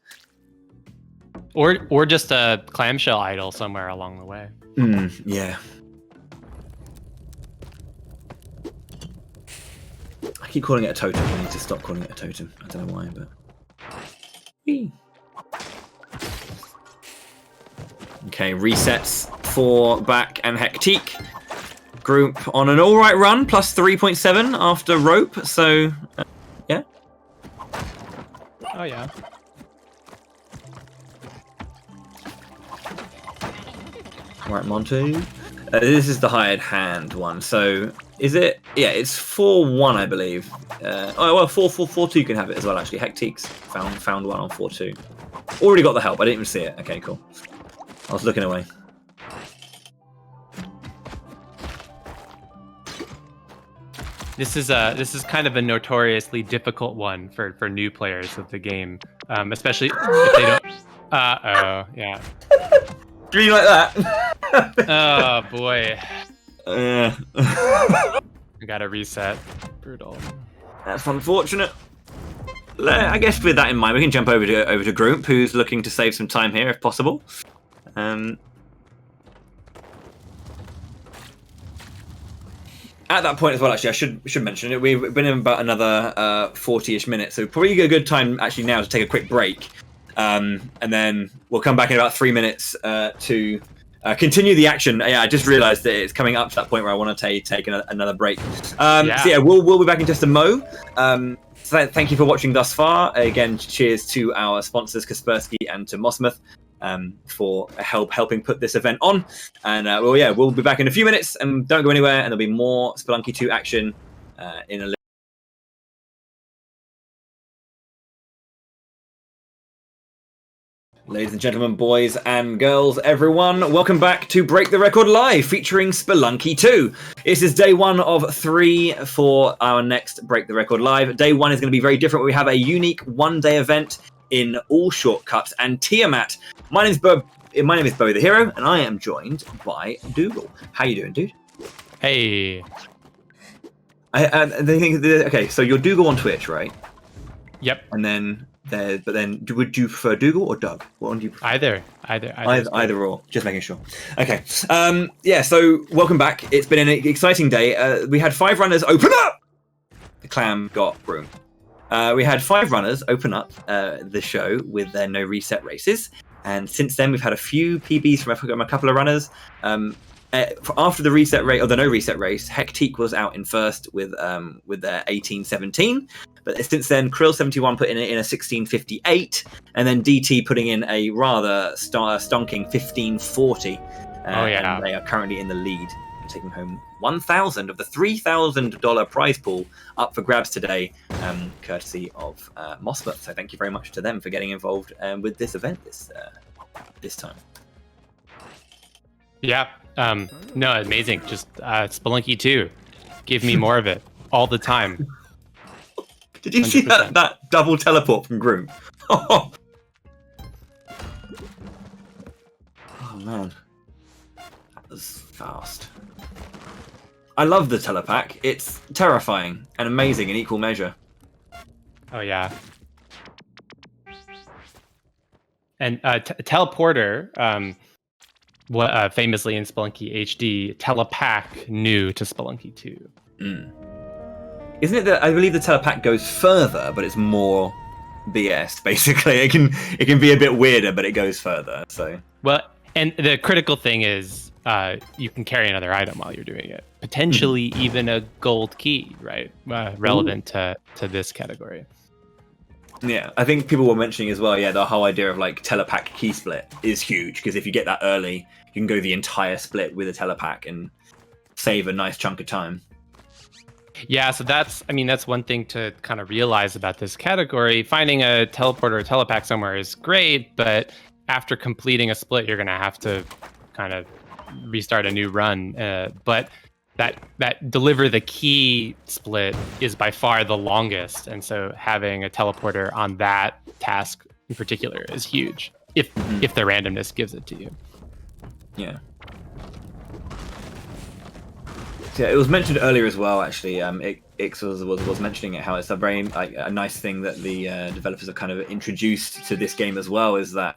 Or just a clamshell idol somewhere along the way. Yeah. I keep calling it a totem. I need to stop calling it a totem. I don't know why, but. Whee. Okay, resets for Back and Hectique. Group on an alright run, plus 3.7 after rope, so yeah. Oh yeah. Right, Monty. This is the hired hand one, so is it? Yeah, it's 4-1, I believe. 4-4-4-2 can have it as well, actually. Hectique's found one on 4-2. Already got the help, I didn't even see it. Okay, cool. I was looking away. This is kind of a notoriously difficult one for new players of the game, especially if they don't. Oh yeah. Do you like that? Oh boy. I gotta reset. Brutal. That's unfortunate. I guess with that in mind, we can jump over to Group, who's looking to save some time here if possible. At that point as well, actually, I should mention it. We've been in about another 40-ish minutes, so probably a good time actually now to take a quick break, and then we'll come back in about 3 minutes to continue the action. Yeah, I just realised that it's coming up to that point where I want to take another break. So yeah, we'll be back in just a mo. So thank you for watching thus far. Again, cheers to our sponsors Kaspersky and to Mossmouth. For helping put this event on, and we'll be back in a few minutes, and don't go anywhere, and there'll be more Spelunky 2 action in a little. Ladies and gentlemen, boys and girls, everyone, welcome back to Break the Record Live, featuring Spelunky 2. This is day 1 of 3 for our next Break the Record Live. Day 1 is going to be very different. We have a unique one-day event in All Shortcuts and Tiamat. My name is Bo the Hero, and I am joined by Dougal. How you doing, dude? Hey. Okay, so you're Dougal on Twitch, right? Yep. And then would you prefer Dougal or Doug? What one do you prefer? Either or. Just making sure. Okay. So welcome back. It's been an exciting day. We had 5 runners open up. The clam got room. We had 5 runners open up the show with their no reset races, and since then we've had a few PBs from a couple of runners. after the reset race or the no reset race, Hectique was out in first with their 1817. But since then, Krill71 put in a 1658, and then DT putting in a rather stonking 1540. And they are currently in the lead, taking home $1,000 of the $3,000 prize pool up for grabs today, courtesy of Mossbert. So thank you very much to them for getting involved with this event this time. Yeah. No, amazing. Just Spelunky 2. Give me more of it all the time. Did you 100%. See that double teleport from Groom? Oh man. That was fast. I love the telepack. It's terrifying and amazing in equal measure. Oh yeah. And teleporter, famously in Spelunky HD, telepack new to Spelunky 2. Isn't it that I believe the telepack goes further, but it's more BS? Basically, it can be a bit weirder, but it goes further. So and the critical thing is you can carry another item while you're doing it, potentially even a gold key, right? Relevant to this category. Yeah, I think people were mentioning as well. Yeah, the whole idea of like telepack key split is huge because if you get that early, you can go the entire split with a telepack and save a nice chunk of time. Yeah, so that's one thing to kind of realize about this category. Finding a teleporter or telepack somewhere is great, but after completing a split, you're going to have to kind of restart a new run. But that deliver the key split is by far the longest, and so having a teleporter on that task in particular is huge. If the randomness gives it to you. Yeah. Yeah, it was mentioned earlier as well. Actually, Ix was mentioning it, how it's a very a nice thing that the developers have kind of introduced to this game as well. Is that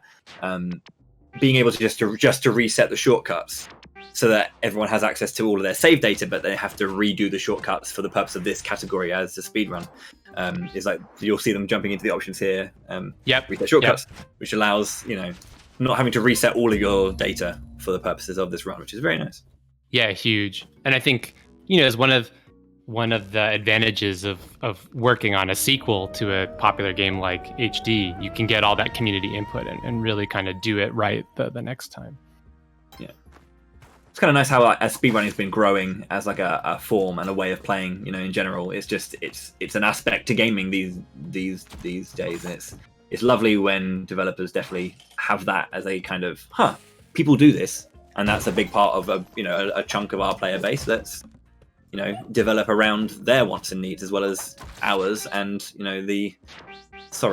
being able to just to reset the shortcuts, so that everyone has access to all of their save data, but they have to redo the shortcuts for the purpose of this category as a speedrun. Is like you'll see them jumping into the options here. Reset shortcuts, which allows not having to reset all of your data for the purposes of this run, which is very nice. Yeah, huge. And I think, as one of the advantages of working on a sequel to a popular game like HD, you can get all that community input and really kind of do it right the next time. Yeah. It's kind of nice how speedrunning has been growing as like a form and a way of playing, in general. It's just it's an aspect to gaming these days, and it's lovely when developers definitely have that as a kind of people do this. And that's a big part of a chunk of our player base. Let's develop around their wants and needs as well as ours. And the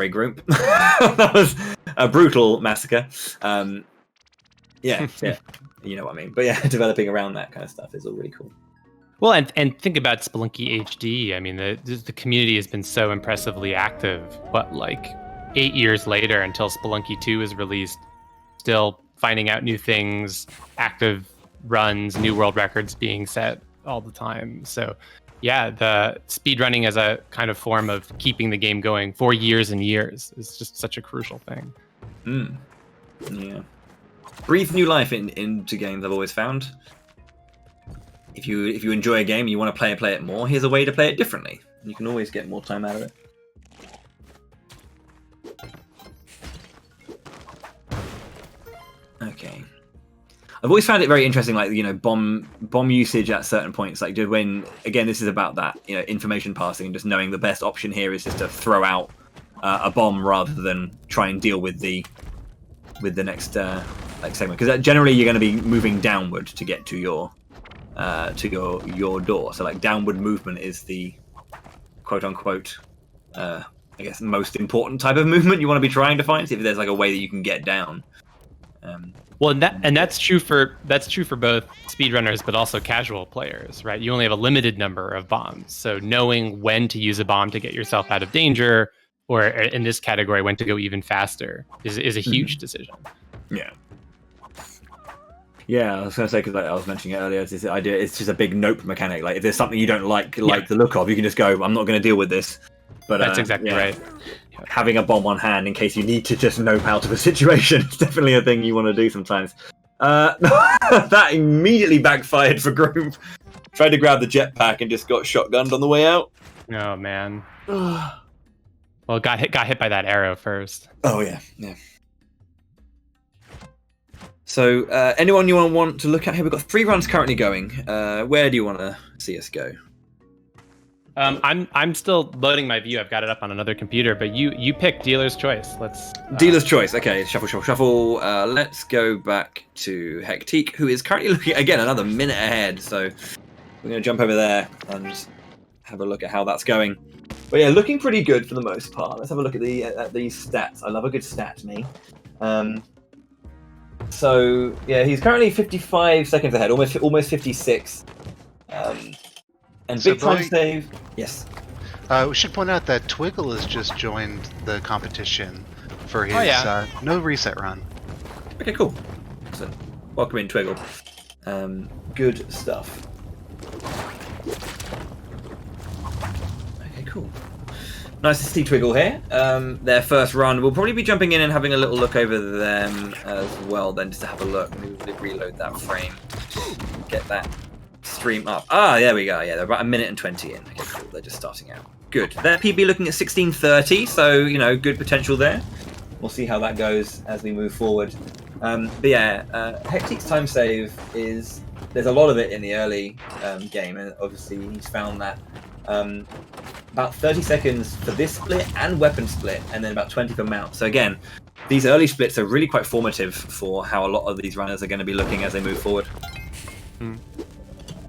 group that was a brutal massacre. Yeah, you know what I mean. But yeah, developing around that kind of stuff is all really cool. Well, and think about Spelunky HD. I mean, the community has been so impressively active. But like 8 years later, until Spelunky 2 is released, still finding out new things, active runs, new world records being set all the time. So yeah, the speedrunning as a kind of form of keeping the game going for years and years is just such a crucial thing. Yeah. Breathe new life into games, I've always found. If you enjoy a game and you want to play it more, here's a way to play it differently. You can always get more time out of it. Okay. I've always found it very interesting, like bomb usage at certain points. Like when again, this is about that information passing and just knowing the best option here is just to throw out a bomb rather than try and deal with the next segment, because generally you're going to be moving downward to get to your door. So like downward movement is the quote unquote I guess most important type of movement you want to be trying to find. See if there's like a way that you can get down. Well, that's true for both speedrunners, but also casual players, right? You only have a limited number of bombs, so knowing when to use a bomb to get yourself out of danger, or in this category, when to go even faster, is a huge decision. Yeah. Yeah, I was going to say, because I was mentioning it earlier, it's this idea. It's just a big nope mechanic. Like if there's something you don't like the look of, you can just go, I'm not going to deal with this. But that's exactly right. Having a bomb on hand in case you need to just nope out of a situation is definitely a thing you want to do sometimes. That immediately backfired for Groove. Tried to grab the jetpack and just got shotgunned on the way out. Oh man. Well, got hit by that arrow first. Oh yeah. So, anyone you want to look at here? We've got 3 runs currently going. Where do you want to see us go? I'm still loading my view. I've got it up on another computer, but you pick dealer's choice. Let's Dealer's choice. Okay, shuffle. Let's go back to Hectique, who is currently looking again another minute ahead. So we're going to jump over there and have a look at how that's going. But yeah, looking pretty good for the most part. Let's have a look at these stats. I love a good stat, me. So yeah, he's currently 55 seconds ahead, almost 56. And So big time Boy- save. Yes. We should point out that Twiggle has just joined the competition for his no reset run. Okay, cool. So, welcome in, Twiggle. Good stuff. Okay, cool. Nice to see Twiggle here. Their first run. We'll probably be jumping in and having a little look over them as well, then, just to have a look. Maybe we'll reload that frame. Get that stream up. Ah, there we go. Yeah, they're about a minute and 20 in. Okay, cool. They're just starting out. Good. Their PB looking at 16:30, so, good potential there. We'll see how that goes as we move forward. But yeah, Hectique's time save is... There's a lot of it in the early game, and obviously he's found that about 30 seconds for this split and weapon split, and then about 20 for mount. So again, these early splits are really quite formative for how a lot of these runners are going to be looking as they move forward.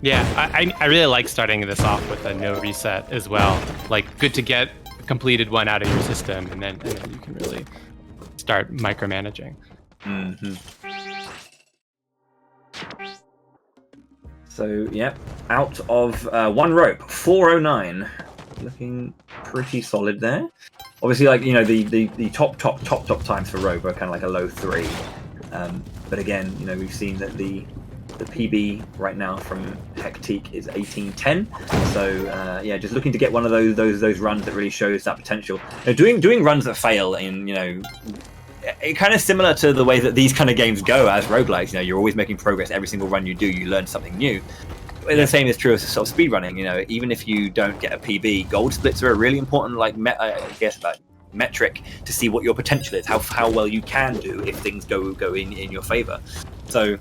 Yeah, I really like starting this off with a no reset as well. Like, good to get a completed one out of your system, and then you can really start micromanaging. So, yep, out of one rope, 4:09. Looking pretty solid there. Obviously, like, the top times for rope are kind of like a low 3. But again, we've seen that the PB right now from Hectique is 18:10. So yeah, just looking to get one of those runs that really shows that potential. Doing runs that fail in it kind of similar to the way that these kind of games go as roguelikes. You're always making progress. Every single run you do, you learn something new. The same is true of sort of speedrunning. Even if you don't get a PB, gold splits are a really important metric to see what your potential is, how well you can do if things go in your favor. So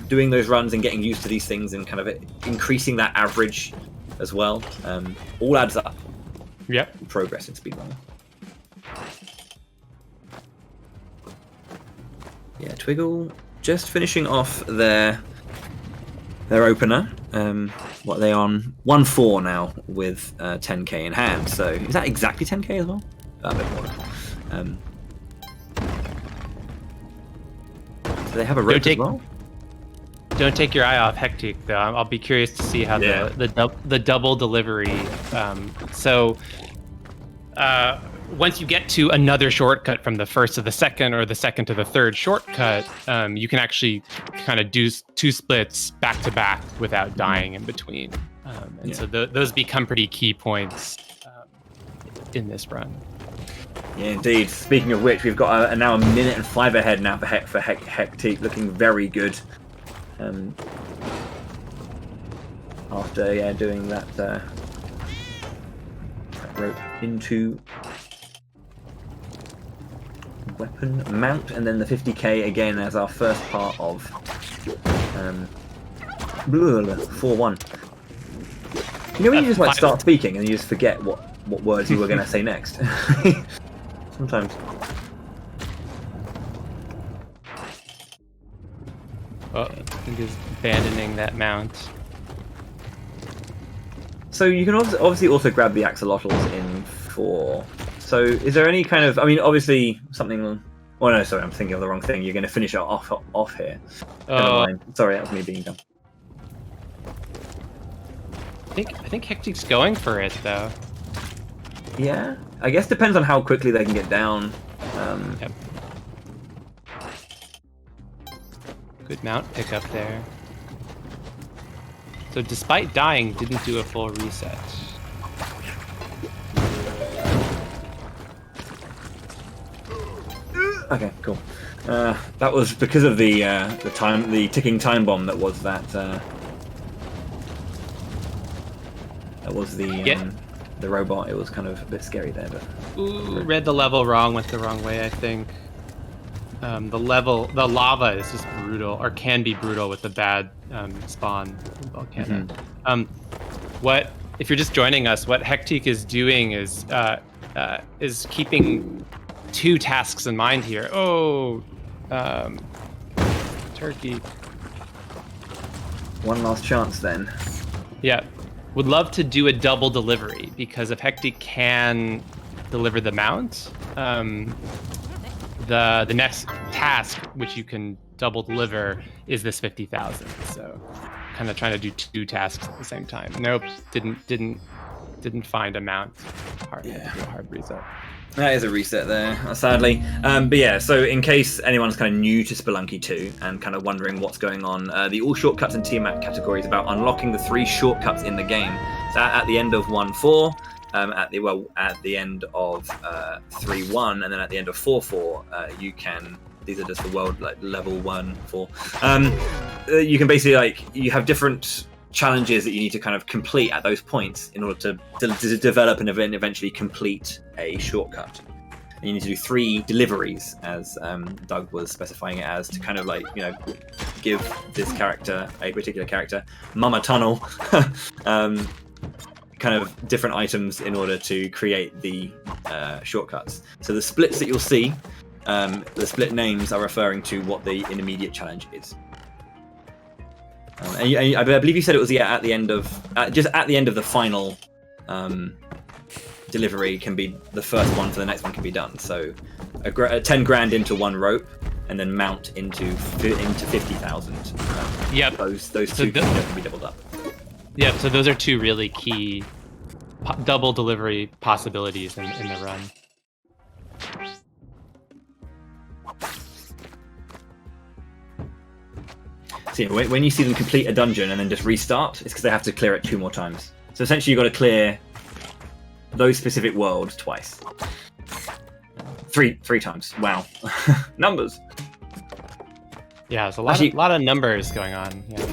doing those runs and getting used to these things and kind of increasing that average as well, all adds up. Yep. Progress in speedrunning. Yeah, Twiggle just finishing off their opener. What are they on? 1-4 now with 10k in hand. So is that exactly 10k as well? A bit more. Do they have a rope as well? Don't take your eye off Hectique, though. I'll be curious to see how the double delivery. Once you get to another shortcut from the first to the second, or the second to the third shortcut, you can actually kind of do 2 splits back to back without dying in between. So those become pretty key points in this run. Yeah, indeed. Speaking of which, we've got now a minute and 5 ahead now for Hectique, looking very good. After doing that rope into weapon mount, and then the 50k again as our first part of 4-1. When you just start speaking and you just forget what words you were going to say next. Sometimes. I think he's abandoning that mount. So you can obviously also grab the axolotls in 4. So is there any kind of... obviously something... Oh no, sorry, I'm thinking of the wrong thing. You're going to finish it off here. Never mind. Sorry, that was me being dumb. I think Hectique's going for it, though. Yeah, I guess depends on how quickly they can get down. Yep. Good mount pickup there. So despite dying, didn't do a full reset. Okay, cool. That was because of the ticking time bomb. That was that. That was the robot. It was kind of a bit scary there, but. Ooh, read the level wrong. Went the wrong way, I think. The lava is just brutal, or can be brutal with the bad spawn volcano. What if you're just joining us? What Hectic is doing is keeping 2 tasks in mind here. Oh, turkey. One last chance then. Yeah, would love to do a double delivery because if Hectic can deliver the mount, the next task which you can double deliver is this 50,000. So kind of trying to do 2 tasks at the same time. Nope, didn't find a mount. Hard reset. That is a reset there, sadly. But yeah, so in case anyone's kind of new to Spelunky 2 and kind of wondering what's going on, the All Shortcuts and Tiamat category is about unlocking the 3 shortcuts in the game. So at the end of 1-4, at the end of 3-1, and then at the end of 4-4, you can. These are just the world like level 1-4. You can basically you have different challenges that you need to kind of complete at those points in order to develop and eventually complete a shortcut. And you need to do 3 deliveries, as Doug was specifying it as, to kind of give this character, a particular character, Mama Tunnel, kind of different items in order to create the shortcuts. So the splits that you'll see, the split names are referring to what the intermediate challenge is. I believe you said it was at the end of the final delivery can be the first one for the next one can be done. So 10 grand into 1 rope, and then mount into 50,000. Yep. Those 2 can be doubled up. Yep. So those are 2 really key double delivery possibilities in the run. So yeah, when you see them complete a dungeon and then just restart, it's because they have to clear it 2 more times. So essentially, you've got to clear those specific worlds twice. Three times. Wow, numbers. Yeah, there's a lot of numbers going on. Yeah.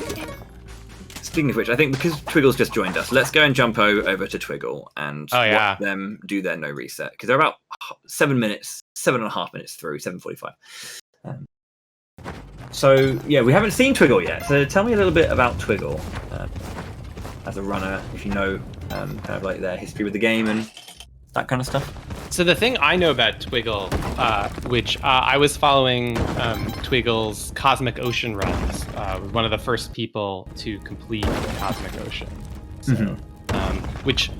Speaking of which, I think because Twiggle's just joined us, let's go and jump over to Twiggle and watch them do their no reset, because they're about 7.5 minutes through, 7:45. So yeah, we haven't seen Twiggle yet. So tell me a little bit about Twiggle as a runner, if you know kind of like their history with the game and that kind of stuff. So the thing I know about Twiggle, which I was following Twiggle's Cosmic Ocean runs, was one of the first people to complete Cosmic Ocean. So, which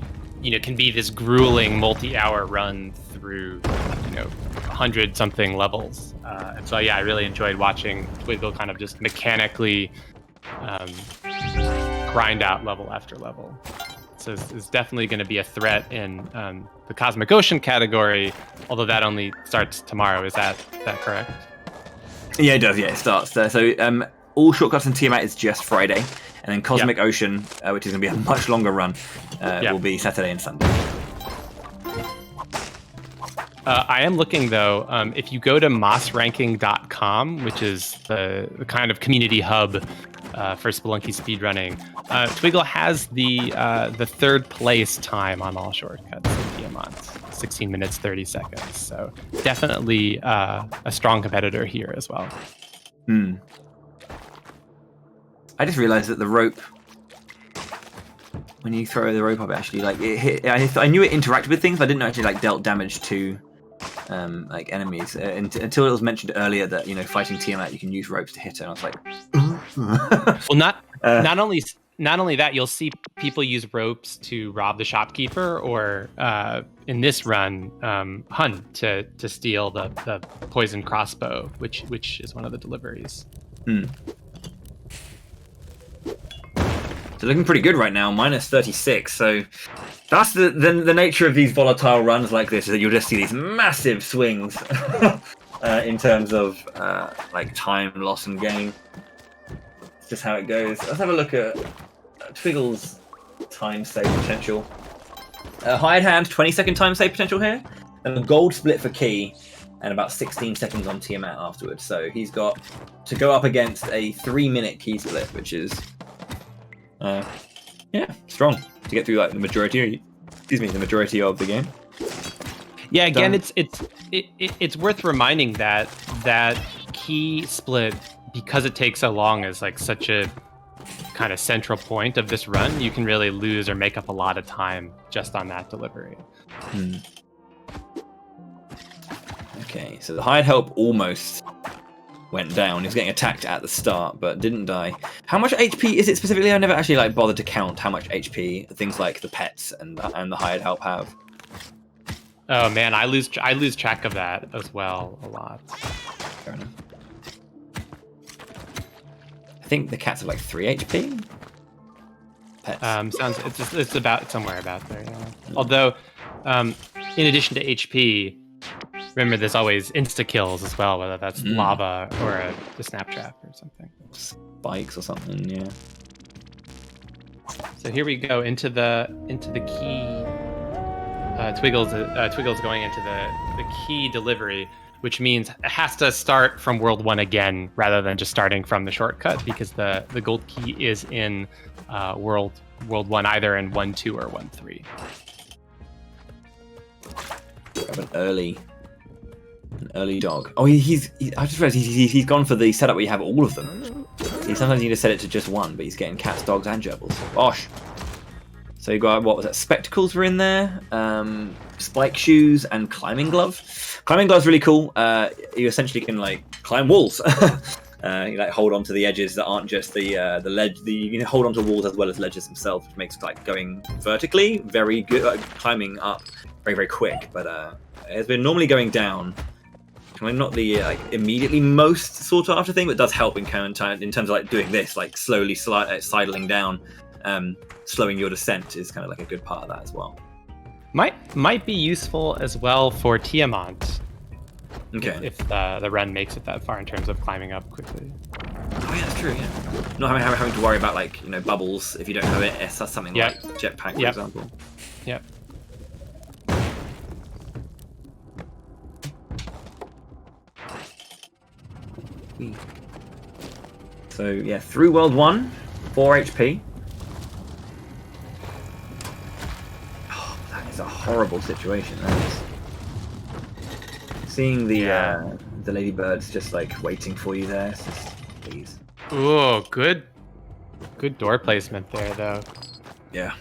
can be this grueling multi-hour run through 100-something levels. And so yeah, I really enjoyed watching Twiggle kind of just mechanically grind out level after level. So it's definitely going to be a threat in the Cosmic Ocean category, although that only starts tomorrow. Is that correct? Yeah, it does. Yeah, it starts there. So All Shortcuts and Tiamat is just Friday, and then Cosmic Ocean, which is going to be a much longer run, will be Saturday and Sunday. I am looking, though, if you go to mossranking.com, which is the kind of community hub for Spelunky speedrunning, Twiggle has the 3rd place time on All Shortcuts Tiamat, 16 minutes 30 seconds. So definitely a strong competitor here as well. I just realized that the rope, when you throw the rope up, actually it hit. I knew it interacted with things, but I didn't know it actually dealt damage to enemies until it was mentioned earlier that fighting Tiamat you can use ropes to hit her, and I was like well, not only that, you'll see people use ropes to rob the shopkeeper, or in this run hunt to steal the poison crossbow, which is one of the deliveries. So looking pretty good right now, minus 36. So that's the nature of these volatile runs like this, is that you'll just see these massive swings in terms of time loss and gain. It's just how it goes. Let's have a look at Twiggle's time save potential. Hired hand, 20-second time save potential here, and the gold split for key and about 16 seconds on Tiamat afterwards. So he's got to go up against a 3-minute key split, which is strong to get through like the majority of the game. Yeah, again, it's worth reminding that key split, because it takes so long, is like such a kind of central point of this run. You can really lose or make up a lot of time just on that delivery. Okay, so the hired help almost went down. He was getting attacked at the start, but didn't die. How much HP is it specifically? I never actually like bothered to count how much HP things like the pets and the hired help have. Oh man, I lose track of that as well a lot. Fair enough. I think the cats have like 3 HP. Pets. It's about somewhere about there. Yeah. Although, in addition to HP, remember there's always insta kills as well, whether that's lava or a snap trap or something. Spikes or something, yeah. So here we go into the key. Twiggle's going into the key delivery, which means it has to start from World 1 again rather than just starting from the shortcut, because the gold key is in World 1, either in 1-2 or 1-3. Have an early dog. Oh, I just realized he's gone for the setup where you have all of them. See, sometimes you need to set it to just one, but he's getting cats, dogs, and gerbils. Gosh. So you got, what was that? Spectacles were in there, spike shoes, and climbing glove. Climbing glove's really cool. You essentially can like climb walls. You like hold on to the edges that aren't just the ledge. You can hold on to walls as well as ledges themselves, which makes like going vertically very good. Climbing up very, very quick, but it's been normally going down. Not the immediately most sought after thing, but does help in terms of like doing this, like slowly sidling down. Slowing your descent is kind of like a good part of that as well. Might be useful as well for Tiamat. Okay. If the run makes it that far in terms of climbing up quickly. Oh yeah, that's true. Yeah. Not having to worry about like bubbles if you don't have it. That's something like jetpack, for example. Yep. So yeah, through World 1, 4 HP. Oh, that is a horrible situation. That is. Seeing the ladybirds just like waiting for you there. It's just, please. Ooh, good door placement there though. Yeah.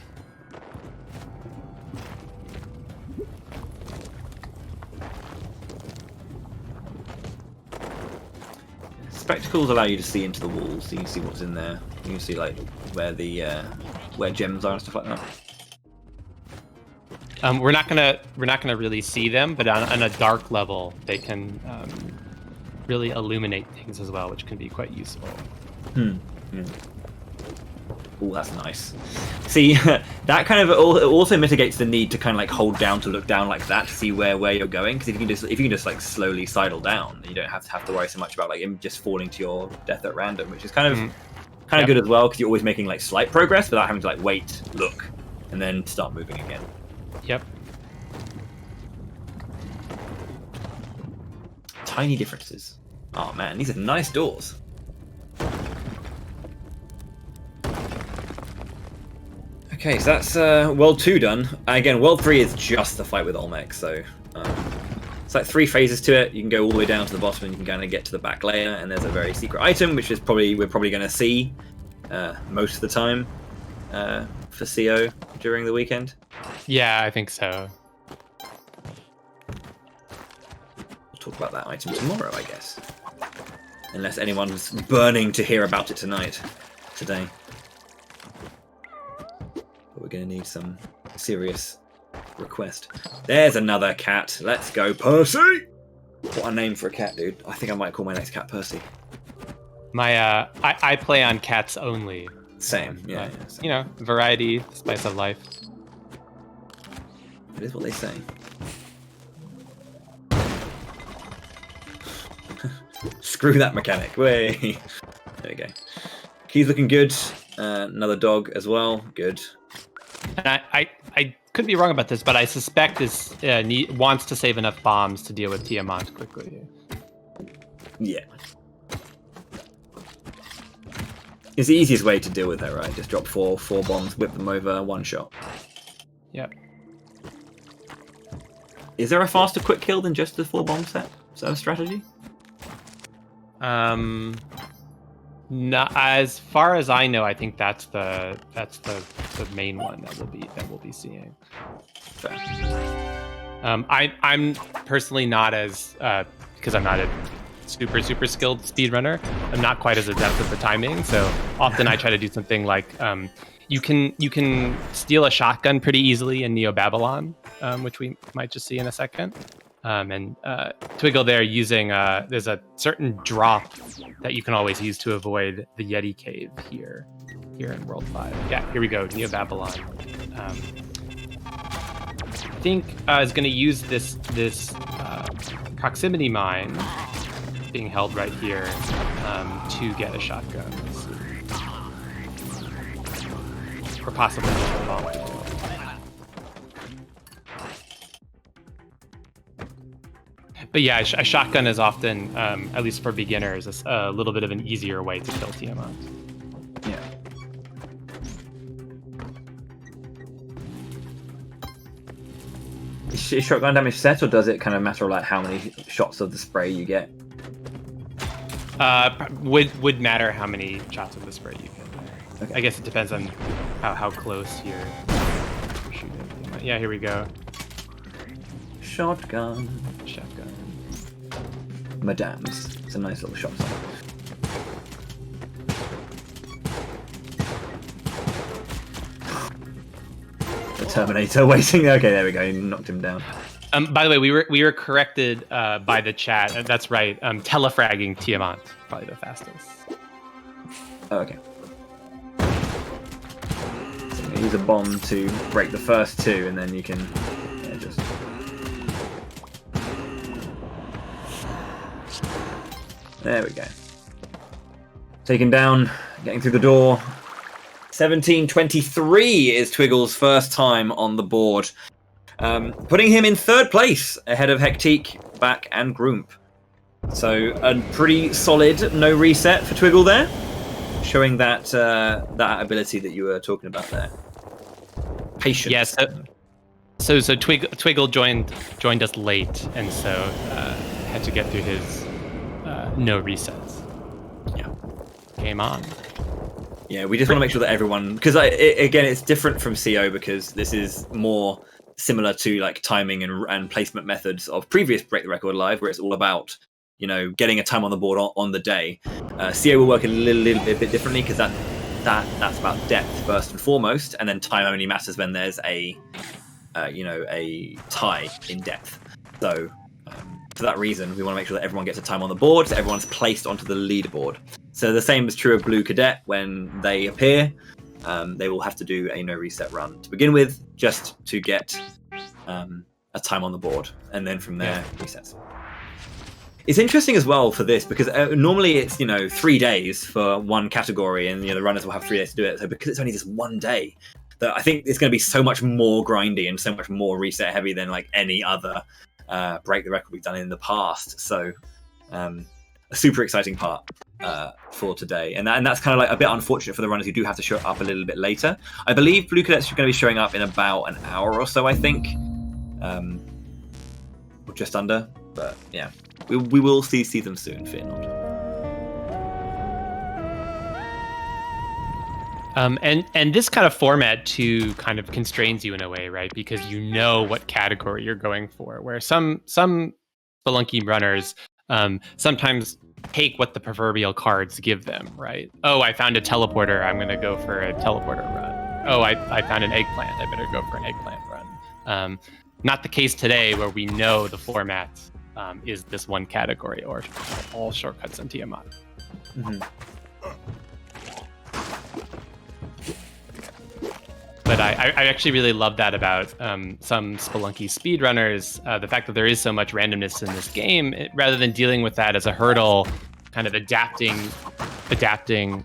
Spectacles allow you to see into the walls, so you can see what's in there. You can see like where gems are and stuff like that. We're not gonna really see them, but on a dark level, they can really illuminate things as well, which can be quite useful. Yeah. Oh, that's nice. See, that kind of also mitigates the need to kind of like hold down to look down like that to see where you're going. Because if you can just like slowly sidle down, you don't have to worry so much about like him just falling to your death at random, which is kind of good as well, because you're always making like slight progress without having to like wait, look, and then start moving again. Yep. Tiny differences. Oh man, these are nice doors. Okay, so that's World 2 done. Again, World 3 is just the fight with Olmec, so it's like 3 phases to it. You can go all the way down to the bottom and you can kind of get to the back layer, and there's a very secret item, which is we're probably going to see most of the time for CO during the weekend. Yeah, I think so. We'll talk about that item tomorrow, I guess. Unless anyone's burning to hear about it today. But we're going to need some serious request. There's another cat. Let's go, Percy! What a name for a cat, dude. I think I might call my next cat Percy. I play on cats only. Same, yeah. Same. Variety, spice of life. It is what they say. Screw that mechanic. Way. There we go. Key's looking good. Another dog as well. Good. And could be wrong about this, but I suspect this wants to save enough bombs to deal with Tiamat quickly. Yeah. It's the easiest way to deal with her, right? Just drop four bombs, whip them over, one shot. Yep. Is there a faster quick kill than just the 4-bomb set? Is that a strategy? Not, as far as I know, I think that's the main one that we'll be seeing. Fair. I'm personally not as because I'm not a super skilled speedrunner. I'm not quite as adept at the timing, so often I try to do something like you can steal a shotgun pretty easily in Neo Babylon, which we might just see in a second. And Twiggle there using there's a certain drop that you can always use to avoid the Yeti cave here in World 5. Yeah, here we go, Neo Babylon. I think is going to use this proximity mine being held right here to get a shotgun. Let's see. Or possibly just a bomb. But yeah, a shotgun is often, at least for beginners, a little bit of an easier way to kill Tiamat. Yeah. Is shotgun damage set, or does it kind of matter like how many shots of the spray you get? Would matter how many shots of the spray you get. Okay. I guess it depends on how close you're shooting. Yeah, here we go. Shotgun. Madame's. It's a nice little shot song. The Terminator waiting. Okay, there we go. You knocked him down. By the way, we were corrected by the chat. That's right. Telefragging Tiamat, probably the fastest. Oh, okay. So use a bomb to break the first two, and then you can just. There we go. Taken down, getting through the door. 17:23 is Twiggle's first time on the board, putting him in third place ahead of Hectique, Back, and Groomp. So a pretty solid no reset for Twiggle there, showing that that ability that you were talking about there. Patience. Yes. So Twiggle joined us late, and so had to get through his no resets. Yeah. Game on. Yeah, we just want to make sure that everyone, because again, it's different from CO because this is more similar to like timing and placement methods of previous Break the Record Live, where it's all about, you know, getting a time on the board on the day. CO will work a little bit differently because that's about depth first and foremost, and then time only matters when there's a tie in depth. So for that reason, we want to make sure that everyone gets a time on the board, so everyone's placed onto the leaderboard. So the same is true of Blue Cadet. When they appear, they will have to do a no reset run to begin with, just to get a time on the board, and then from there resets. It's interesting as well for this because normally it's 3 days for one category, and the runners will have 3 days to do it. So because it's only just one day, that I think it's going to be so much more grindy and so much more reset heavy than like any other Break the Record we've done in the past. So a super exciting part for today, and that's kind of like a bit unfortunate for the runners who do have to show up a little bit later. I believe Blue Cadets are going to be showing up in about an hour or so, I think, or just under. But yeah, we will see them soon, fear not. And this kind of format too kind of constrains you in a way, right? Because you know what category you're going for. Where some Spelunky runners sometimes take what the proverbial cards give them, right? Oh, I found a teleporter. I'm going to go for a teleporter run. Oh, I found an eggplant. I better go for an eggplant run. Not the case today, where we know the format is this one category, or all shortcuts in Tiamat. Mm-hmm. But I actually really love that about some Spelunky speedrunners, the fact that there is so much randomness in this game, rather than dealing with that as a hurdle, kind of adapting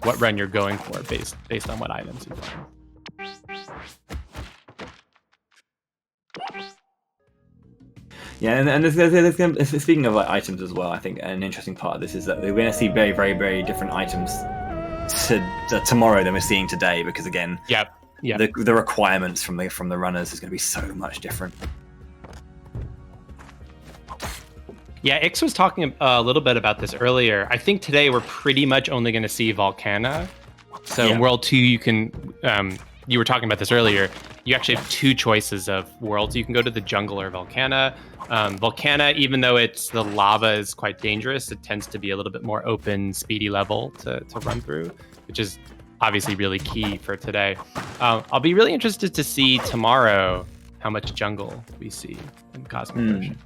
what run you're going for based on what items you find. Yeah, and there's gonna, speaking of like items as well, I think an interesting part of this is that we're going to see very, very, very different items tomorrow than we're seeing today, because again, the requirements from the runners is going to be so much different. Yeah, Ix was talking a little bit about this earlier. I think today we're pretty much only going to see Volcana. So in World 2, you can, you were talking about this earlier, you actually have two choices of worlds. You can go to the jungle or Volcana. Volcana, even though the lava is quite dangerous, it tends to be a little bit more open, speedy level to run through, which is obviously really key for today. I'll be really interested to see tomorrow how much jungle we see in Cosmic Ocean.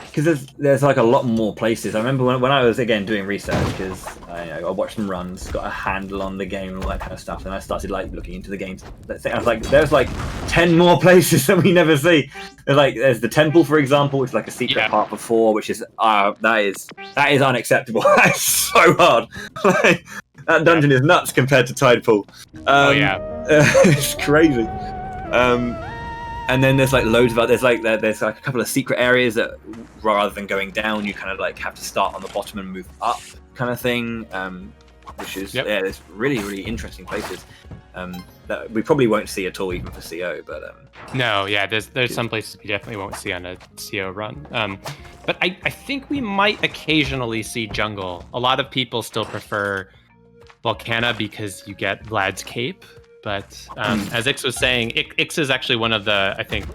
Because there's like a lot more places. I remember when I was again doing research, because I watched some runs, got a handle on the game and all that kind of stuff, and I started like looking into the games. I was like, there's like 10 more places that we never see. There's the temple, for example, which is like a secret part before, which is that is unacceptable. That's so hard. That dungeon is nuts compared to Tide Pool. It's crazy. And then there's like loads of there's like a couple of secret areas that rather than going down, you kind of like have to start on the bottom and move up, kind of thing. Which is there's really, really interesting places that we probably won't see at all, even for CO. But no, there's some places we definitely won't see on a CO run. But I think we might occasionally see jungle. A lot of people still prefer Volcana because you get Vlad's cape. But as Ix was saying, Ix is actually one of the, I think,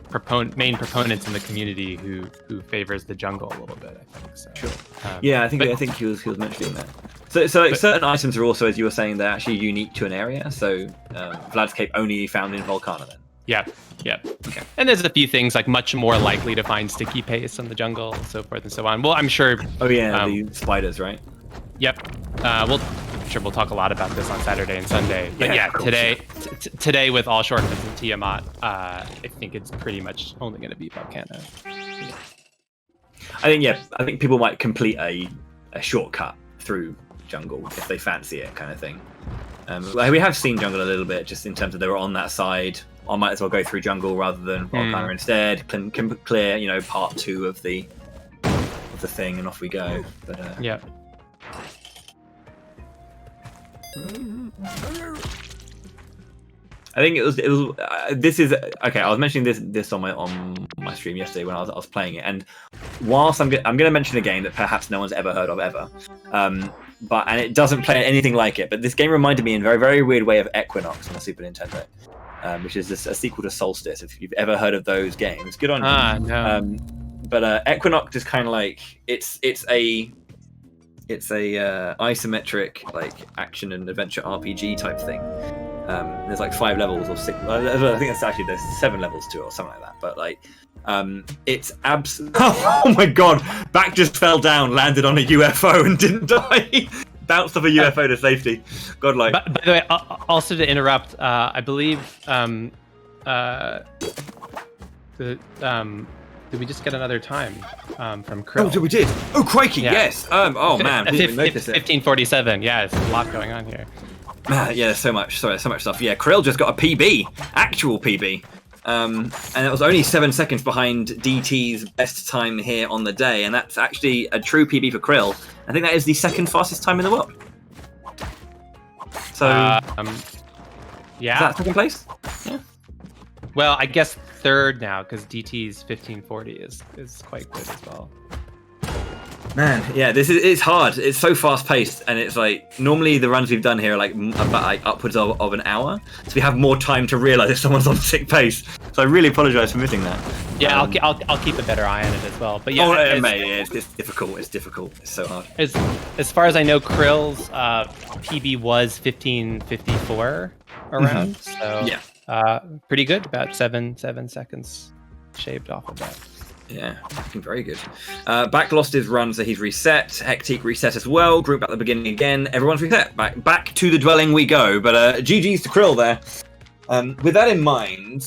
main proponents in the community who favors the jungle a little bit, I think. So, sure. I think he was mentioning that. So like, certain items are also, as you were saying, they're actually unique to an area. So Vlad's cape only found in Volcana then. Yeah. Okay. And there's a few things like much more likely to find sticky paste in the jungle, so forth and so on. Well, I'm sure. Oh yeah, the spiders, right? Yep. I'm sure we'll talk a lot about this on Saturday and Sunday. But today with All Shortcuts and Tiamat, I think it's pretty much only going to be Volcana. I think people might complete a shortcut through jungle if they fancy it, kind of thing. We have seen jungle a little bit, just in terms of they were on that side. I might as well go through jungle rather than Volcana instead. Can clear, part 2 of the thing, and off we go. But I think it was. This is okay. I was mentioning this on my stream yesterday when I was playing it, and whilst I'm going to mention a game that perhaps no one's ever heard of ever, and it doesn't play anything like it. But this game reminded me in a very, very weird way of Equinox on the Super Nintendo, which is a sequel to Solstice. If you've ever heard of those games, good on you. No. But Equinox is kind of like it's a isometric like action and adventure RPG type thing. There's like 5 levels or 6. I think there's 7 levels to it or something like that. But like, it's oh my god! Back just fell down, landed on a UFO and didn't die. Bounced off a UFO to safety. Godlike. By the way, also to interrupt, I believe did we just get another time from Krill? Oh, we did. Oh, crikey! Yeah. Yes. Oh man, didn't even notice it. 1547. Yeah, it's a lot going on here. There's so much. Sorry, so much stuff. Yeah, Krill just got a PB, actual PB, and it was only 7 seconds behind DT's best time here on the day, and that's actually a true PB for Krill. I think that is the second fastest time in the world. So, is that second place? Yeah. Well, I guess third now, because DT's 1540 is quite good as well. Man, yeah, it's hard. It's so fast paced, and it's like normally the runs we've done here are like about upwards of an hour, so we have more time to realise if someone's on sick pace. So I really apologise for missing that. Yeah, I'll keep a better eye on it as well. But yeah, it's difficult. It's difficult. It's so hard. As far as I know, Krill's PB was 1554 around. So yeah, pretty good. About 7 seconds shaved off of that. Yeah, looking very good. Back lost his run, so he's reset. Hectic reset as well. Group at the beginning again. Everyone's reset. Back to the dwelling we go. But GG's to Krill there. With that in mind,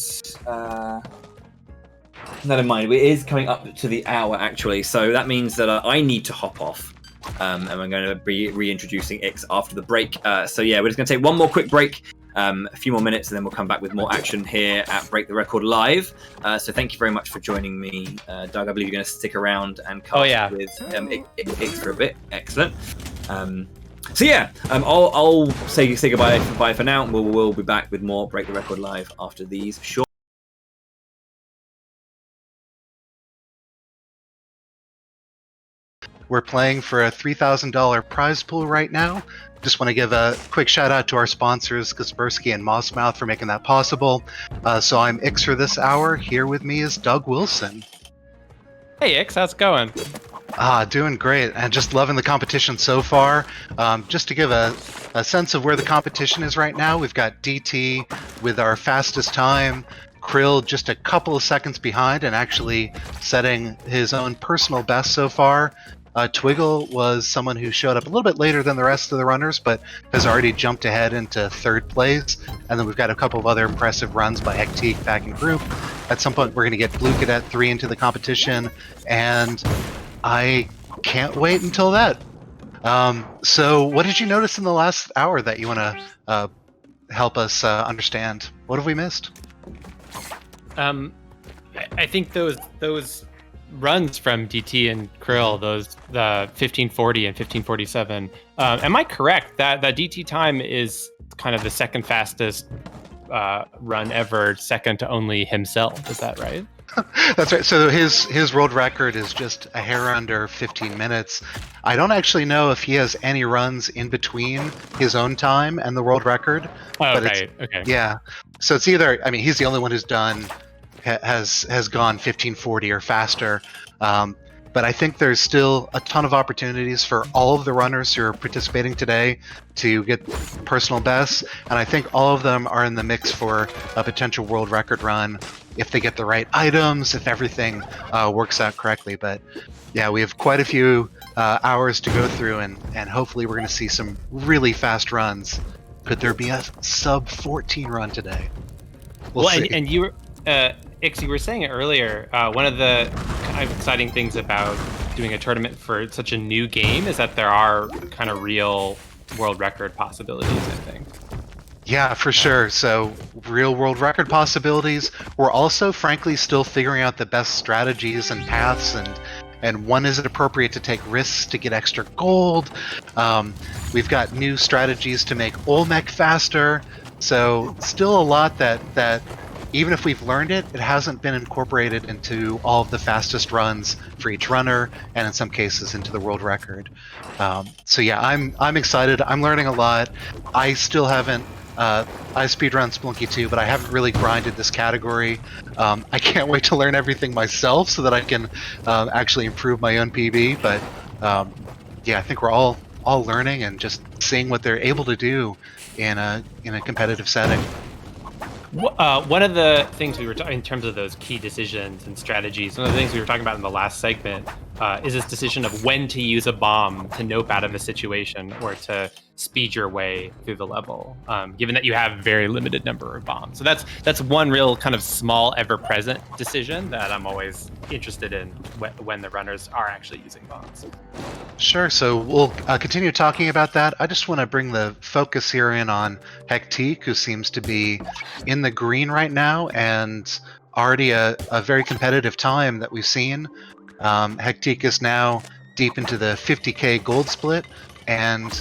it is coming up to the hour actually. So that means that I need to hop off. And I'm going to be reintroducing Ix after the break. So yeah, we're just going to take one more quick break. a few more minutes, and then we'll come back with more action here at Break the Record Live. So thank you very much for joining me, Doug. I believe you're going to stick around and cast with Ix for a bit. Excellent. So yeah, I'll say goodbye for now. We'll be back with more Break the Record Live after these short. We're playing for a $3,000 prize pool right now. Just want to give a quick shout out to our sponsors, Kaspersky and Mossmouth, for making that possible. So I'm Ix for this hour. Here with me is Doug Wilson. Hey Ix, how's it going? Doing great, and just loving the competition so far. Just to give a sense of where the competition is right now, we've got DT with our fastest time, Krill just a couple of seconds behind and actually setting his own personal best so far. Twiggle was someone who showed up a little bit later than the rest of the runners, but has already jumped ahead into third place. And then we've got a couple of other impressive runs by Hectique back in group. At some point, we're going to get Blue Cadet 3 into the competition, and I can't wait until that. So what did you notice in the last hour that you want to help us understand? What have we missed? I think those runs from DT and Krill, the 1540 and 1547. Am I correct that DT time is kind of the second fastest run ever, second to only himself? Is that right? That's right. So his world record is just a hair under 15 minutes. I don't actually know if he has any runs in between his own time and the world record. Oh, okay. Yeah. So it's either, I mean, he's the only one who's has gone 1540 or faster. But I think there's still a ton of opportunities for all of the runners who are participating today to get personal bests, and I think all of them are in the mix for a potential world record run if they get the right items, if everything works out correctly. But yeah, we have quite a few hours to go through, and hopefully we're going to see some really fast runs. Could there be a sub 14 run today? We'll see. And you were Ix, you were saying it earlier, one of the kind of exciting things about doing a tournament for such a new game is that there are kind of real world record possibilities, I think. Yeah, for sure. So real world record possibilities. We're also, frankly, still figuring out the best strategies and paths, and when is it appropriate to take risks to get extra gold. We've got new strategies to make Olmec faster. So still a lot that even if we've learned it, it hasn't been incorporated into all of the fastest runs for each runner, and in some cases into the world record. So yeah, I'm excited. I'm learning a lot. I still haven't. I speedrun Spelunky 2, but I haven't really grinded this category. I can't wait to learn everything myself so that I can actually improve my own PB. But yeah, I think we're all learning and just seeing what they're able to do in a competitive setting. One of the things we were talking in terms of those key decisions and strategies, one of the things we were talking about in the last segment is this decision of when to use a bomb to nope out of a situation or to speed your way through the level, given that you have a very limited number of bombs. So that's one real kind of small, ever-present decision that I'm always interested in when the runners are actually using bombs. Sure, so we'll continue talking about that. I just want to bring the focus here in on Hectique, who seems to be in the green right now, and already a very competitive time that we've seen. Hectique is now deep into the 50k gold split, and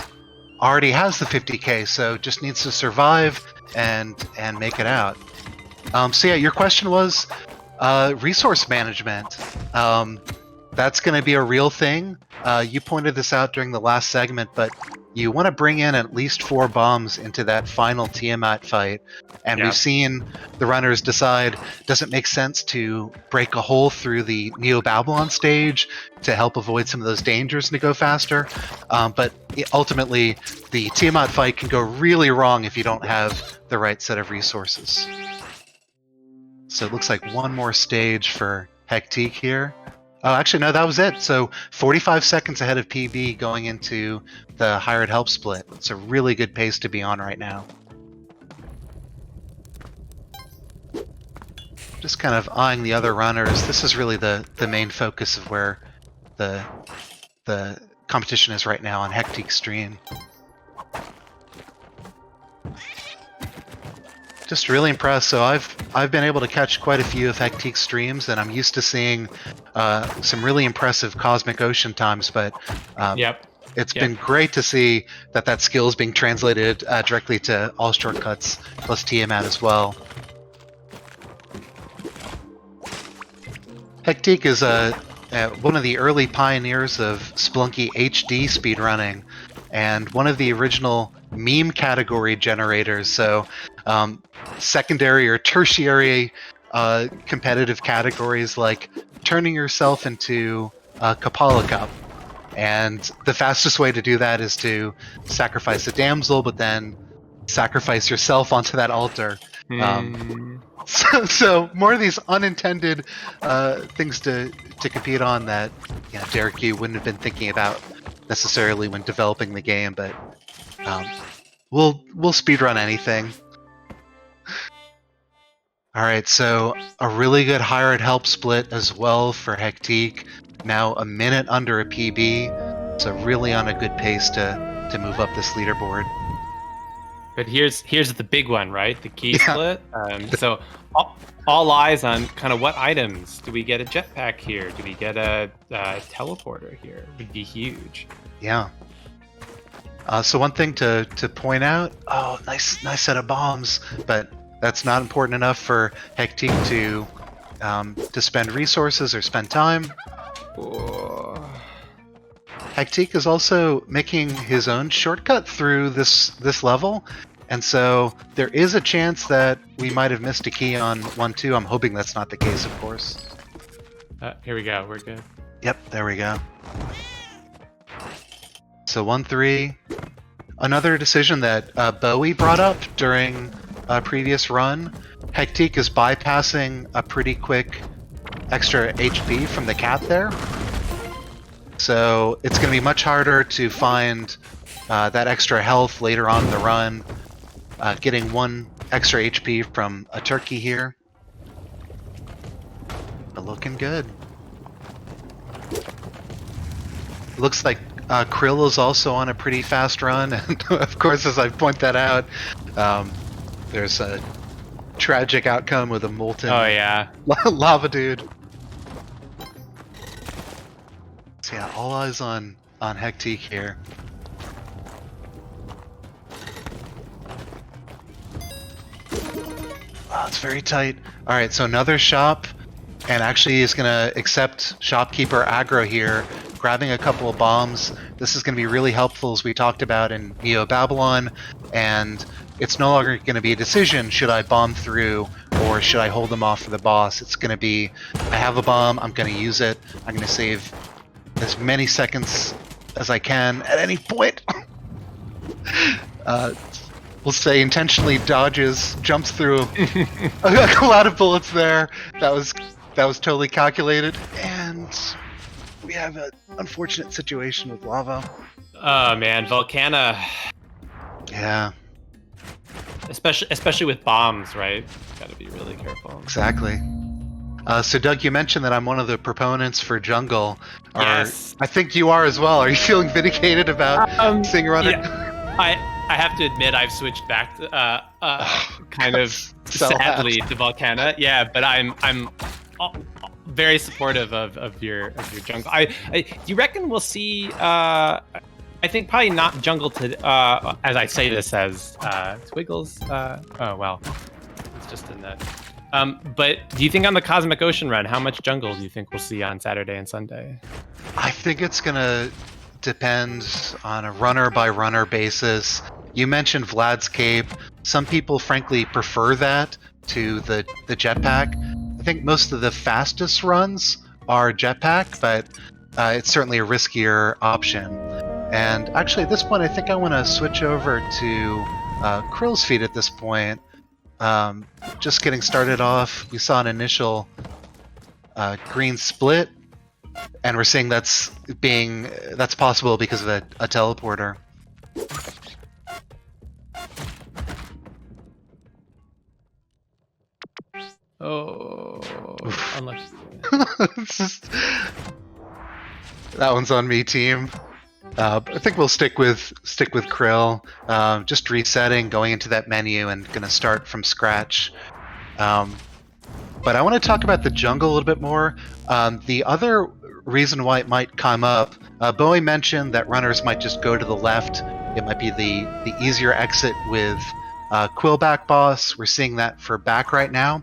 already has the 50k, so just needs to survive and make it out. So yeah, your question was resource management. That's going to be a real thing. You pointed this out during the last segment, but you want to bring in at least 4 bombs into that final Tiamat fight. And we've seen the runners decide, does it make sense to break a hole through the Neo-Babylon stage to help avoid some of those dangers and to go faster? But ultimately, the Tiamat fight can go really wrong if you don't have the right set of resources. So it looks like one more stage for Hectique here. Oh, actually, no, that was it. So 45 seconds ahead of PB going into the hired help split. It's a really good pace to be on right now. Just kind of eyeing the other runners. This is really the main focus of where the competition is right now on Hectique's stream. Just really impressed. So I've been able to catch quite a few of Hectic's streams, and I'm used to seeing some really impressive Cosmic Ocean times. But it's been great to see that skill is being translated directly to All Shortcuts plus Tiamat as well. Hectic is one of the early pioneers of Spelunky HD speedrunning, and one of the original meme category generators. So secondary or tertiary competitive categories like turning yourself into a Kapala Cup. And the fastest way to do that is to sacrifice a damsel, but then sacrifice yourself onto that altar. So more of these unintended things to compete on that Derek, you wouldn't have been thinking about necessarily when developing the game, but we'll speedrun anything. All right, so a really good hired help split as well for Hectic. Now a minute under a PB, so really on a good pace to move up this leaderboard. But here's the big one, right? The key split. So all eyes on kind of what items. Do we get a jetpack here? Do we get a teleporter here? Would be huge. Yeah. So one thing to point out. Oh, nice set of bombs. But that's not important enough for Hectic to spend resources or spend time. Hectic is also making his own shortcut through this level, and so there is a chance that we might have missed a key on 1-2. I'm hoping that's not the case, of course. Here we go. We're good. Yep, there we go. So 1-3. Another decision that Bowie brought up during a previous run. Hectic is bypassing a pretty quick extra HP from the cat there. So it's going to be much harder to find that extra health later on in the run. Getting 1 extra HP from a turkey here. But looking good. Looks like Krill is also on a pretty fast run. And of course, as I point that out, there's a tragic outcome with a molten lava dude. So yeah, all eyes on Hectic here. Oh, it's very tight. All right, so another shop, and actually he's gonna accept shopkeeper aggro here, grabbing a couple of bombs. This is gonna be really helpful, as we talked about in Neo Babylon, and it's no longer gonna be a decision, should I bomb through or should I hold them off for the boss? It's gonna be, I have a bomb, I'm gonna use it, I'm gonna save as many seconds as I can at any point. We'll say intentionally dodges, jumps through a lot of bullets there. That was totally calculated, and we have an unfortunate situation with lava. Oh man, Volcana. Yeah. Especially with bombs, right? Got to be really careful. Exactly. So Doug, you mentioned that I'm one of the proponents for jungle. Yes. I think you are as well. Are you feeling vindicated about seeing running? Yeah. I have to admit I've switched back to, kind of so sadly to Volcana. Yeah, but I'm very supportive of your jungle. Do you reckon we'll see? I think probably not jungle to as I say this as Twiggles. Oh well, it's just in the. But do you think on the Cosmic Ocean run, how much jungle do you think we'll see on Saturday and Sunday? I think it's gonna depend on a runner by runner basis. You mentioned Vlad's Cape. Some people frankly prefer that to the jetpack. I think most of the fastest runs are jetpack, but it's certainly a riskier option. And actually at this point I think I want to switch over to Krill's feet at this point. Just getting started off, we saw an initial green split, and we're seeing that's possible because of a teleporter. Oh, unlucky. That one's on me, team. I think we'll stick with Krill. Just resetting, going into that menu, and going to start from scratch. But I want to talk about the jungle a little bit more. The other reason why it might come up, Bowie mentioned that runners might just go to the left. It might be the easier exit with Quillback Boss. We're seeing that for back right now.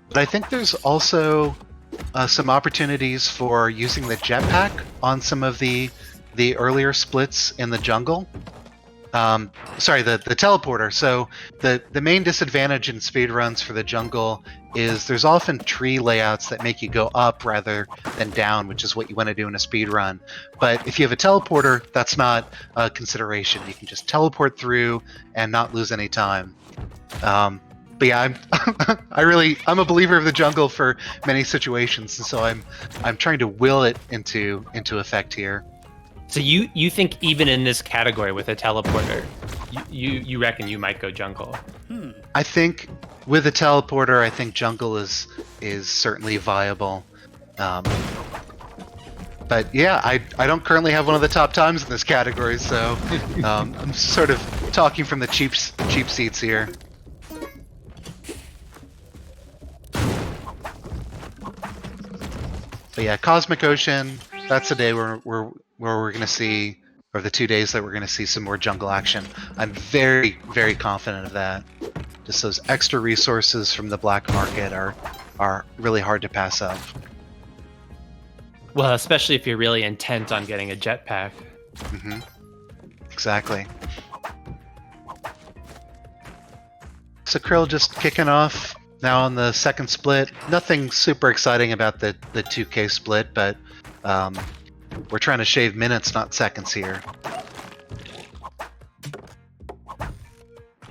But I think there's also some opportunities for using the jetpack on some of the earlier splits in the jungle. Sorry, the teleporter. So the main disadvantage in speedruns for the jungle is there's often tree layouts that make you go up rather than down, which is what you want to do in a speedrun. But if you have a teleporter, that's not a consideration. You can just teleport through and not lose any time. But yeah, I'm a believer of the jungle for many situations, and so I'm trying to will it into effect here. So you think even in this category with a teleporter, you reckon you might go jungle? I think with a teleporter, I think jungle is certainly viable. But yeah, I don't currently have one of the top times in this category, so I'm sort of talking from the cheap seats here. But yeah, Cosmic Ocean, that's the day where we're going to see, or the 2 days that we're going to see some more jungle action. I'm very, very confident of that. Just those extra resources from the black market are really hard to pass up. Well, especially if you're really intent on getting a jetpack. Mm-hmm. Exactly. So Krill just kicking off now on the second split. Nothing super exciting about the 2K split, but we're trying to shave minutes, not seconds here.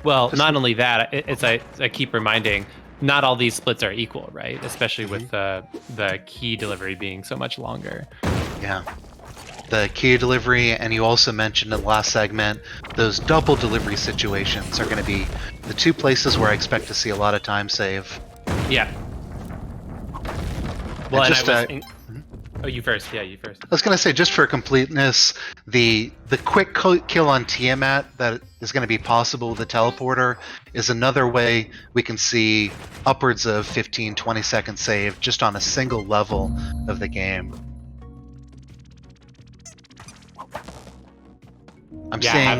Well, not only that, as I keep reminding, not all these splits are equal, right? Especially with the key delivery being so much longer. Yeah. The key delivery, and you also mentioned in the last segment, those double delivery situations are going to be the two places where I expect to see a lot of time save. Yeah. Well, and just, oh, you first. Yeah, you first. I was going to say, just for completeness, the quick kill on Tiamat that is going to be possible with the teleporter is another way we can see upwards of 15-20 second save just on a single level of the game. I'm seeing...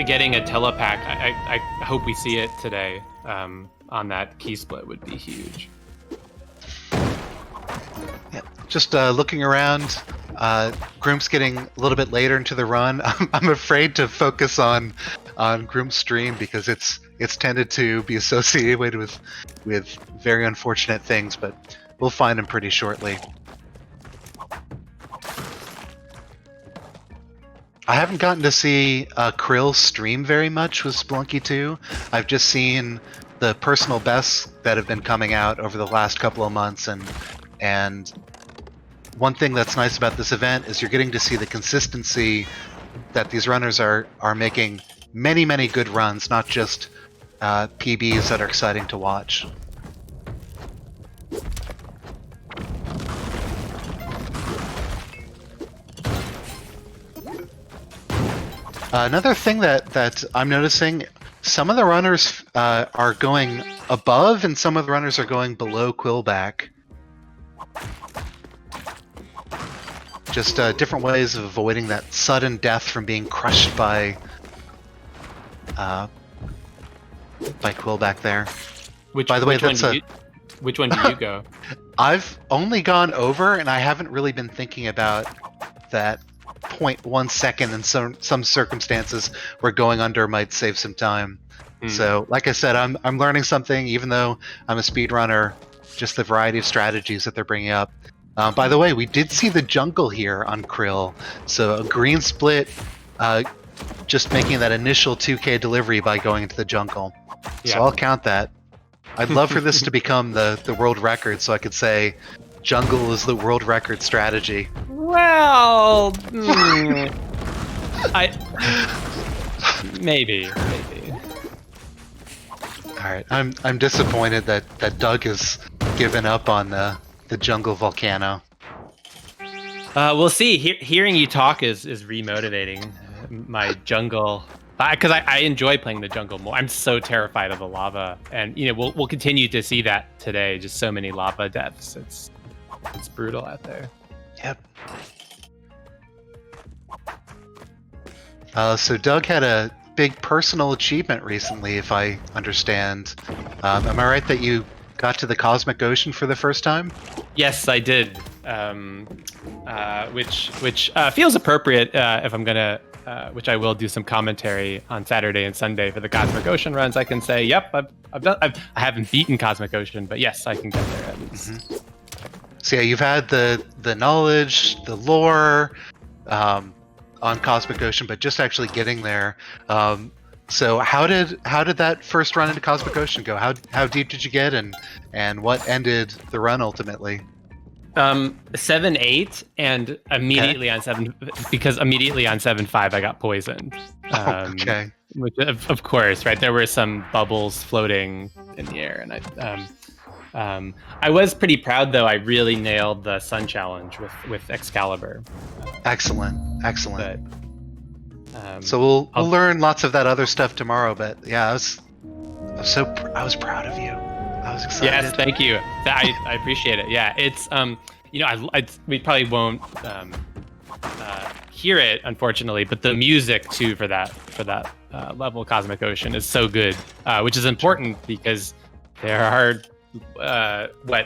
Getting a telepack, I hope we see it today on that key split would be huge. Yeah, just looking around, Groom's getting a little bit later into the run. I'm afraid to focus on Groom's stream because it's tended to be associated with very unfortunate things, but we'll find him pretty shortly. I haven't gotten to see Krill stream very much with Spelunky 2. I've just seen the personal bests that have been coming out over the last couple of months, and one thing that's nice about this event is you're getting to see the consistency that these runners are making many good runs, not just PBs that are exciting to watch. Another thing that I'm noticing, some of the runners are going above and some of the runners are going below Quillback. Just different ways of avoiding that sudden death from being crushed by Quillback there. By the way, which one do you go? I've only gone over, and I haven't really been thinking about that 0.1 second in some circumstances where going under might save some time. So, like I said, I'm learning something, even though I'm a speedrunner, just the variety of strategies that they're bringing up. By the way, we did see the jungle here on Krill, so a green split, just making that initial 2K delivery by going into the jungle. Yeah. So I'll count that. I'd love for this to become the world record, so I could say jungle is the world record strategy. Well, maybe. All right, I'm disappointed that Doug has given up on the jungle volcano. We'll see. Hearing you talk is remotivating my jungle, because I enjoy playing the jungle more. I'm so terrified of the lava, and we'll continue to see that today. Just so many lava deaths. It's brutal out there. Yep. So Doug had a big personal achievement recently, if I understand. Am I right that you got to the Cosmic Ocean for the first time? Yes, I did. Which feels appropriate if I'm gonna, which I will do some commentary on Saturday and Sunday for the Cosmic Ocean runs. I can say, yep, I haven't beaten Cosmic Ocean, but yes, I can get there at least. Mm-hmm. So yeah, you've had the knowledge, the lore on Cosmic Ocean, but just actually getting there. So how did that first run into Cosmic Ocean go? How deep did you get, and what ended the run ultimately? 7-8, and immediately on 7-5 I got poisoned. Okay. Which of course, right? There were some bubbles floating in the air, and I was pretty proud though. I really nailed the Sun Challenge with Excalibur. Excellent. But, so we'll learn lots of that other stuff tomorrow. But yeah, I was proud of you. I was excited. Yes, thank you. I appreciate it. Yeah, it's we probably won't hear it, unfortunately, but the music too for that level Cosmic Ocean is so good, which is important because there are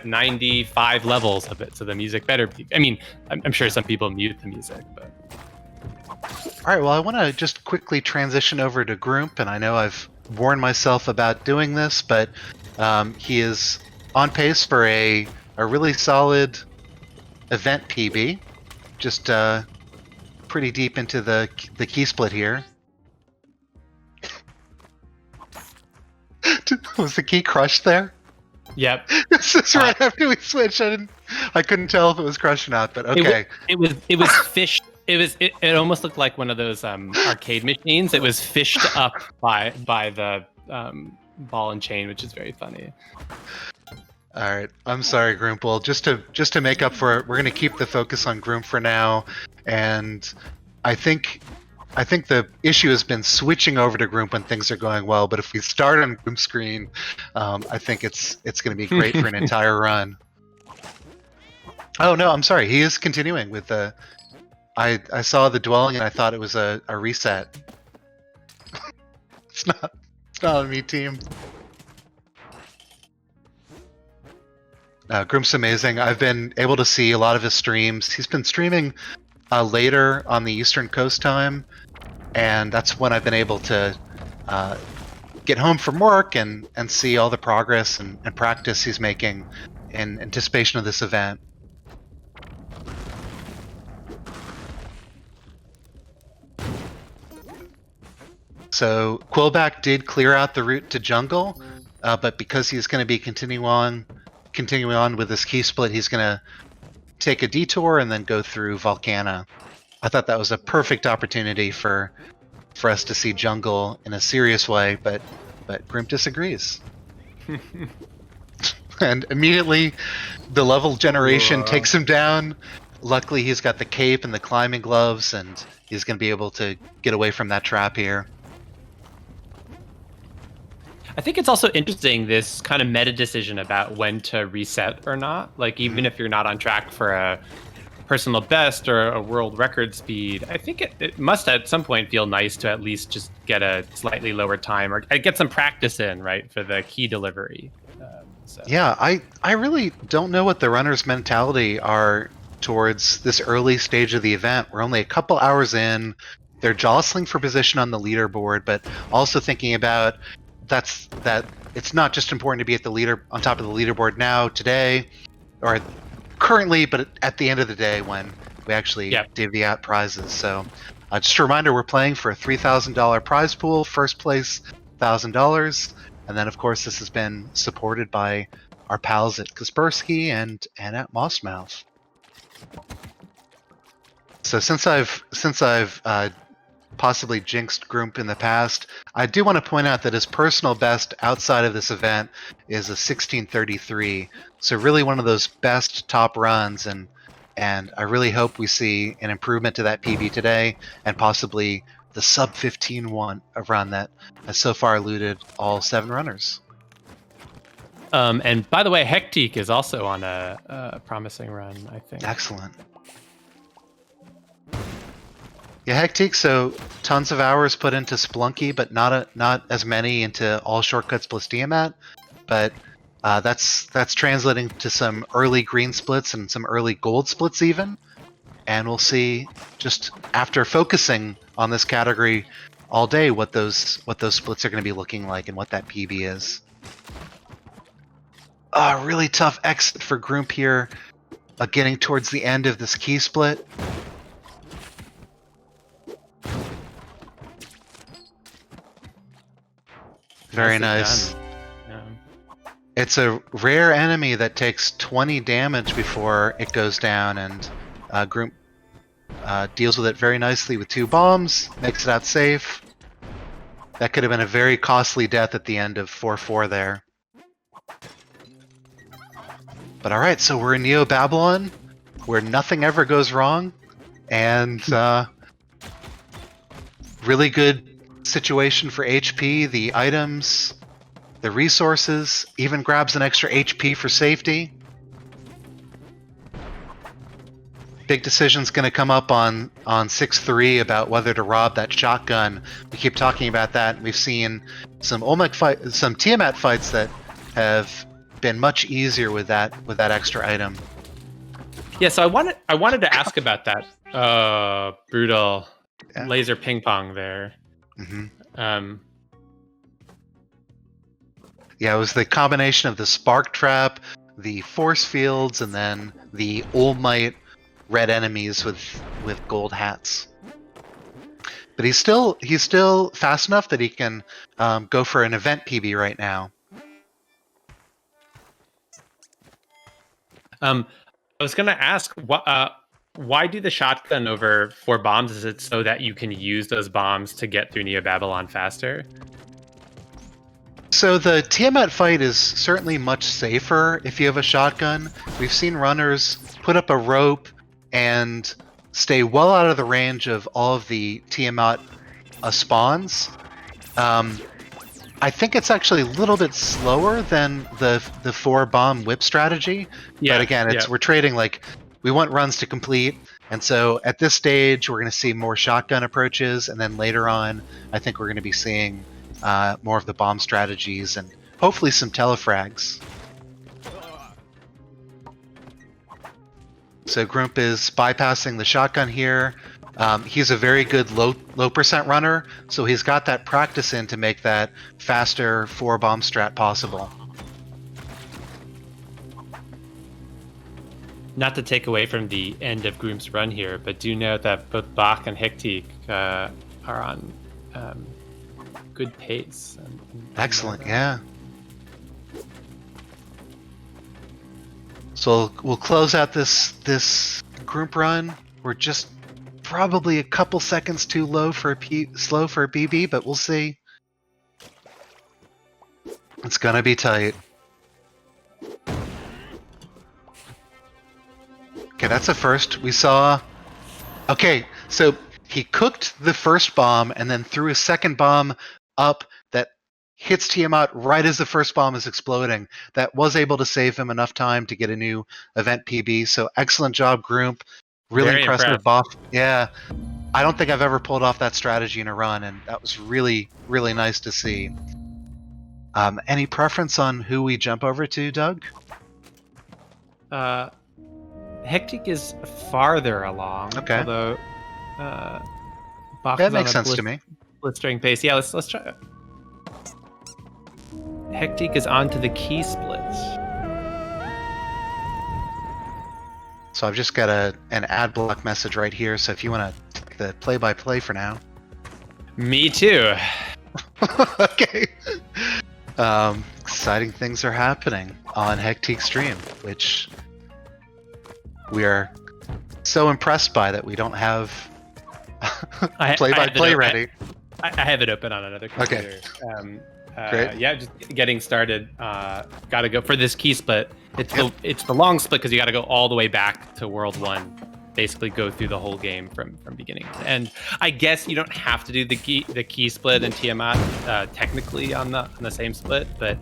95 levels of it, so the music better be. I mean, I'm sure some people mute the music, but. All right, well, I want to just quickly transition over to Groomp, and I know I've warned myself about doing this, but he is on pace for a really solid event PB. Just pretty deep into the key split here. Was the key crushed there? Yep. This is right after we switched. I couldn't tell if it was crushed or not, but okay. It was fished. It almost looked like one of those arcade machines. It was fished up by the ball and chain, which is very funny. All right, I'm sorry, Groomp. Well, just to make up for it, we're going to keep the focus on Groomp for now, and I think the issue has been switching over to Groomp when things are going well. But if we start on Groomp's screen, I think it's going to be great for an entire run. Oh no, I'm sorry. He is continuing with the. I saw the dwelling and I thought it was a reset. It's not a me team. Groom's amazing. I've been able to see a lot of his streams. He's been streaming later on the Eastern Coast time, and that's when I've been able to get home from work and see all the progress and practice he's making in anticipation of this event. So Quillback did clear out the route to jungle, but because he's going to be continuing on with this key split, he's going to take a detour and then go through Volcana. I thought that was a perfect opportunity for us to see jungle in a serious way, but Grimp disagrees. And immediately the level generation takes him down. Luckily he's got the cape and the climbing gloves, and he's going to be able to get away from that trap here. I think it's also interesting, this kind of meta decision about when to reset or not. Like, even if you're not on track for a personal best or a world record speed, I think it must at some point feel nice to at least just get a slightly lower time or get some practice in, right, for the key delivery. Yeah, I really don't know what the runners' mentality are towards this early stage of the event. We're only a couple hours in. They're jostling for position on the leaderboard, but also thinking about that it's not just important to be on top of the leaderboard now, today, or currently, but at the end of the day when we actually divvy out prizes. So just a reminder, we're playing for a $3,000 prize pool, first place $1,000, and then of course this has been supported by our pals at Kaspersky and at Mossmouth. So since I've possibly jinxed Groomp in the past, I do want to point out that his personal best outside of this event is a 16:33. So really one of those best top runs, and And I really hope we see an improvement to that PB today, and possibly the sub 15 one run that has so far eluded all 7 runners. And by the way, Hectique is also on a promising run, I think. Excellent. Yeah, Hectique. So tons of hours put into Spelunky, but not as many into All Shortcuts plus Tiamat. But that's translating to some early green splits and some early gold splits even. And we'll see just after focusing on this category all day what those splits are going to be looking like and what that PB is. Really tough exit for Groomp here, getting towards the end of this key split. Very nice. Yeah. It's a rare enemy that takes 20 damage before it goes down, and Groomp deals with it very nicely with 2 bombs, makes it out safe. That could have been a very costly death at the end of 4-4 there. But alright, so we're in Neo Babylon, where nothing ever goes wrong, and really good situation for HP, the items, the resources, even grabs an extra HP for safety. Big decision's going to come up on 6-3 about whether to rob that shotgun. We keep talking about that. We've seen some some Tiamat fights that have been much easier with that extra item. Yeah, so I wanted to ask about that. Brutal laser ping pong there. Mm-hmm. Yeah, it was the combination of the spark trap, the force fields, and then the All Might red enemies with gold hats. But he's still fast enough that he can go for an event PB right now. I was gonna ask, why do the shotgun over 4 bombs? Is it so that you can use those bombs to get through Neo Babylon faster? So the Tiamat fight is certainly much safer if you have a shotgun. We've seen runners put up a rope and stay well out of the range of all of the Tiamat spawns. I think it's actually a little bit slower than the 4 bomb whip strategy. Yeah, but again, we're trading, like, we want runs to complete, and so at this stage we're going to see more shotgun approaches, and then later on I think we're going to be seeing more of the bomb strategies and hopefully some telefrags. So Groomp is bypassing the shotgun here. He's a very good low percent runner, so he's got that practice in to make that faster 4 bomb strat possible. Not to take away from the end of Groomp's run here, but do note that both Bach and Hectique are on good pace. Excellent, yeah. So we'll close out this Groomp run. We're just probably a couple seconds too slow for a BB, but we'll see. It's gonna be tight. Okay, that's a first. We saw... Okay, so he cooked the first bomb and then threw a second bomb up that hits Tiamat right as the first bomb is exploding. That was able to save him enough time to get a new event PB, so excellent job, Groomp. Really Very impressive buff. Yeah. I don't think I've ever pulled off that strategy in a run, and that was really, really nice to see. Any preference on who we jump over to, Doug? Hectic is farther along. Okay. Although Bach That is makes on a sense to me. blistering pace. Yeah, let's try. Hectic is onto the key splits. So I've just got an ad block message right here, so if you want to take the play-by-play for now. Me too. Okay. Exciting things are happening on Hectic Stream, which we are so impressed by that we don't have play-by-play ready. I have it open on another computer. Great. Yeah, just getting started. Got to go for this key split. It's the long split because you got to go all the way back to World 1. Basically go through the whole game from beginning to end. I guess you don't have to do the key split in Tiamat technically on the same split, but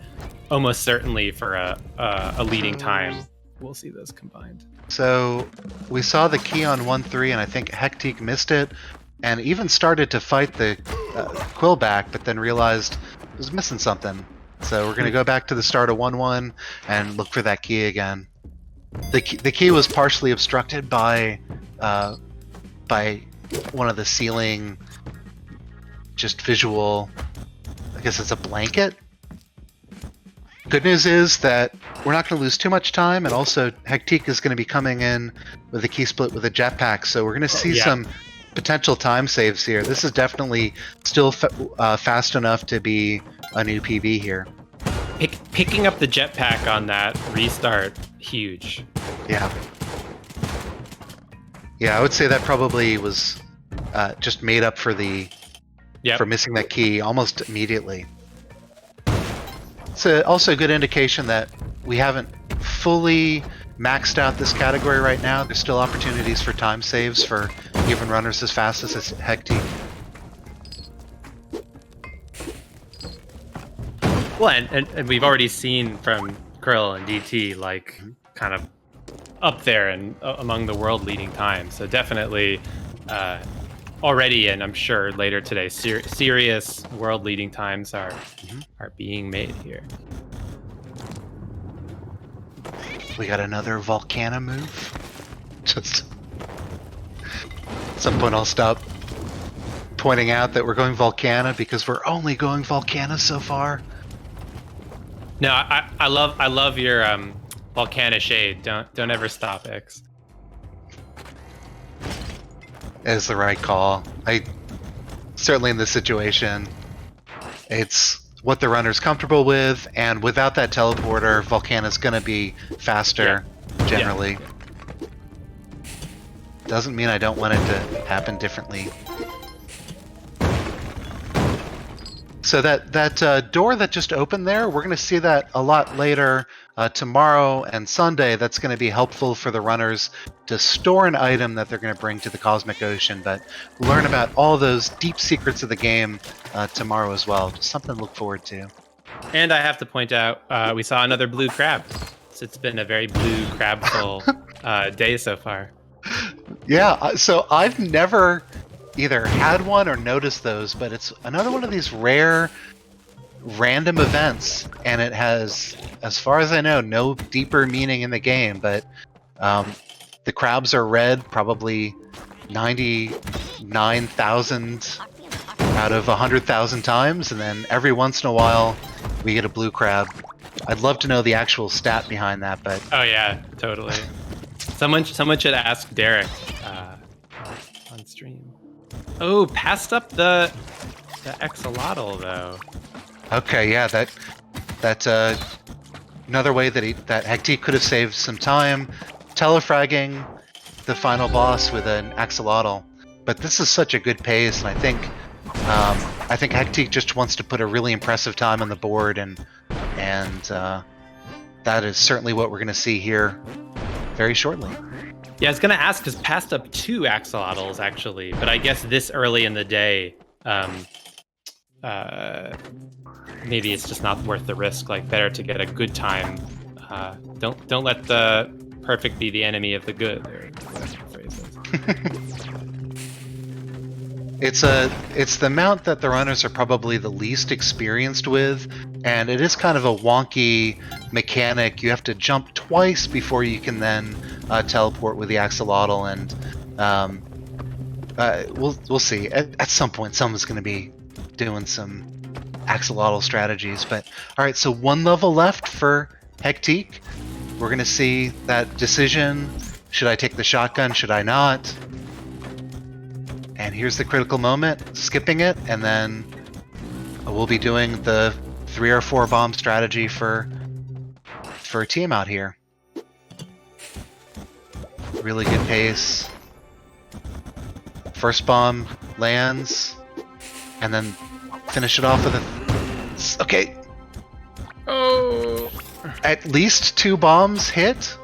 almost certainly for a leading time, we'll see those combined. So we saw the key on 1-3, and I think Hectic missed it, and even started to fight the Quill back, but then realized it was missing something. So we're going to go back to the start of 1-1 and look for that key again. The key was partially obstructed by one of the ceiling, just visual. I guess it's a blanket. Good news is that we're not going to lose too much time, and also Hectic is going to be coming in with a key split with a jetpack, so we're going to see some potential time saves here. This is definitely still fast enough to be a new PB here. Picking up the jetpack on that restart, huge. Yeah. Yeah, I would say that probably was just made up for for missing that key almost immediately. It's also a good indication that we haven't fully maxed out this category right now. There's still opportunities for time saves for even runners as fast as Hectic. Well, and we've already seen from Krill and DT, like, kind of up there and among the world-leading times. So definitely already, and I'm sure later today, serious world-leading times are being made here. We got another Volcana move. Just at some point I'll stop pointing out that we're going Volcana because we're only going Volcana so far. No, I love your Volcana shade. Don't ever stop, X. Is the right call. Certainly in this situation, it's what the runner's comfortable with, and without that teleporter, Volcana's gonna be faster generally. Doesn't mean I don't want it to happen differently. So that door that just opened there, we're going to see that a lot later tomorrow and Sunday. That's going to be helpful for the runners to store an item that they're going to bring to the Cosmic Ocean, but learn about all those deep secrets of the game tomorrow as well. Just something to look forward to. And I have to point out, we saw another blue crab. So it's been a very blue crab-full day so far. Yeah, so I've never either had one or noticed those, but it's another one of these rare random events, and it has, as far as I know, no deeper meaning in the game, but the crabs are red probably 99,000 out of 100,000 times, and then every once in a while we get a blue crab. I'd love to know the actual stat behind that, but oh yeah, totally. Someone should ask Derek on stream. Oh, passed up the axolotl though. Okay, yeah, that's another way that Hectic could have saved some time, telefragging the final boss with an axolotl. But this is such a good pace, and I think Hectic just wants to put a really impressive time on the board, and that is certainly what we're going to see here very shortly. Yeah, I was going to ask, because passed up 2 axolotls, actually, but I guess this early in the day, maybe it's just not worth the risk. Like, better to get a good time. Don't let the perfect be the enemy of the good, or whatever the phrase is. It's the mount that the runners are probably the least experienced with, and it is kind of a wonky mechanic. You have to jump twice before you can then teleport with the axolotl, and we'll see. At some point, someone's going to be doing some axolotl strategies. But all right, so 1 level left for Hectic. We're going to see that decision. Should I take the shotgun? Should I not? And here's the critical moment, skipping it, and then we'll be doing the 3 or 4 bomb strategy for Tiamat here. Really good pace. First bomb lands, and then finish it off with Okay, Oh. at least 2 bombs hit,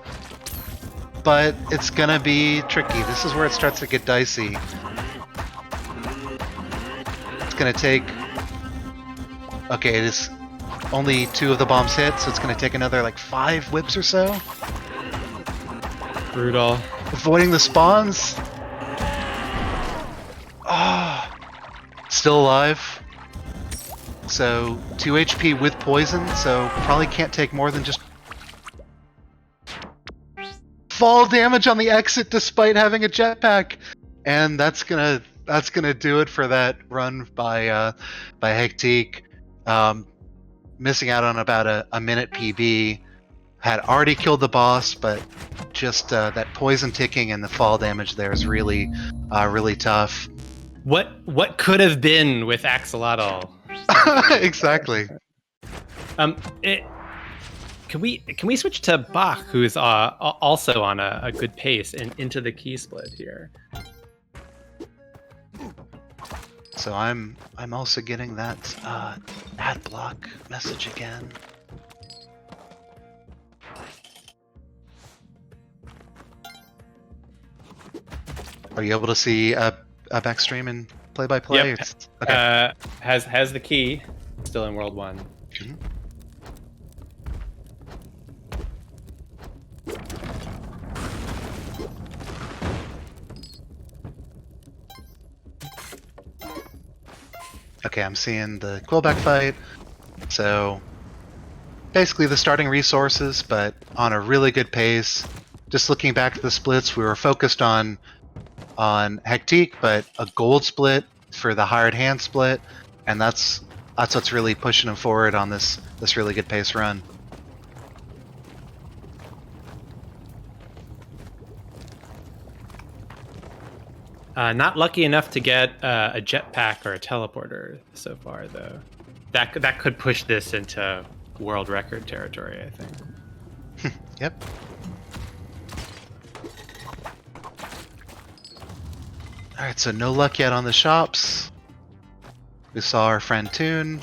but it's gonna be tricky. This is where it starts to get dicey. It's gonna take... Okay, it is only 2 of the bombs hit, so it's gonna take another like 5 whips or so. Brutal. Avoiding the spawns. Ah, still alive. So 2 HP with poison, so probably can't take more than just fall damage on the exit despite having a jetpack. And that's gonna do it for that run by Hectique. Missing out on about a minute PB. Had already killed the boss, but just that poison ticking and the fall damage there is really tough. What could have been with Axolotl? Exactly. Can we switch to Bach, who's also on a good pace and into the key split here? So I'm also getting that ad block message again. Are you able to see a back stream and play-by-play? Yep. Okay. Has the key still in World 1. Mhm. Okay, I'm seeing the Quillback fight. So basically the starting resources, but on a really good pace. Just looking back at the splits, we were focused on Hectique, but a gold split for the hired hand split, and that's what's really pushing him forward on this really good pace run. Not lucky enough to get a jetpack or a teleporter so far, though. That could push this into world record territory, I think. Yep. Alright, so no luck yet on the shops. We saw our friend Toon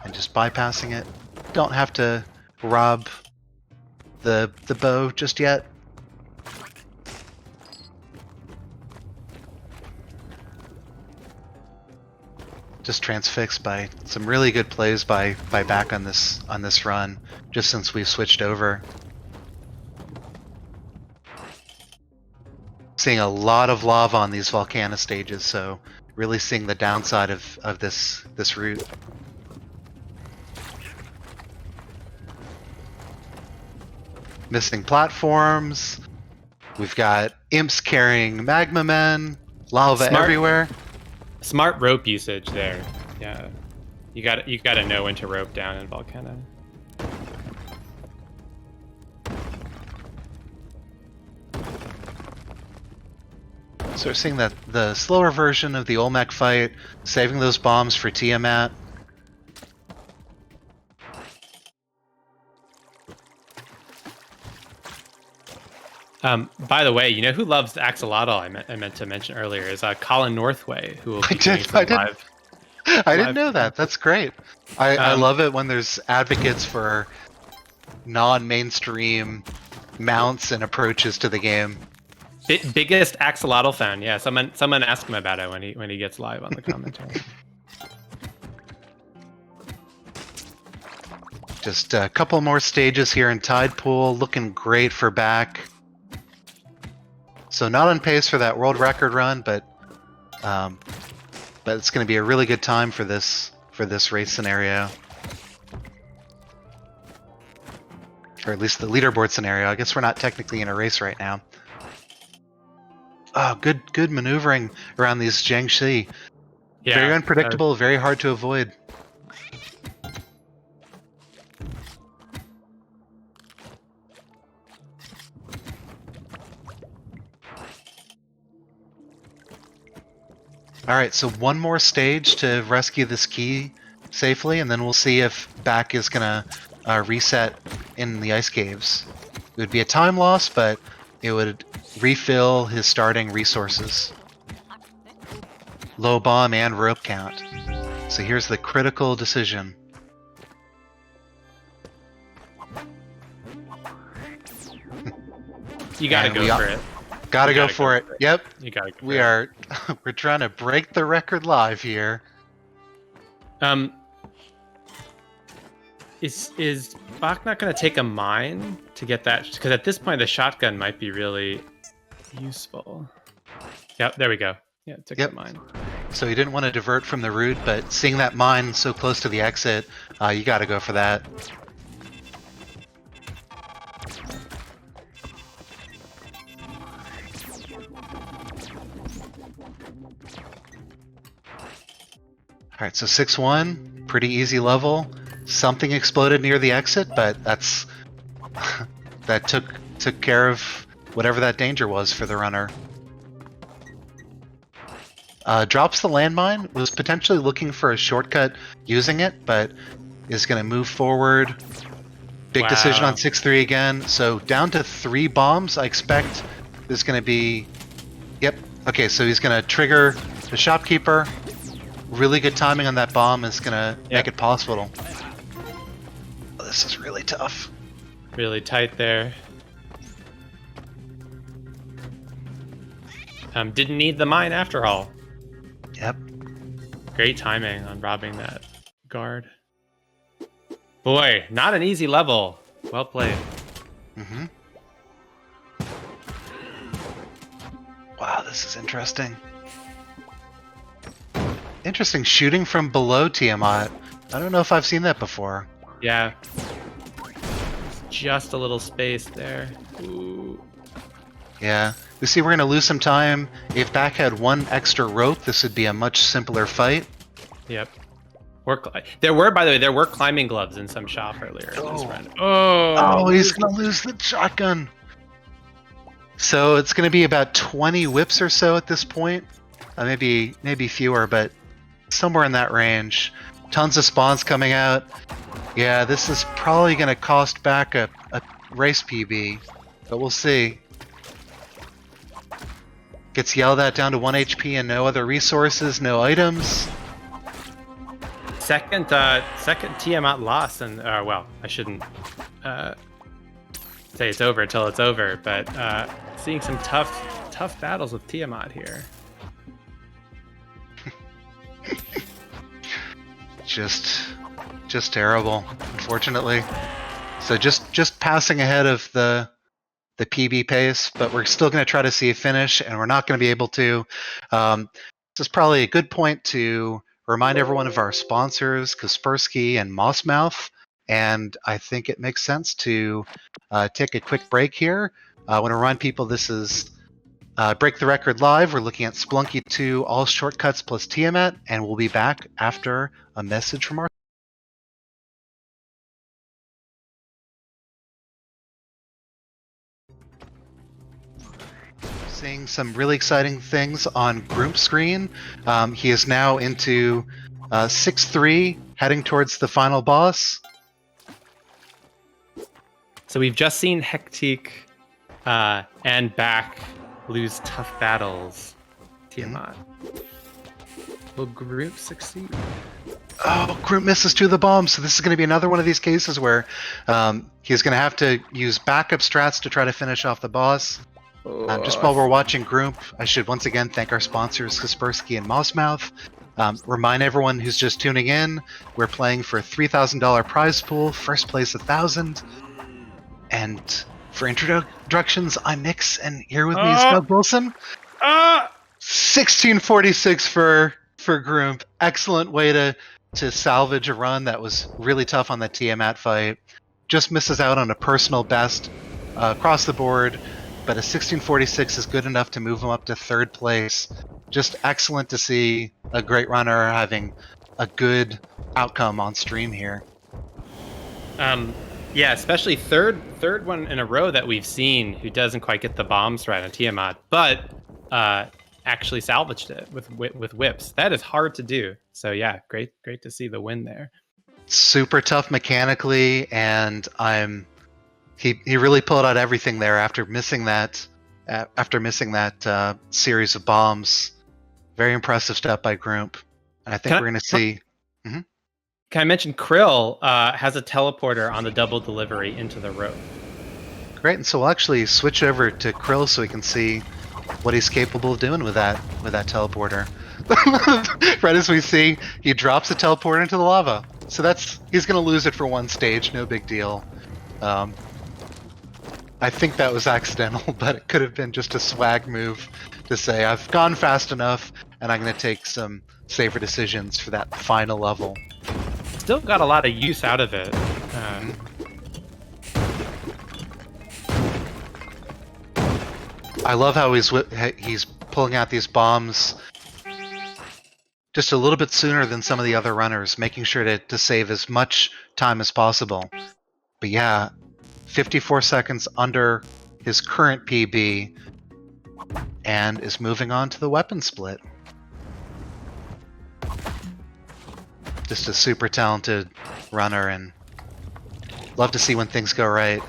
and just bypassing it. Don't have to rob the bow just yet. Just transfixed by some really good plays by back on this run, just since we've switched over. Seeing a lot of lava on these Volcana stages, so really seeing the downside of this route. Missing platforms. We've got imps carrying magma men, lava everywhere. Smart rope usage there. Yeah, you got to know when to rope down in Volcana. So we're seeing that the slower version of the Olmec fight, saving those bombs for Tiamat. By the way, you know who loves Axolotl? I meant to mention earlier is Colin Northway, who will be doing some live. I didn't know that. That's great. I love it when there's advocates for non-mainstream mounts and approaches to the game. Biggest Axolotl fan, yeah. Someone asked him about it when he gets live on the commentary. Just a couple more stages here in Tide Pool, looking great for back. So not on pace for that world record run, but it's going to be a really good time for this race scenario, or at least the leaderboard scenario. I guess we're not technically in a race right now. Oh, good maneuvering around these Jiangxi. Yeah, very unpredictable, very hard to avoid. Alright, so one more stage to rescue this key safely, and then we'll see if back is gonna reset in the ice caves. It would be a time loss, but it would refill his starting resources. Low bomb and rope count. So here's the critical decision. You gotta go for it. Gotta go for it. Yep. You gotta go We are. We're trying to break the record live here. Is Bach not going to take a mine to get that? Because at this point, the shotgun might be really useful. Yep, there we go. Yeah, took the mine. So he didn't want to divert from the route, but seeing that mine so close to the exit, you got to go for that. All right, so 6-1, pretty easy level. Something exploded near the exit, but that took care of whatever that danger was for the runner. Drops the landmine, was potentially looking for a shortcut using it, but is going to move forward. Big decision on 6-3 again. So down to 3 bombs. I expect there's going to be... Yep. Okay, so he's going to trigger the shopkeeper. Really good timing on that bomb is going to make it possible. Oh, this is really tough. Really tight there. Didn't need the mine after all. Yep. Great timing on robbing that guard. Boy, not an easy level. Well played. Mm-hmm. Wow, this is interesting. Interesting shooting from below Tiamat. I don't know if I've seen that before. Yeah. Just a little space there. Ooh. Yeah. You see, we're going to lose some time. If Back had 1 extra rope, this would be a much simpler fight. Yep. There were climbing gloves in some shop earlier in this round. Oh, he's going to lose the shotgun. So it's going to be about 20 whips or so at this point. Maybe fewer, but somewhere in that range. Tons of spawns coming out. Yeah, this is probably going to cost Back a race PB, but we'll see. Gets yelled at down to 1 HP and no other resources, no items. Second Tiamat loss, and well, I shouldn't say it's over until it's over, but seeing some tough battles with Tiamat here. just terrible, unfortunately. So just passing ahead of the PB pace, but we're still going to try to see a finish, and we're not going to be able to. This is probably a good point to remind everyone of our sponsors, Kaspersky and Mossmouth, and I think it makes sense to take a quick break here. I want to remind people this is Break the Record Live. We're looking at Spelunky 2, All Shortcuts plus Tiamat, and we'll be back after a message from our... Seeing some really exciting things on Groom's screen. He is now into 6-3, heading towards the final boss. So we've just seen Hectic and Back lose tough battles. Tiamat. Will Groom succeed? Oh, Groom misses 2 of the bombs, so this is going to be another one of these cases where he's going to have to use backup strats to try to finish off the boss. Just while we're watching Group, I should once again thank our sponsors, Kaspersky and Mossmouth. Remind everyone who's just tuning in, we're playing for a $3,000 prize pool, first place $1,000. And for introductions, I'm Nix, and here with me is Doug Wilson. 1646 for Group. Excellent way to salvage a run that was really tough on the Tiamat fight. Just misses out on a personal best across the board. But a 1646 is good enough to move him up to 3rd place. Just excellent to see a great runner having a good outcome on stream here. Yeah, especially third one in a row that we've seen who doesn't quite get the bombs right on Tiamat, but actually salvaged it with whips. That is hard to do. So yeah, great to see the win there. Super tough mechanically, and He really pulled out everything there after missing that series of bombs. Very impressive stuff by Group, and I think we're going to see. Can I mention Krill has a teleporter on the double delivery into the rope. Great, and so we'll actually switch over to Krill so we can see what he's capable of doing with that teleporter. Right as we see, he drops the teleporter into the lava. So he's going to lose it for one stage, no big deal. I think that was accidental, but it could have been just a swag move to say, I've gone fast enough, and I'm going to take some safer decisions for that final level. Still got a lot of use out of it. I love how he's pulling out these bombs just a little bit sooner than some of the other runners, making sure to save as much time as possible. But yeah, 54 seconds under his current PB, and is moving on to the weapon split. Just a super talented runner, and love to see when things go right.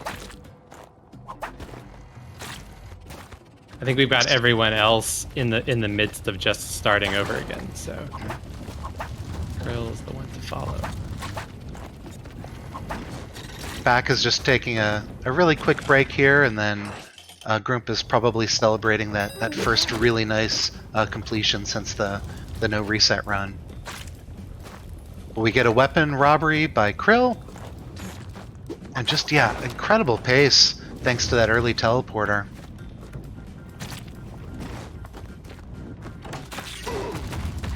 I think we've got everyone else in the midst of just starting over again, so Krill is the one to follow. Back is just taking a really quick break here, and then Grump is probably celebrating that first really nice completion since the no reset run. We get a weapon robbery by Krill, and just, yeah, incredible pace thanks to that early teleporter.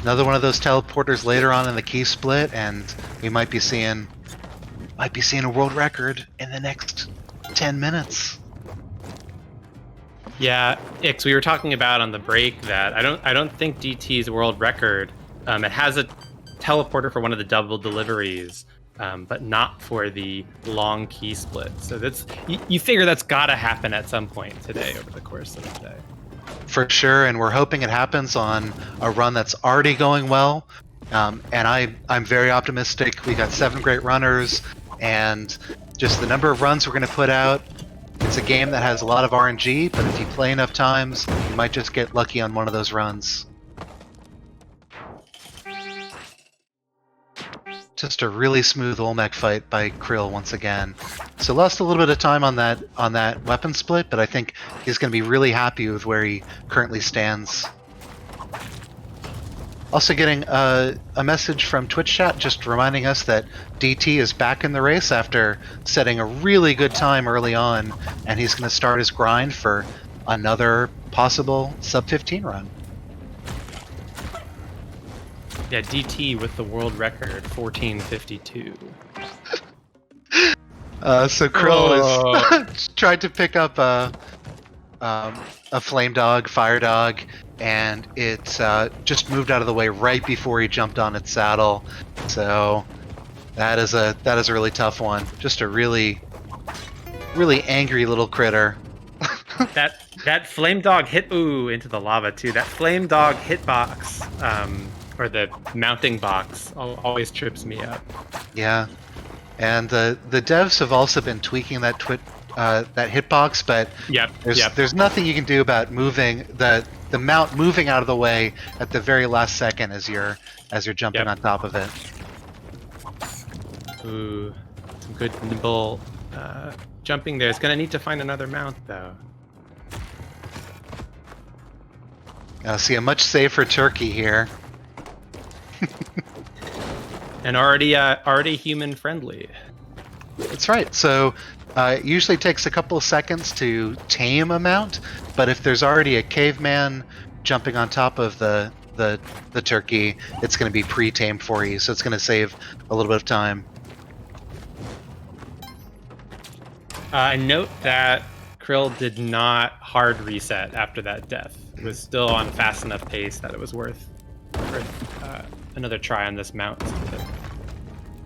Another one of those teleporters later on in the key split, and we might be seeing a world record in the next 10 minutes. Yeah, Ix, we were talking about on the break that I don't think DT's world record. It has a teleporter for one of the double deliveries, but not for the long key split. So that's you figure that's got to happen at some point today over the course of the day. For sure, and we're hoping it happens on a run that's already going well. And I'm very optimistic. We got 7 great runners, and just the number of runs we're going to put out. It's a game that has a lot of RNG, but if you play enough times, you might just get lucky on one of those runs. Just a really smooth Olmec fight by Krill once again. So lost a little bit of time on that weapon split, but I think he's going to be really happy with where he currently stands. Also getting a message from Twitch chat just reminding us that DT is back in the race after setting a really good time early on, and he's going to start his grind for another possible sub 15 run. Yeah, DT with the world record, 14:52. So Krill is tried to pick up a flame dog, fire dog, and it just moved out of the way right before he jumped on its saddle. So that is a really tough one. Just a really angry little critter. that flame dog hit into the lava too. That flame dog hitbox, or the mounting box, always trips me up. Yeah, and the devs have also been tweaking that hitbox, but there's nothing you can do about moving the mount moving out of the way at the very last second as you're jumping on top of it. Ooh, some good nimble jumping there. It's gonna need to find another mount though. See a much safer turkey here. And already human friendly. That's right. So it usually takes a couple of seconds to tame a mount, but if there's already a caveman jumping on top of the turkey, it's going to be pre-tamed for you, so it's going to save a little bit of time. Note that Krill did not hard reset after that death. It was still on fast enough pace that it was worth another try on this mount.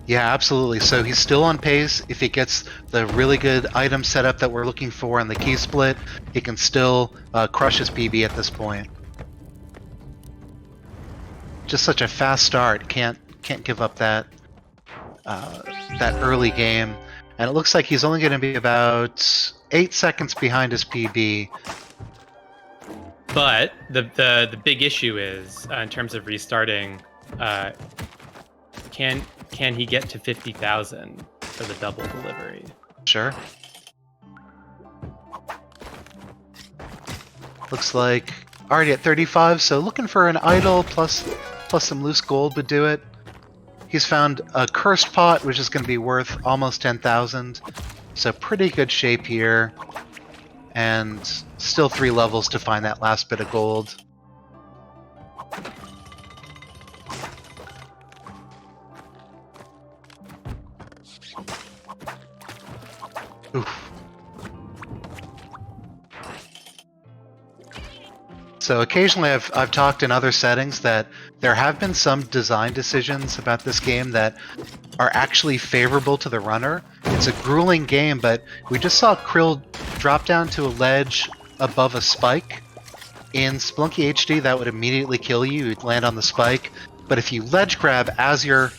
Yeah, absolutely. So he's still on pace. If he gets the really good item setup that we're looking for on the key split, he can still crush his PB at this point. Just such a fast start. Can't give up that early game. And it looks like he's only going to be about 8 seconds behind his PB. But the big issue is in terms of restarting. can he get to 50,000 for the double delivery? Sure. Looks like already at 35, so looking for an idol plus some loose gold would do it. He's found a cursed pot, which is going to be worth almost 10,000. So pretty good shape here. And still 3 levels to find that last bit of gold. Oof. So occasionally I've talked in other settings that there have been some design decisions about this game that are actually favorable to the runner. It's a grueling game, but we just saw Krill drop down to a ledge above a spike. In Spelunky HD, that would immediately kill you. You'd land on the spike. But if you ledge grab as you're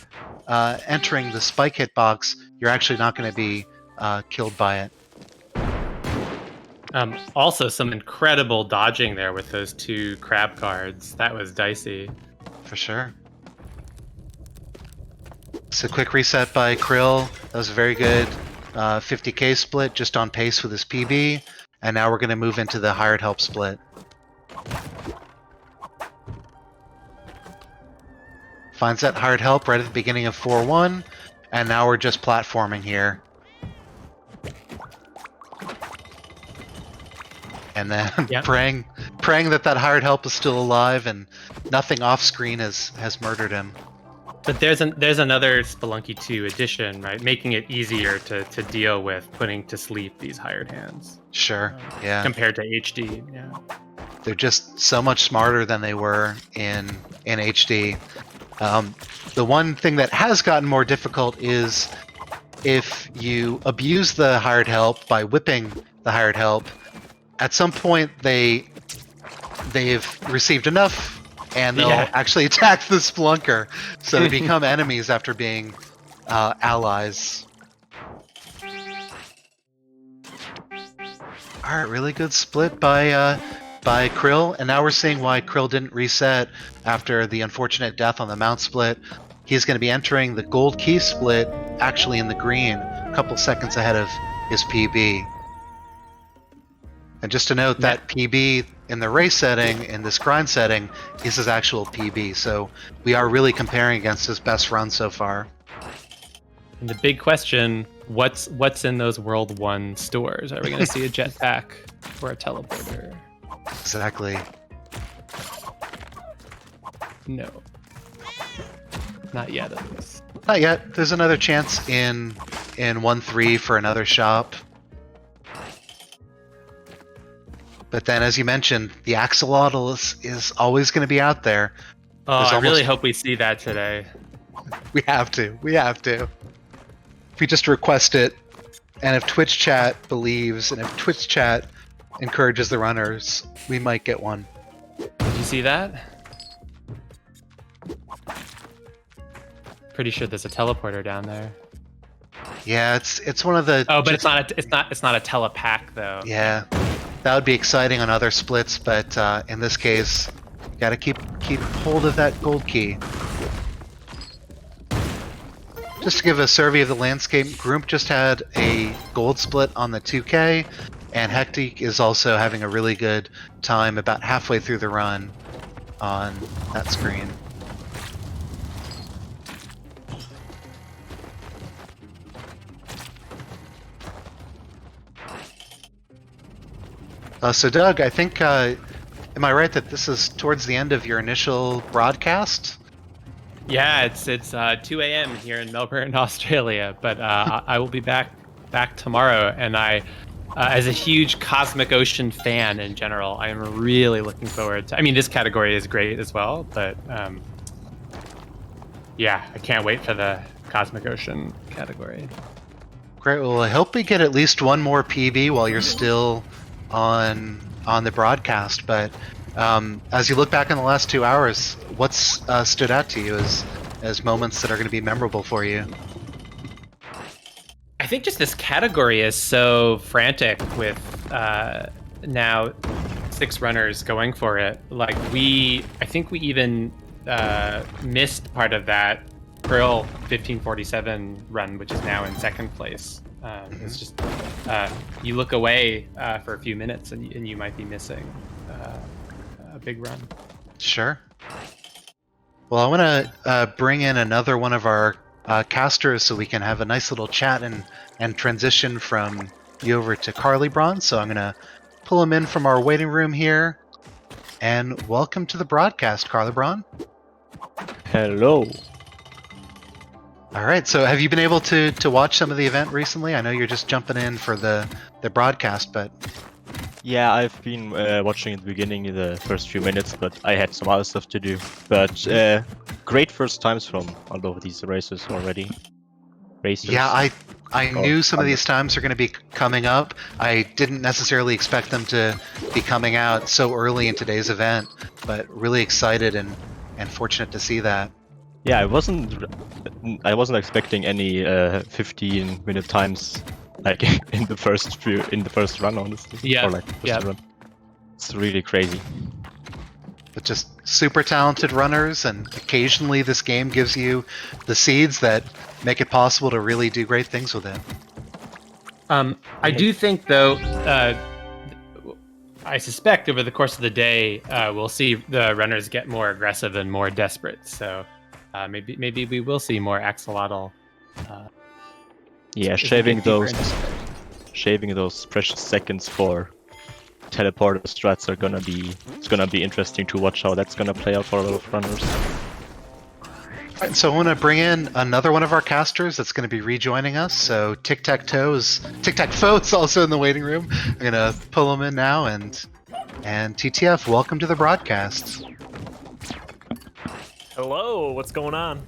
entering the spike hitbox, you're actually not going to be killed by it. Also, some incredible dodging there with those 2 crab cards. That was dicey. For sure. So quick reset by Krill. That was a very good 50k split, just on pace with his PB. And now we're going to move into the hired help split. Finds that hired help right at the beginning of 4-1. And now we're just platforming here. And then Yep. praying that hired help is still alive and nothing off screen has murdered him. But there's another Spelunky 2 edition, right? Making it easier to deal with putting to sleep these hired hands. Sure, yeah. Compared to HD, yeah. They're just so much smarter than they were in HD. The one thing that has gotten more difficult is if you abuse the hired help by whipping the hired help, at some point they've received enough and they'll actually attack the Spelunker. So they become enemies after being allies. Alright, really good split by Krill, and now we're seeing why Krill didn't reset after the unfortunate death on the mount split. He's going to be entering the gold key split actually in the green, a couple seconds ahead of his PB. And just to note, that PB in the race setting, in this grind setting, is his actual PB. So we are really comparing against his best run so far. And the big question, what's in those World 1 stores? Are we going to see a jetpack or a teleporter? Exactly. No. Not yet, at least. Not yet. There's another chance in 1-3 for another shop. But then, as you mentioned, the axolotl is always going to be out there. Oh, I really hope we see that today. We have to. We have to. If we just request it, and if Twitch chat believes, and if Twitch chat encourages the runners, we might get one. Did you see that? Pretty sure there's a teleporter down there. Yeah, it's one of the. Oh, but it's not a telepack though. Yeah, that would be exciting on other splits, but in this case, you gotta keep hold of that gold key. Just to give a survey of the landscape, Group just had a gold split on the 2K, and Hectic is also having a really good time about halfway through the run on that screen. So Doug, I think, am I right that this is towards the end of your initial broadcast? Yeah, it's 2 a.m. here in Melbourne, Australia, but I will be back tomorrow, and I, as a huge Cosmic Ocean fan in general, I am really looking forward to. I mean, this category is great as well, but yeah, I can't wait for the Cosmic Ocean category. Great. Well, I hope we get at least one more PB while you're still on the broadcast. But as you look back on the last 2 hours, what's stood out to you as moments that are going to be memorable for you? I think just this category is so frantic with now 6 runners going for it. Like I think we even missed part of that Krill 1547 run, which is now in second place. It's just you look away for a few minutes and you might be missing a big run. Sure. Well, I want to bring in another one of our casters so we can have a nice little chat and transition from you over to Carly Braun. So I'm going to pull him in from our waiting room here. And welcome to the broadcast, Carly Braun. Hello. All right. So have you been able to watch some of the event recently? I know you're just jumping in for the broadcast, but... Yeah, I've been watching at the beginning, the first few minutes, but I had some other stuff to do. But great first times from all of these races already. Racers. Yeah, I knew some of these times are going to be coming up. I didn't necessarily expect them to be coming out so early in today's event, but really excited and fortunate to see that. Yeah, I wasn't expecting any 15-minute times like in the first run, honestly. Yeah. Or like first run. It's really crazy. But just super talented runners, and occasionally this game gives you the seeds that make it possible to really do great things with it. I do think, though, I suspect over the course of the day, we'll see the runners get more aggressive and more desperate. So maybe we will see more axolotl. Yeah, shaving those precious seconds for teleporter strats it's gonna be interesting to watch how that's gonna play out for a lot of runners. All right, so I want to bring in another one of our casters that's going to be rejoining us. So Tic-Tac-Foe is also in the waiting room. I'm going to pull him in now, and TTF, welcome to the broadcast. Hello, what's going on?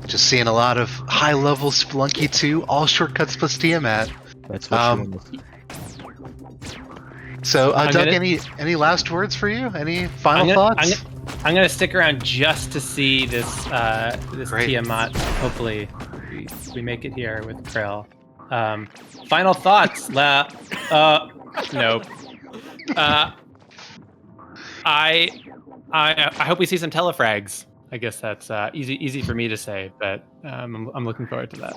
Just seeing a lot of high-level Spelunky 2, All Shortcuts plus Tiamat. That's what you want to see. So, Doug, any last words for you? Any final thoughts? I'm gonna stick around just to see this Great. Tiamat. Hopefully, we make it here with Krill. Final thoughts? Nope. I hope we see some telefrags. I guess that's easy for me to say, but I'm looking forward to that.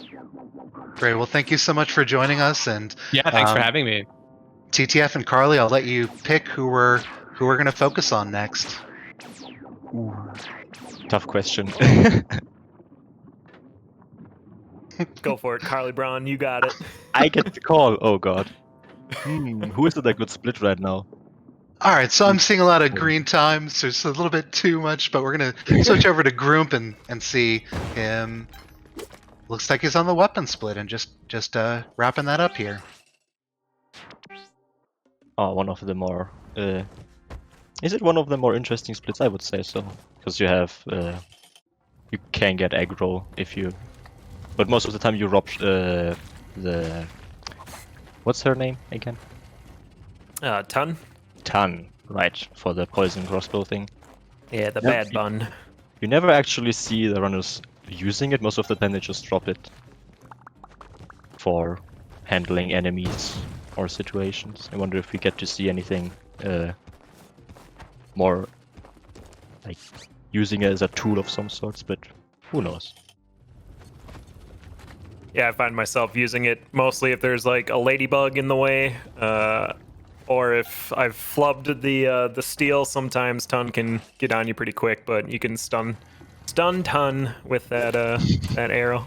Great. Well, thank you so much for joining us, and Yeah, thanks for having me. TTF and Carly, I'll let you pick who we're going to focus on next. Tough question. Go for it, Carly Braun. You got it. I get the call. Oh god. Who is it that could split right now? All right, so I'm seeing a lot of green times. So it's a little bit too much, but we're gonna switch over to Groomp and see him. Looks like he's on the weapon split and just wrapping that up here. Oh, one of the more. Is it one of the more interesting splits? I would say so, because you have you can get aggro if you, but most of the time you rob the what's her name again? Tan, right, for the poison crossbow thing. Yeah, the bad bun. You never actually see the runners using it. Most of the time they just drop it for handling enemies or situations. I wonder if we get to see anything more like using it as a tool of some sorts, but who knows. Yeah, I find myself using it mostly if there's like a ladybug in the way, or if I've flubbed the steel. Sometimes Tun can get on you pretty quick, but you can stun Tun with that that arrow.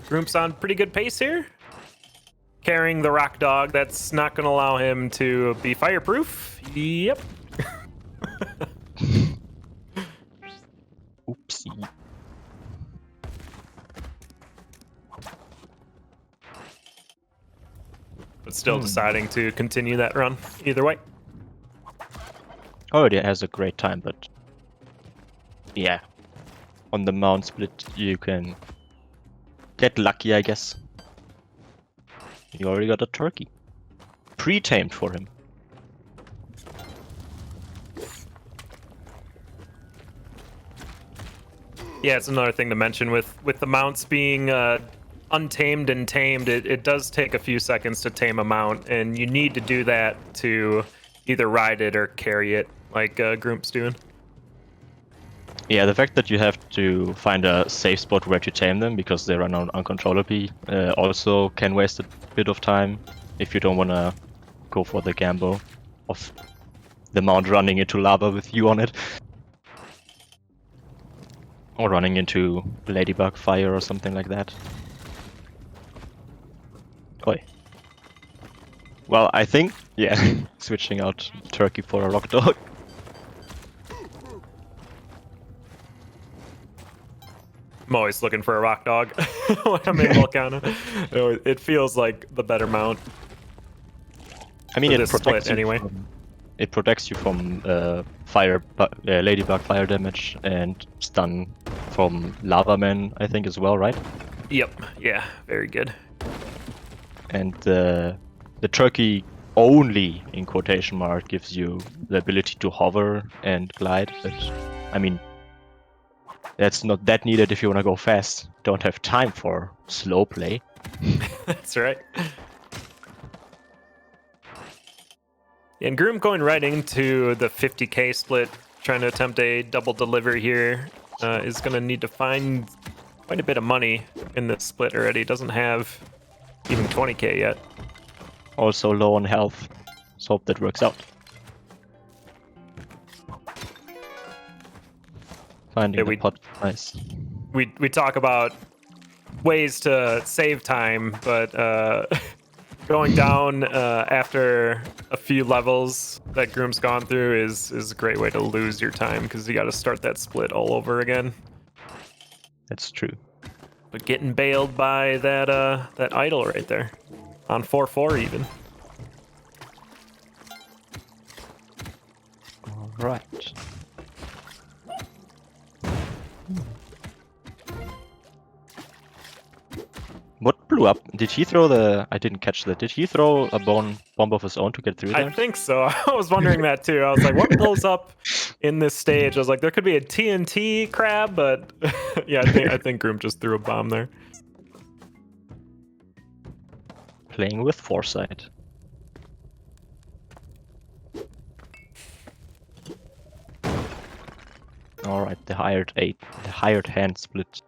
Groomp's on pretty good pace here. Carrying the rock dog, that's not going to allow him to be fireproof. Yep. Oopsie. But still deciding to continue that run either way. Already has a great time, but yeah, on the mount split you can get lucky, I guess. You already got a turkey. Pre-tamed for him. Yeah, it's another thing to mention with the mounts being untamed and tamed, it does take a few seconds to tame a mount, and you need to do that to either ride it or carry it, like Groom's doing. Yeah, the fact that you have to find a safe spot where to tame them because they run on uncontrollably also can waste a bit of time if you don't want to go for the gamble of the mount running into lava with you on it. Or running into ladybug fire or something like that. Oi. Well, I think, yeah, switching out turkey for a rock dog. I'm always looking for a rock dog when I'm in Volcano. It feels like the better mount. I mean, For it this protects split you anyway. It protects you from ladybug fire damage and stun from lava man, I think, as well, right? Yep. Yeah. Very good. And the turkey only, in quotation mark, gives you the ability to hover and glide. But I mean, that's not that needed if you want to go fast. Don't have time for slow play. That's right. And Groom going right into the 50k split, trying to attempt a double delivery here, is going to need to find quite a bit of money in this split already. Doesn't have even 20k yet. Also low on health. Let's hope that works out. Finding the pot, nice. We talk about ways to save time, but going down after a few levels that Groom's gone through is a great way to lose your time because you got to start that split all over again. That's true. But getting bailed by that idol right there on 4-4 even. All right. What blew up? Did he throw the... I didn't catch that. Did he throw a bomb of his own to get through I there? think so. I was wondering that too. I was like, what blows up in this stage? I was like, there could be a TNT crab, but yeah, I think Groom just threw a bomb there. Playing with foresight. Alright, the hired hand split.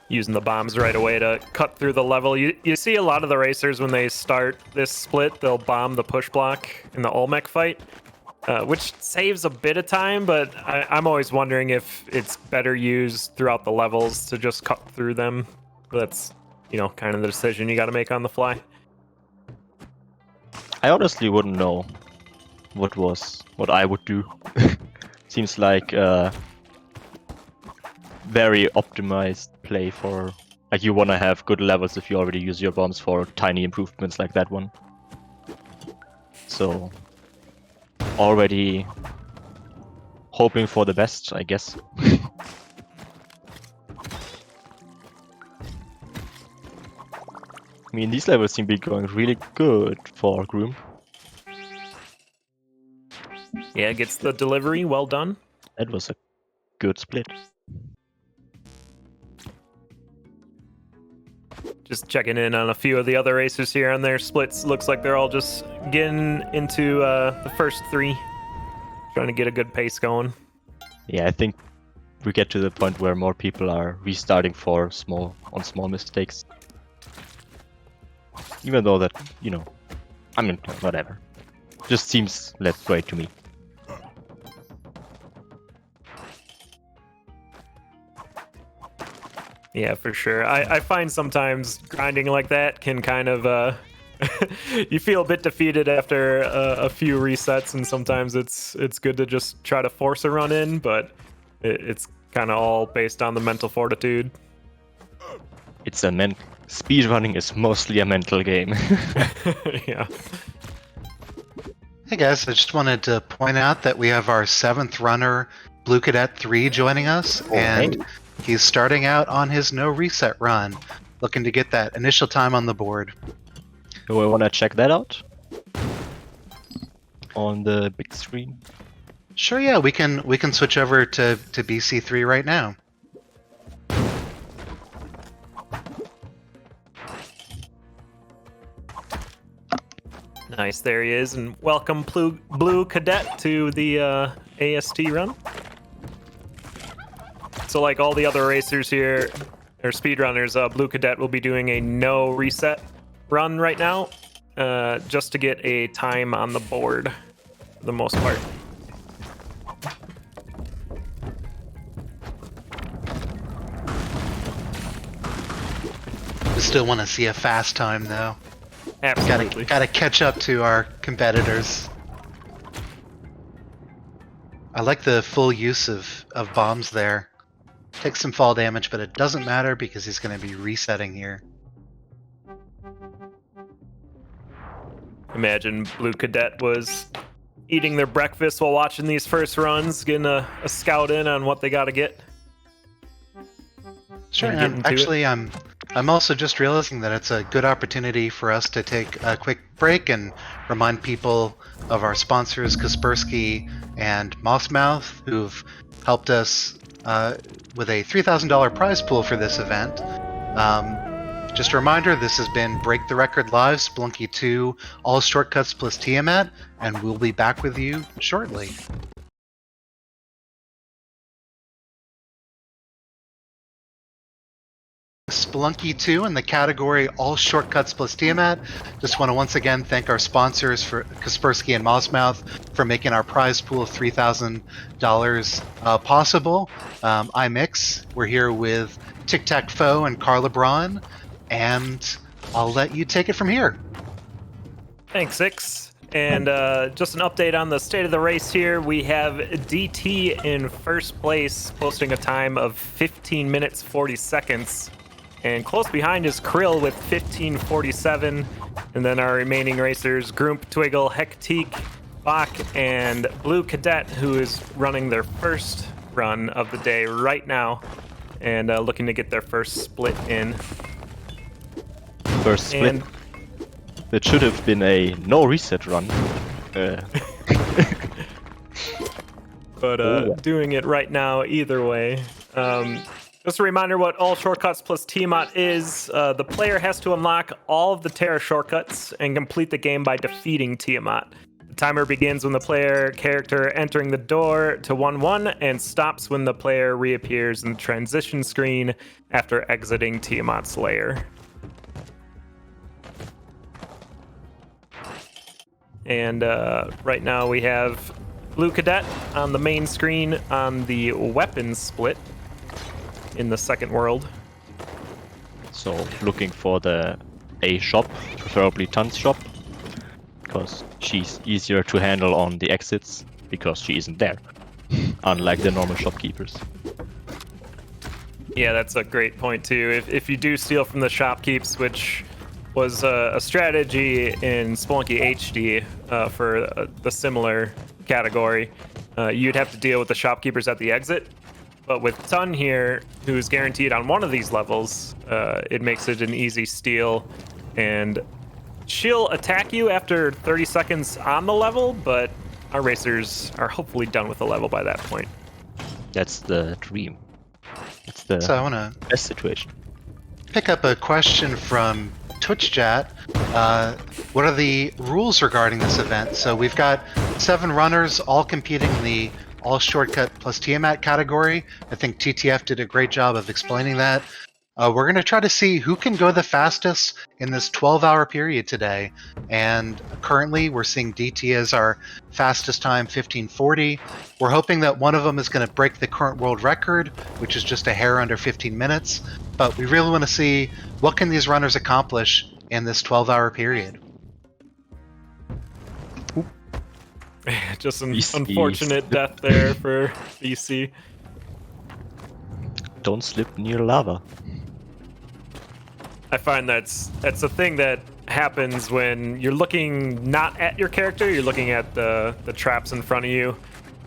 Using the bombs right away to cut through the level. You see a lot of the racers when they start this split, they'll bomb the push block in the Olmec fight, which saves a bit of time, but I'm always wondering if it's better used throughout the levels to just cut through them. That's, kind of the decision you got to make on the fly. I honestly wouldn't know what I would do. Seems like very optimized play for, like, you want to have good levels if you already use your bombs for tiny improvements like that one. So already hoping for the best, I guess. I mean, these levels seem to be going really good for Groom. Yeah, gets the delivery. Well done. That was a good split. Just checking in on a few of the other racers here on their splits. Looks like they're all just getting into the first three. Trying to get a good pace going. Yeah, I think we get to the point where more people are restarting for small mistakes. Even though that, I mean, whatever. Just seems less great to me. Yeah, for sure. I find sometimes grinding like that can kind of you feel a bit defeated after a few resets, and sometimes it's good to just try to force a run in, but it's kind of all based on the mental fortitude. It's speedrunning is mostly a mental game. Yeah. Hey guys, I just wanted to point out that we have our 7th runner, Blue Cadet 3, joining us, and he's starting out on his no reset run, looking to get that initial time on the board. Do I want to check that out? On the big screen? Sure, yeah, we can switch over to BC3 right now. Nice, there he is, and welcome Blue Cadet to the AST run. So like all the other racers here, or speedrunners, Blue Cadet will be doing a no reset run right now, just to get a time on the board for the most part. We still want to see a fast time though. Absolutely. Gotta catch up to our competitors. I like the full use of bombs there. Takes some fall damage, but it doesn't matter because he's going to be resetting here. Imagine Blue Cadet was eating their breakfast while watching these first runs, getting a scout in on what they got to get. Sure. And Actually, I'm also just realizing that it's a good opportunity for us to take a quick break and remind people of our sponsors, Kaspersky and Mossmouth, who've helped us with a $3,000 prize pool for this event. Just a reminder, this has been Break the Record Live, Spelunky 2, All Shortcuts plus Tiamat, and we'll be back with you shortly. Spelunky 2 in the category All Shortcuts plus Tiamat. Just want to once again thank our sponsors for Kaspersky and Mossmouth for making our prize pool of $3,000 possible. I'm Mix. We're here with Tic Tac Foe and Carla Braun, and I'll let you take it from here. Thanks, Six. And just an update on the state of the race here. We have DT in first place, posting a time of 15 minutes 40 seconds. And close behind is Krill with 15:47, and then our remaining racers, Grump, Twiggle, Hectique, Bach, and Blue Cadet, who is running their first run of the day right now, and looking to get their first split in. First split. And It should have been a no reset run. but doing it right now either way. Just a reminder what All Shortcuts plus Tiamat is. The player has to unlock all of the Terra shortcuts and complete the game by defeating Tiamat. The timer begins when the player character entering the door to 1-1 and stops when the player reappears in the transition screen after exiting Tiamat's lair. And right now we have Blue Cadet on the main screen on the weapons split in the second world. So looking for the A shop, preferably Tun's shop, because she's easier to handle on the exits because she isn't there, unlike the normal shopkeepers. Yeah, that's a great point too. If you do steal from the shopkeeps, which was a strategy in Spelunky HD for the similar category, you'd have to deal with the shopkeepers at the exit. But with Tun here, who's guaranteed on one of these levels, it makes it an easy steal. And she'll attack you after 30 seconds on the level, but our racers are hopefully done with the level by that point. That's the dream. It's the So I want to best situation. pick up a question from Twitch chat. What are the rules regarding this event? So we've got 7 runners all competing in the All Shortcut plus Tiamat category. I think TTF did a great job of explaining that. We're going to try to see who can go the fastest in this 12-hour period today. And currently we're seeing DT as our fastest time, 15:40. We're hoping that one of them is going to break the current world record, which is just a hair under 15 minutes. But we really want to see what can these runners accomplish in this 12-hour period. Just an BC. unfortunate death there for BC. Don't slip near lava. I find that's a thing that happens when you're looking not at your character, you're looking at the traps in front of you,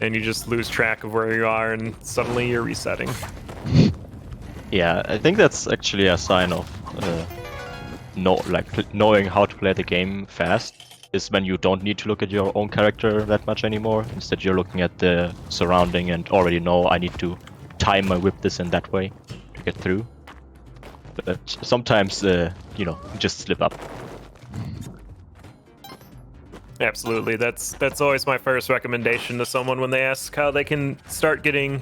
and you just lose track of where you are, and suddenly you're resetting. Yeah, I think that's actually a sign of knowing how to play the game fast. is when you don't need to look at your own character that much anymore. Instead, you're looking at the surrounding and already know I need to time my whip this in that way to get through. But sometimes, you just slip up. Absolutely, that's always my first recommendation to someone when they ask how they can start getting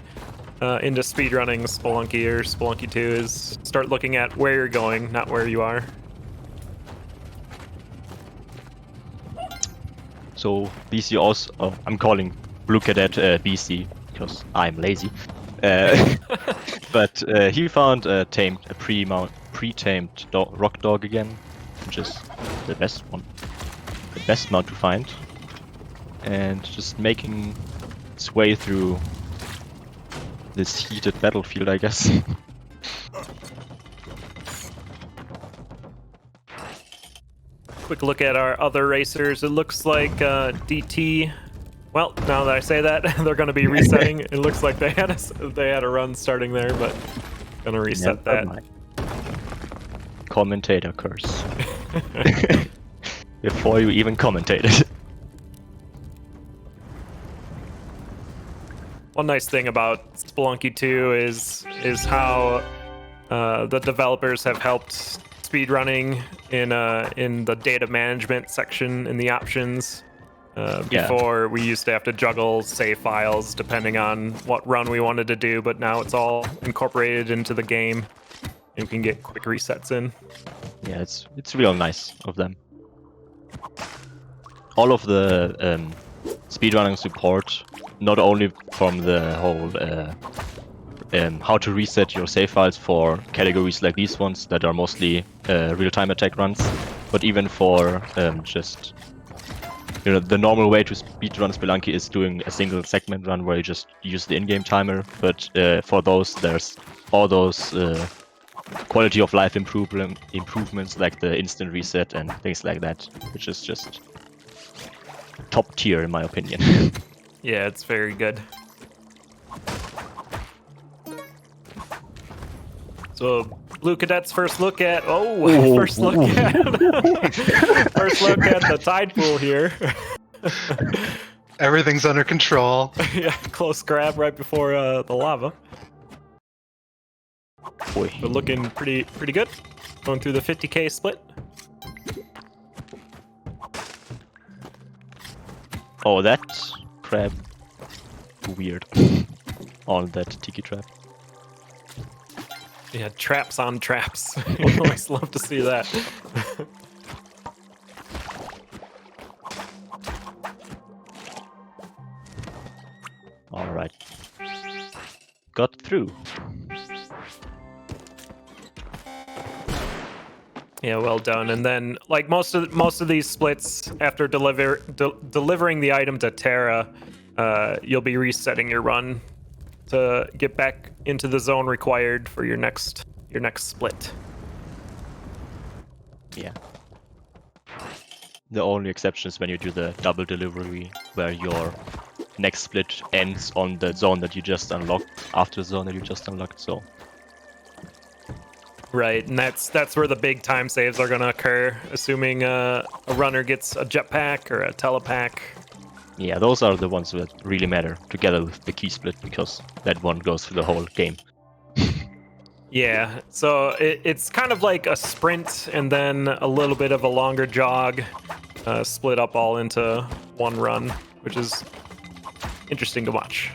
into speedrunning Spelunky or Spelunky 2 is start looking at where you're going, not where you are. So BC also, I'm calling Blue Cadet BC because I'm lazy. But he found a pre-tamed rock dog again, which is the best one, the best mount to find, and just making its way through this heated battlefield, I guess. Quick look at our other racers. It looks like DT. Well, now that I say that, they're going to be resetting. It looks like they had a run starting there, but gonna reset that. Commentator curse. Before you even commentated. One nice thing about Spelunky 2 is how the developers have helped speedrunning in the data management section in the options. Before we used to have to juggle save files depending on what run we wanted to do, but now it's all incorporated into the game and we can get quick resets in. Yeah, it's real nice of them. All of the speedrunning support, not only from the whole how to reset your save files for categories like these ones that are mostly real-time attack runs, but even for just the normal way to speedrun Spelunky is doing a single segment run where you just use the in-game timer. But for those, there's all those quality of life improvements like the instant reset and things like that, which is just top tier in my opinion. Yeah, it's very good. So Blue Cadet's first look at first look at the tide pool here. Everything's under control. Yeah, close grab right before the lava. Boy. But looking pretty good. Going through the 50k split. Oh, that crab weird on that tiki trap. Yeah, traps on traps. I always love to see that. All right, got through. Yeah, well done. And then, like most of these splits, after delivering the item to Terra, you'll be resetting your run to get back into the zone required for your next split. Yeah. The only exception is when you do the double delivery, where your next split ends on the zone that you just unlocked, after the zone that you just unlocked. So. Right, and that's where the big time saves are going to occur, assuming a runner gets a jetpack or a telepack. Yeah, those are the ones that really matter, together with the key split, because that one goes through the whole game. Yeah, so it's kind of like a sprint and then a little bit of a longer jog, split up all into one run, which is interesting to watch.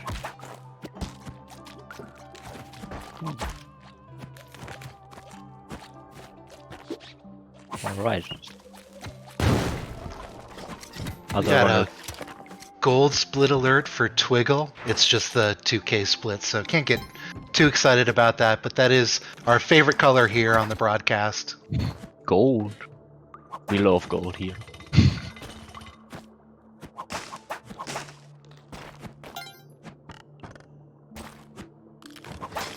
All right. Got a gold split alert for Twiggle. It's just the 2K split, so can't get too excited about that, but that is our favorite color here on the broadcast. Gold. We love gold here.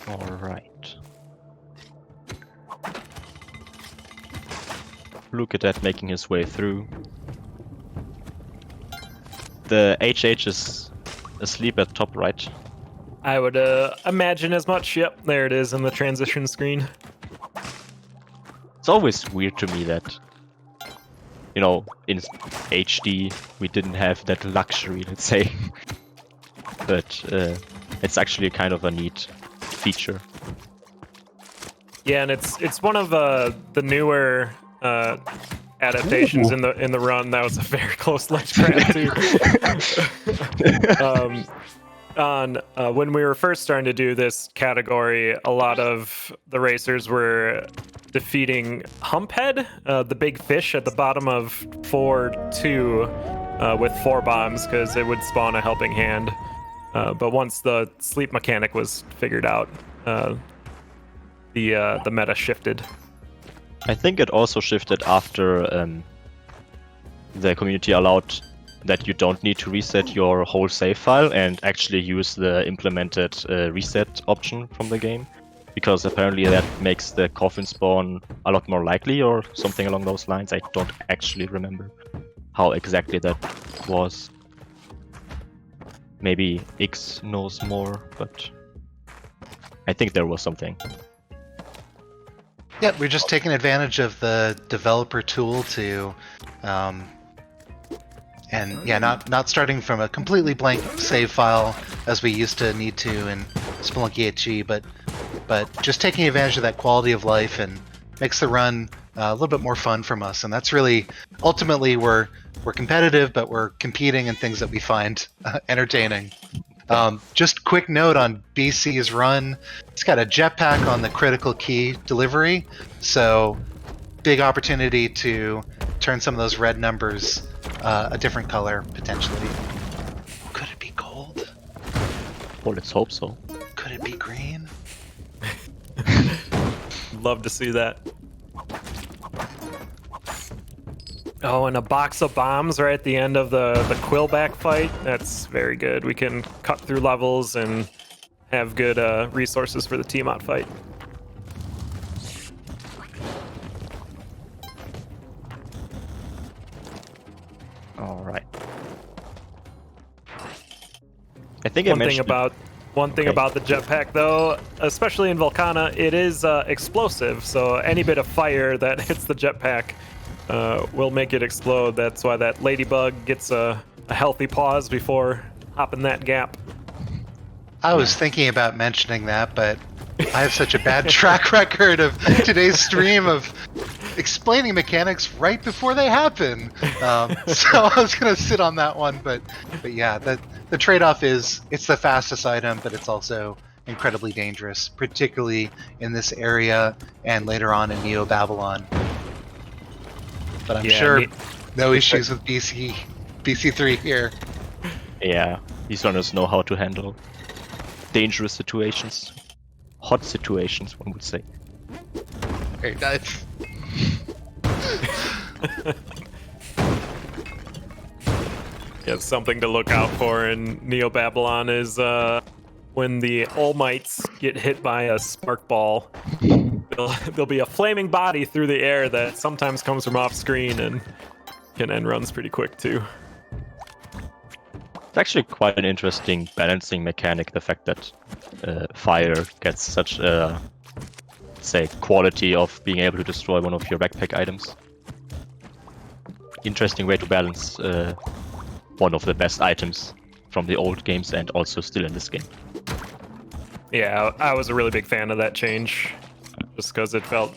All right. Look at that, making his way through. The HH is asleep at top right. I would imagine as much. Yep, there it is in the transition screen. It's always weird to me that you know, in HD we didn't have that luxury, let's say. But it's actually kind of a neat feature. Yeah, and it's one of the newer adaptations in the run. That was a very close ledge grab too. When we were first starting to do this category, a lot of the racers were defeating Humphead, the big fish at the bottom of 4-2 with 4 bombs, because it would spawn a helping hand. But once the sleep mechanic was figured out, the meta shifted. I think it also shifted after the community allowed that you don't need to reset your whole save file and actually use the implemented reset option from the game, because apparently that makes the coffin spawn a lot more likely or something along those lines. I don't actually remember how exactly that was. Maybe X knows more, but I think there was something. Yeah, we're just taking advantage of the developer tool to, and yeah, not starting from a completely blank save file as we used to need to in Spelunky HE, but just taking advantage of that quality of life and makes the run a little bit more fun from us. And that's really ultimately we're competitive, but we're competing in things that we find entertaining. Just quick note on BC's run. It's got a jetpack on the critical key delivery, so big opportunity to turn some of those red numbers a different color, potentially. Could it be gold? Well, let's hope so. Could it be green? Love to see that. Oh, and a box of bombs right at the end of the Quillback fight. That's very good. We can cut through levels and have good resources for the Tiamat fight. All right. I think One thing about the jetpack, though, especially in Volcana, it is explosive. So any bit of fire that hits the jetpack will make it explode. That's why that ladybug gets a healthy pause before hopping that gap. I was thinking about mentioning that, but I have such a bad track record of today's stream of explaining mechanics right before they happen. So I was going to sit on that one, but yeah, the trade-off is it's the fastest item, but it's also incredibly dangerous, particularly in this area and later on in Neo Babylon. But I'm sure no issues with BC3 here. Yeah, these runners know how to handle dangerous situations. Hot situations, one would say. Very nice. Yeah, something to look out for in Neo Babylon is when the All Mights get hit by a spark ball. There'll be a flaming body through the air that sometimes comes from off screen and can end runs pretty quick too. It's actually quite an interesting balancing mechanic, the fact that fire gets such a, say, quality of being able to destroy one of your backpack items. Interesting way to balance one of the best items from the old games and also still in this game. Yeah, I was a really big fan of that change, just because it felt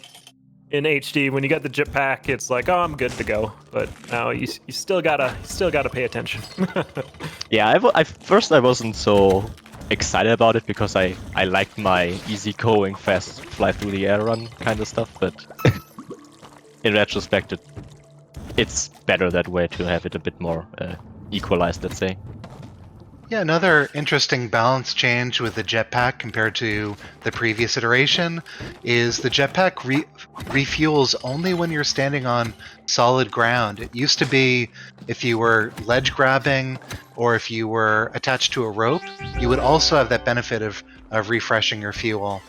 in HD when you got the jetpack, it's like, oh, I'm good to go. But now you still gotta pay attention. Yeah, I first I wasn't so excited about it because I liked my easygoing, fast fly through the air run kind of stuff, but in retrospect, it's better that way to have it a bit more equalized, let's say. Yeah, another interesting balance change with the jetpack compared to the previous iteration is the jetpack refuels only when you're standing on solid ground. It used to be if you were ledge grabbing or if you were attached to a rope, you would also have that benefit of refreshing your fuel.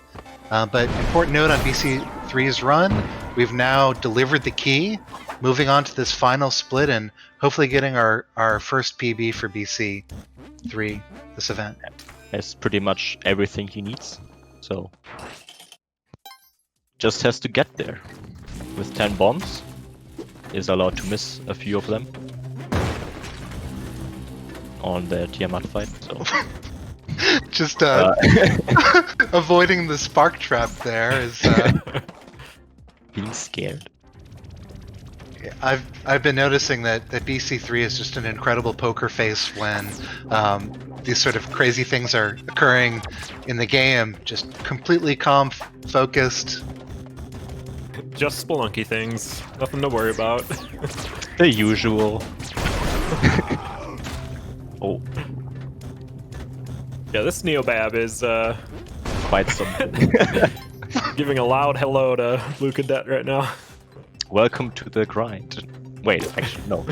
But important note on BC3's run, we've now delivered the key, moving on to this final split and hopefully getting our first PB for BC3 this event. Has pretty much everything he needs, so just has to get there with 10 bombs. is allowed to miss a few of them on the Tiamat fight. So Just avoiding the spark trap there is. being scared. I've been noticing that BC3 is just an incredible poker face when these sort of crazy things are occurring in the game. Just completely calm, focused. Just Spelunky things. Nothing to worry about. The usual. Oh, Yeah, this Neobab is quite something. giving a loud hello to Blue Cadet right now. Welcome to the grind. Wait, actually, no.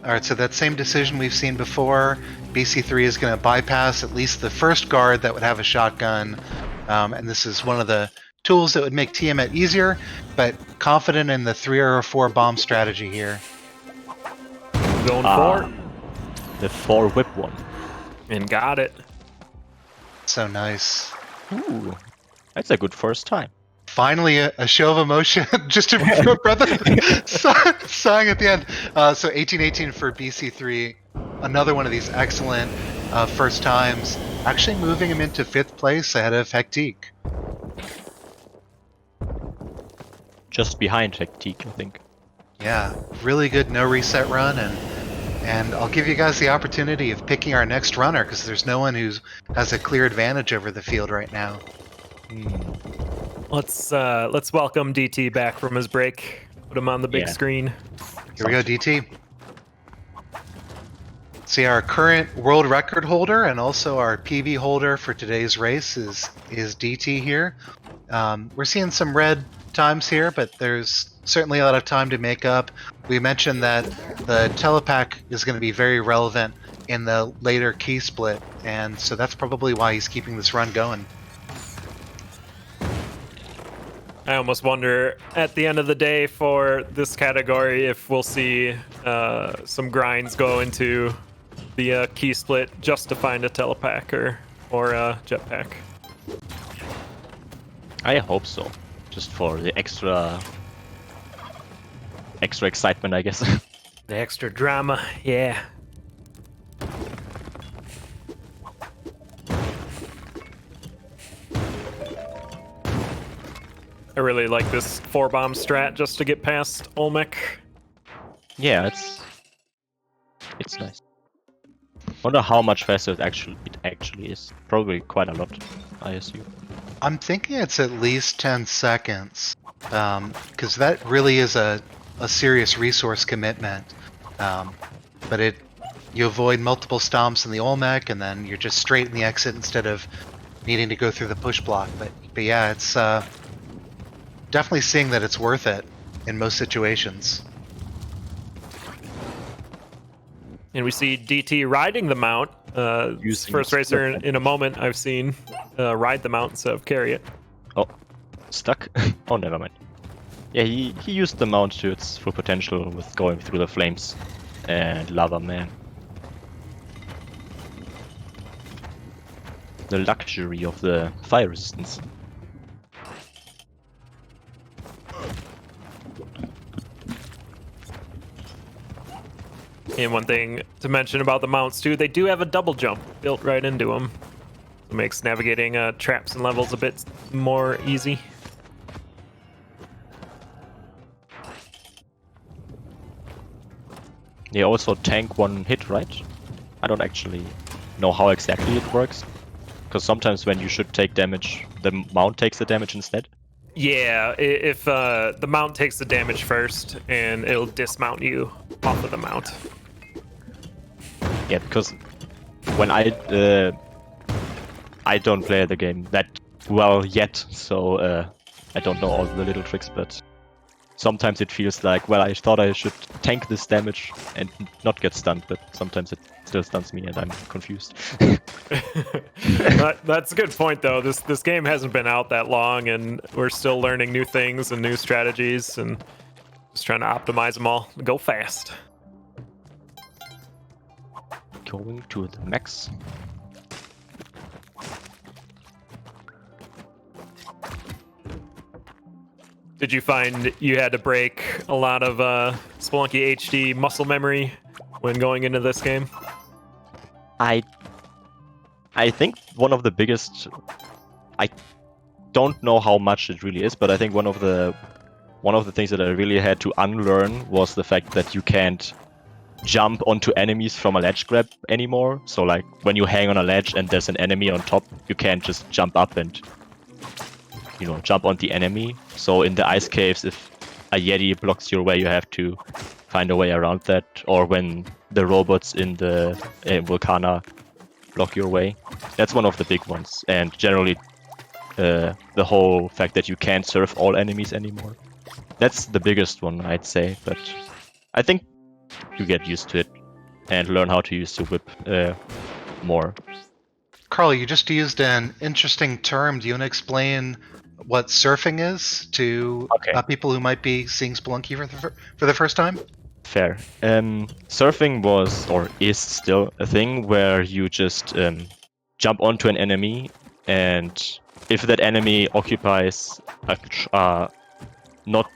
Alright, so that same decision we've seen before, BC3 is going to bypass at least the first guard that would have a shotgun, and this is one of the tools that would make Tiamat easier, but confident in the 3 or 4 bomb strategy here. Going for it. The 4 whip one. And got it. So nice. Ooh, that's a good first time. Finally, a show of emotion, just to my brother sighing at the end. So 18-18 for BC3, another one of these excellent first times, actually moving him into 5th place ahead of Hectique. Just behind Hectique, I think. Yeah, really good no reset run, and I'll give you guys the opportunity of picking our next runner because there's no one who has a clear advantage over the field right now. Let's welcome DT back from his break. Put him on the big screen. Here we go, DT. See, our current world record holder and also our PB holder for today's race is DT here. We're seeing some red times here, but there's certainly a lot of time to make up. We mentioned that the telepack is going to be very relevant in the later key split, and so that's probably why he's keeping this run going. I almost wonder at the end of the day for this category if we'll see some grinds go into the key split just to find a telepack or a jetpack. I hope so. Just for the extra excitement, I guess. The extra drama, yeah. I really like this 4-bomb strat just to get past Olmec. Yeah, it's nice. Wonder how much faster it actually is. Probably quite a lot, I assume. I'm thinking it's at least 10 seconds, because that really is a serious resource commitment. But you avoid multiple stomps in the Olmec, and then you're just straight in the exit instead of needing to go through the push block. But yeah, it's definitely seeing that it's worth it in most situations. And we see DT riding the mount. First racer in a moment I've seen ride the mount instead of carry it. Oh, stuck? Oh, never mind. Yeah, he used the mount to its full potential with going through the flames and lava man. The luxury of the fire resistance. And one thing to mention about the mounts too, they do have a double jump built right into them. It makes navigating traps and levels a bit more easy. They also tank one hit, right? I don't actually know how exactly it works. Because sometimes when you should take damage, the mount takes the damage instead. Yeah, if the mount takes the damage first, and it'll dismount you off of the mount. Yeah, because when I don't play the game that well yet, so I don't know all the little tricks, but sometimes it feels like, well, I thought I should tank this damage and not get stunned, but sometimes it still stuns me and I'm confused. That's a good point, though. This game hasn't been out that long, and we're still learning new things and new strategies, and just trying to optimize them all. Go fast. Going to the max. Did you find you had to break a lot of Spelunky HD muscle memory when going into this game? I think one of the biggest. I don't know how much it really is, but I think one of the things that I really had to unlearn was the fact that you can't jump onto enemies from a ledge grab anymore. So like when you hang on a ledge and there's an enemy on top, you can't just jump up and jump on the enemy. So in the ice caves, if a Yeti blocks your way, you have to find a way around that. Or when the robots in the Volcana block your way, that's one of the big ones. And generally, the whole fact that you can't surf all enemies anymore. That's the biggest one, I'd say. But I think you get used to it and learn how to use the whip more. Carl, you just used an interesting term. Do you want to explain what surfing is to people who might be seeing Spelunky for the first time? Fair. Surfing was, or is still, a thing where you just jump onto an enemy, and if that enemy occupies a not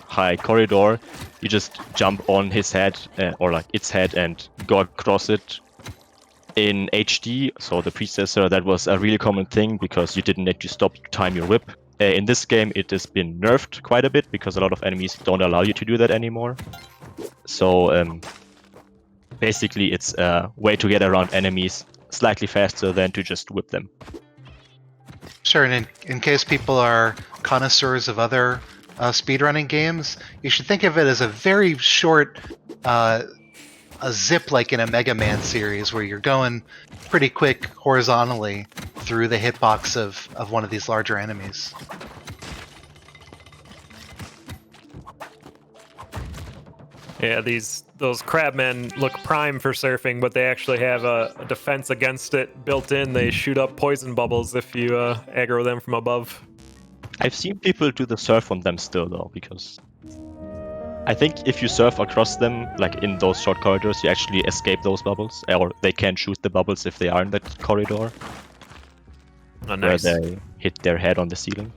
high corridor, you just jump on his head or like its head and go across it. In HD, so the predecessor, that was a really common thing because you didn't need to stop to time your whip. In this game, it has been nerfed quite a bit because a lot of enemies don't allow you to do that anymore. So basically, it's a way to get around enemies slightly faster than to just whip them. Sure, and in case people are connoisseurs of other speedrunning games, you should think of it as a very short a zip like in a Mega Man series where you're going pretty quick horizontally through the hitbox of one of these larger enemies. Yeah, those crabmen look prime for surfing, but they actually have a defense against it built in. They shoot up poison bubbles if you aggro them from above. I've seen people do the surf on them still though, because I think if you surf across them, like in those short corridors, you actually escape those bubbles, or they can shoot the bubbles if they are in that corridor. Oh, nice. Where they hit their head on the ceiling.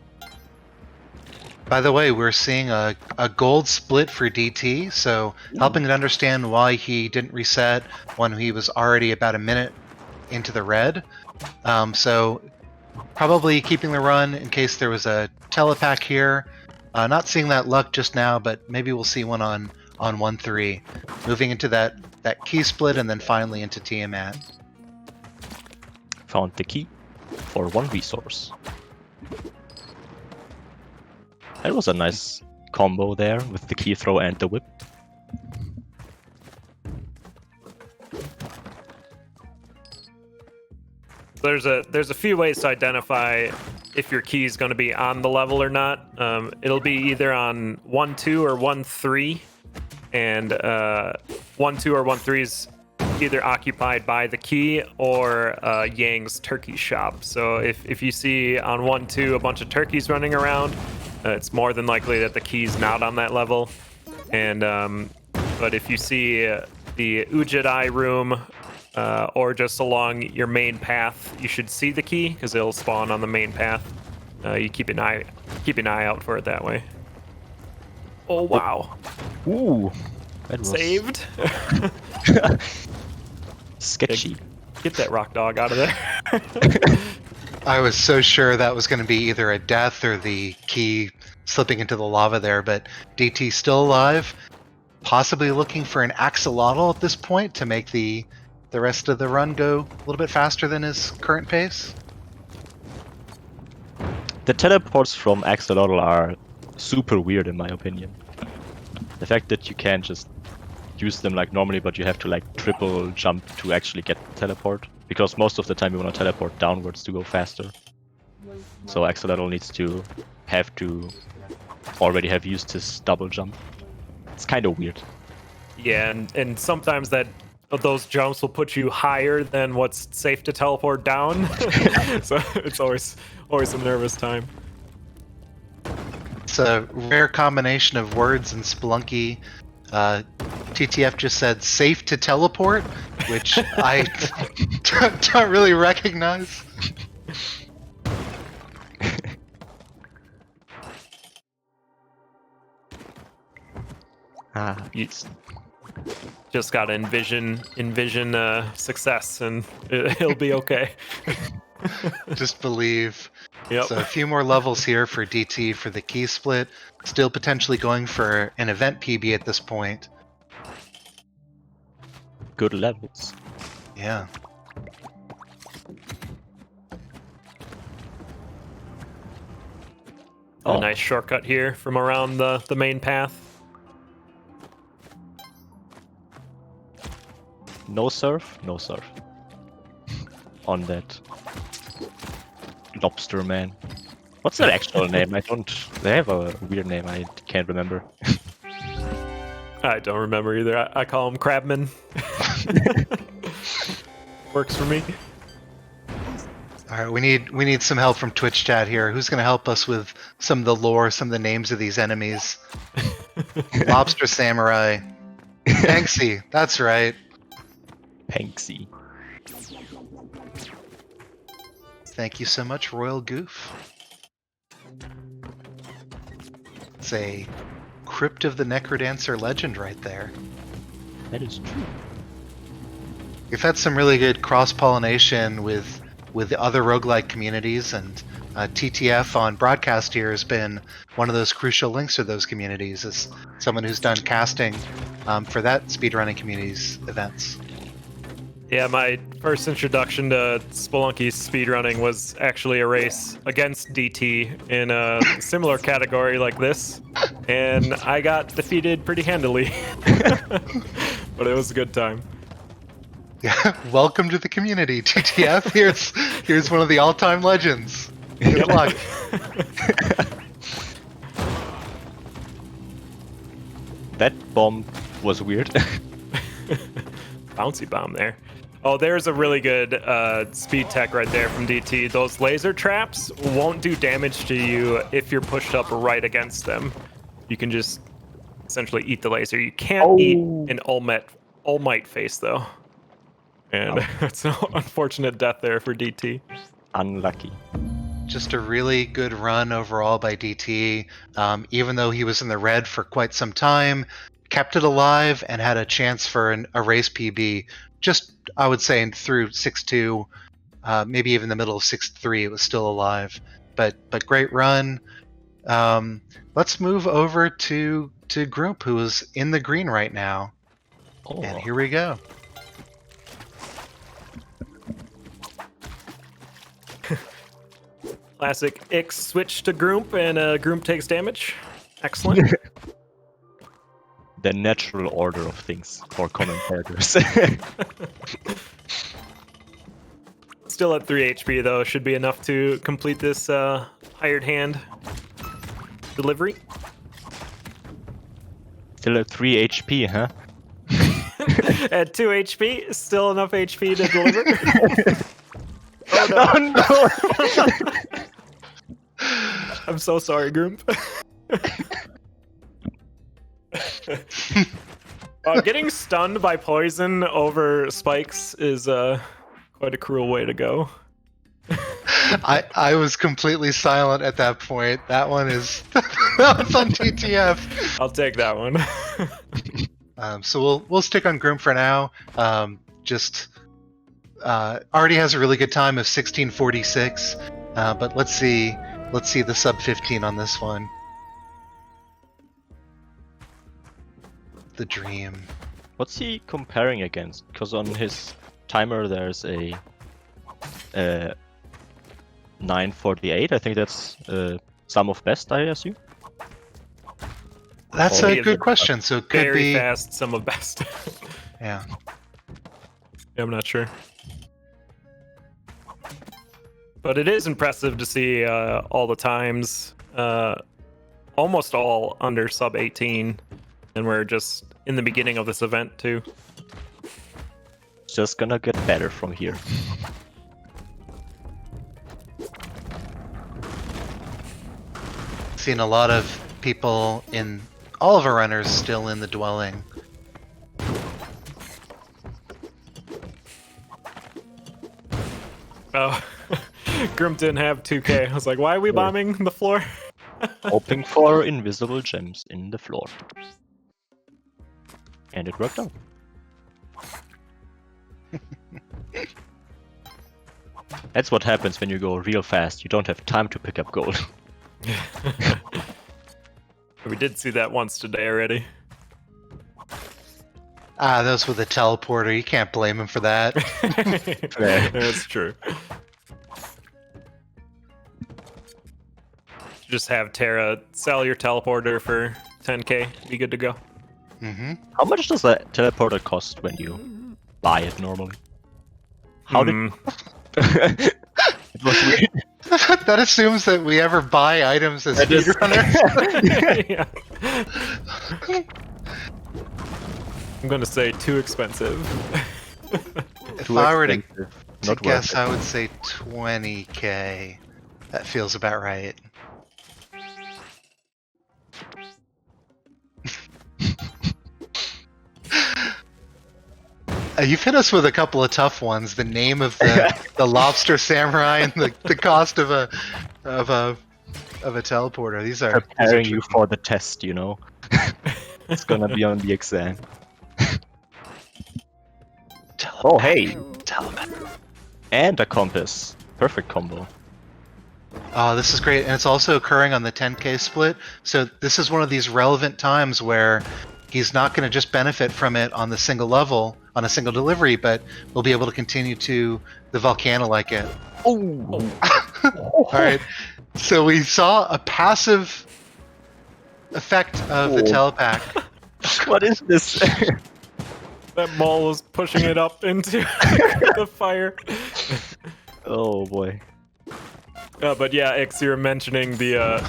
By the way, we're seeing a gold split for DT, so helping to understand why he didn't reset when he was already about a minute into the red. So probably keeping the run in case there was a telepack here. Not seeing that luck just now, but maybe we'll see one on 1-3. Moving into that key split and then finally into Tiamat. Found the key for one resource. That was a nice combo there with the key throw and the whip. There's a few ways to identify if your key is going to be on the level or not. It'll be either on 1-2 or 1-3, and 1-2 or 1-3 is either occupied by the key or Yang's turkey shop. So if you see on 1-2 a bunch of turkeys running around, it's more than likely that the key's not on that level. And but if you see the Ujadai room or just along your main path, you should see the key because it'll spawn on the main path. You keep an eye out for it that way. Oh wow! Ooh, that was Saved. sketchy. Get that rock dog out of there. I was so sure that was going to be either a death or the key slipping into the lava there, but DT still alive, possibly looking for an axolotl at this point to make the rest of the run go a little bit faster than his current pace. The teleports from Axolotl are super weird in my opinion. The fact that you can't just use them like normally, but you have to like triple jump to actually get the teleport, because most of the time you want to teleport downwards to go faster. So Axolotl needs to already have used his double jump. It's kind of weird. Yeah, and sometimes those jumps will put you higher than what's safe to teleport down. So it's always a nervous time. It's a rare combination of words in Spelunky. TTF just said safe to teleport, which I don't really recognize. You just gotta envision success, and it'll be okay. Just believe. Yep. So a few more levels here for DT for the key split. Still potentially going for an event PB at this point. Good levels. Yeah. A nice shortcut here from around the main path. No surf? No surf. On that lobster man. What's their actual name? They have a weird name, I can't remember. I don't remember either. I call him Crabman. Works for me. All right, we need some help from Twitch chat here. Who's going to help us with some of the lore, some of the names of these enemies? Lobster Samurai. Banksy, that's right. Panksy. Thank you so much, Royal Goof. It's a Crypt of the Necrodancer legend right there. That is true. We've had some really good cross-pollination with the other roguelike communities, and TTF on broadcast here has been one of those crucial links to those communities as someone who's done casting for that speedrunning community's events. Yeah, my first introduction to Spelunky speedrunning was actually a race against DT in a similar category like this, and I got defeated pretty handily. But it was a good time. Yeah, welcome to the community, TTF. Here's one of the all-time legends. Good luck. That bomb was weird. Bouncy bomb there. Oh, there's a really good speed tech right there from DT. Those laser traps won't do damage to you if you're pushed up right against them. You can just essentially eat the laser. You can't eat an All Might face, though. And it's an unfortunate death there for DT. Unlucky. Just a really good run overall by DT. Even though he was in the red for quite some time, kept it alive and had a chance for a race PB. Just, I would say, through 6-2, maybe even the middle of 6-3, it was still alive. But great run. Let's move over to Grump, who is in the green right now. Oh. And here we go. Classic Ix switch to Grump, and Grump takes damage. Excellent. The natural order of things for commentators. Still at 3 HP, though. Should be enough to complete this hired hand delivery. Still at 3 HP, huh? At 2 HP, still enough HP to deliver. Oh no! I'm so sorry, Grump. Getting stunned by poison over spikes is quite a cruel way to go. I was completely silent at that point. That one is that one's on TTF. I'll take that one. So we'll stick on Grim for now. Already has a really good time of 16:46, but let's see the sub 15 on this one. The dream. What's he comparing against? Because on his timer there's a 9:48. I think that's sum of best, I assume. That's a good question. So it could very be fast, some of best. Yeah. I'm not sure. But it is impressive to see all the times, almost all under sub 18, and we're just in the beginning of this event too. Just gonna get better from here. Seen a lot of people in all of our runners still in the dwelling. Oh, Grim didn't have 2K. I was like, why are we bombing the floor? Hoping for invisible gems in the floor. And it worked out. That's what happens when you go real fast. You don't have time to pick up gold. We did see that once today already. Those with the teleporter. You can't blame him for that. That's true. Just have Terra sell your teleporter for 10k. Be good to go. Mm-hmm. How much does that teleporter cost when you buy it normally? How did... It was weird. That assumes that we ever buy items as speedrunners. Yeah. I'm gonna say too expensive. If Too I were to expensive. Not guess, worth it. I would say 20k. That feels about right. You've hit us with a couple of tough ones. The name of the lobster samurai and the cost of a teleporter. These are Preparing you tricky. for the test, you know. It's gonna be on the exam. Oh hey, Telepath. and a compass. Perfect combo. Oh, this is great, and it's also occurring on the 10k split. So this is one of these relevant times where he's not going to just benefit from it on the single level, on a single delivery, but will be able to continue to the volcano like it. Oh. All right. So we saw a passive effect of the Oh. telepack. What is this? That mole was pushing it up into the fire. Oh boy. But yeah, Ix, you were mentioning the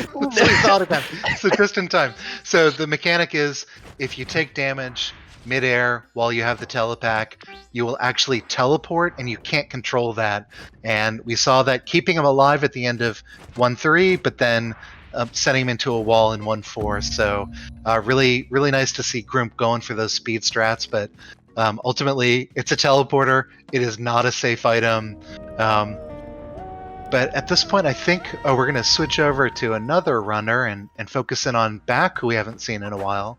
So we thought of that. So just in time. So the mechanic is if you take damage midair while you have the telepack, you will actually teleport, and you can't control that. And we saw that keeping him alive at the end of 1-3, but then setting him into a wall in 1-4. So really, really nice to see Grump going for those speed strats. But ultimately, it's a teleporter. It is not a safe item. But at this point, I think we're going to switch over to another runner and focus in on Back, who we haven't seen in a while.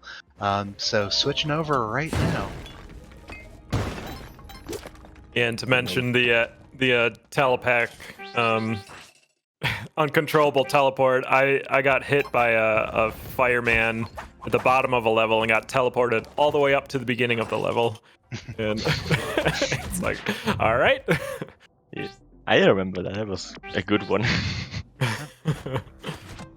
So switching over right now. and to mention the telepack uncontrollable teleport. I got hit by a fireman at the bottom of a level and got teleported all the way up to the beginning of the level. And it's like, all right. Yes. I remember that. That was a good one.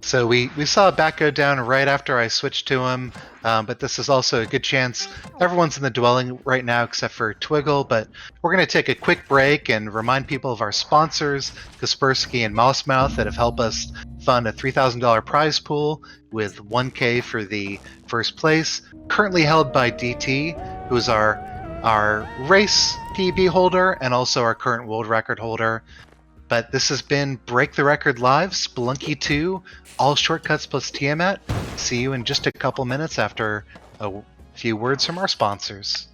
So we saw Back go down right after I switched to him, but this is also a good chance. Everyone's in the dwelling right now except for Twiggle, but we're going to take a quick break and remind people of our sponsors, Kaspersky and Mossmouth, that have helped us fund a $3,000 prize pool with 1K for the first place, currently held by DT, who is our race PB holder and also our current world record holder. But this has been Break the Record Live, Spelunky 2, All Shortcuts plus Tiamat. See you in just a couple minutes after a few words from our sponsors.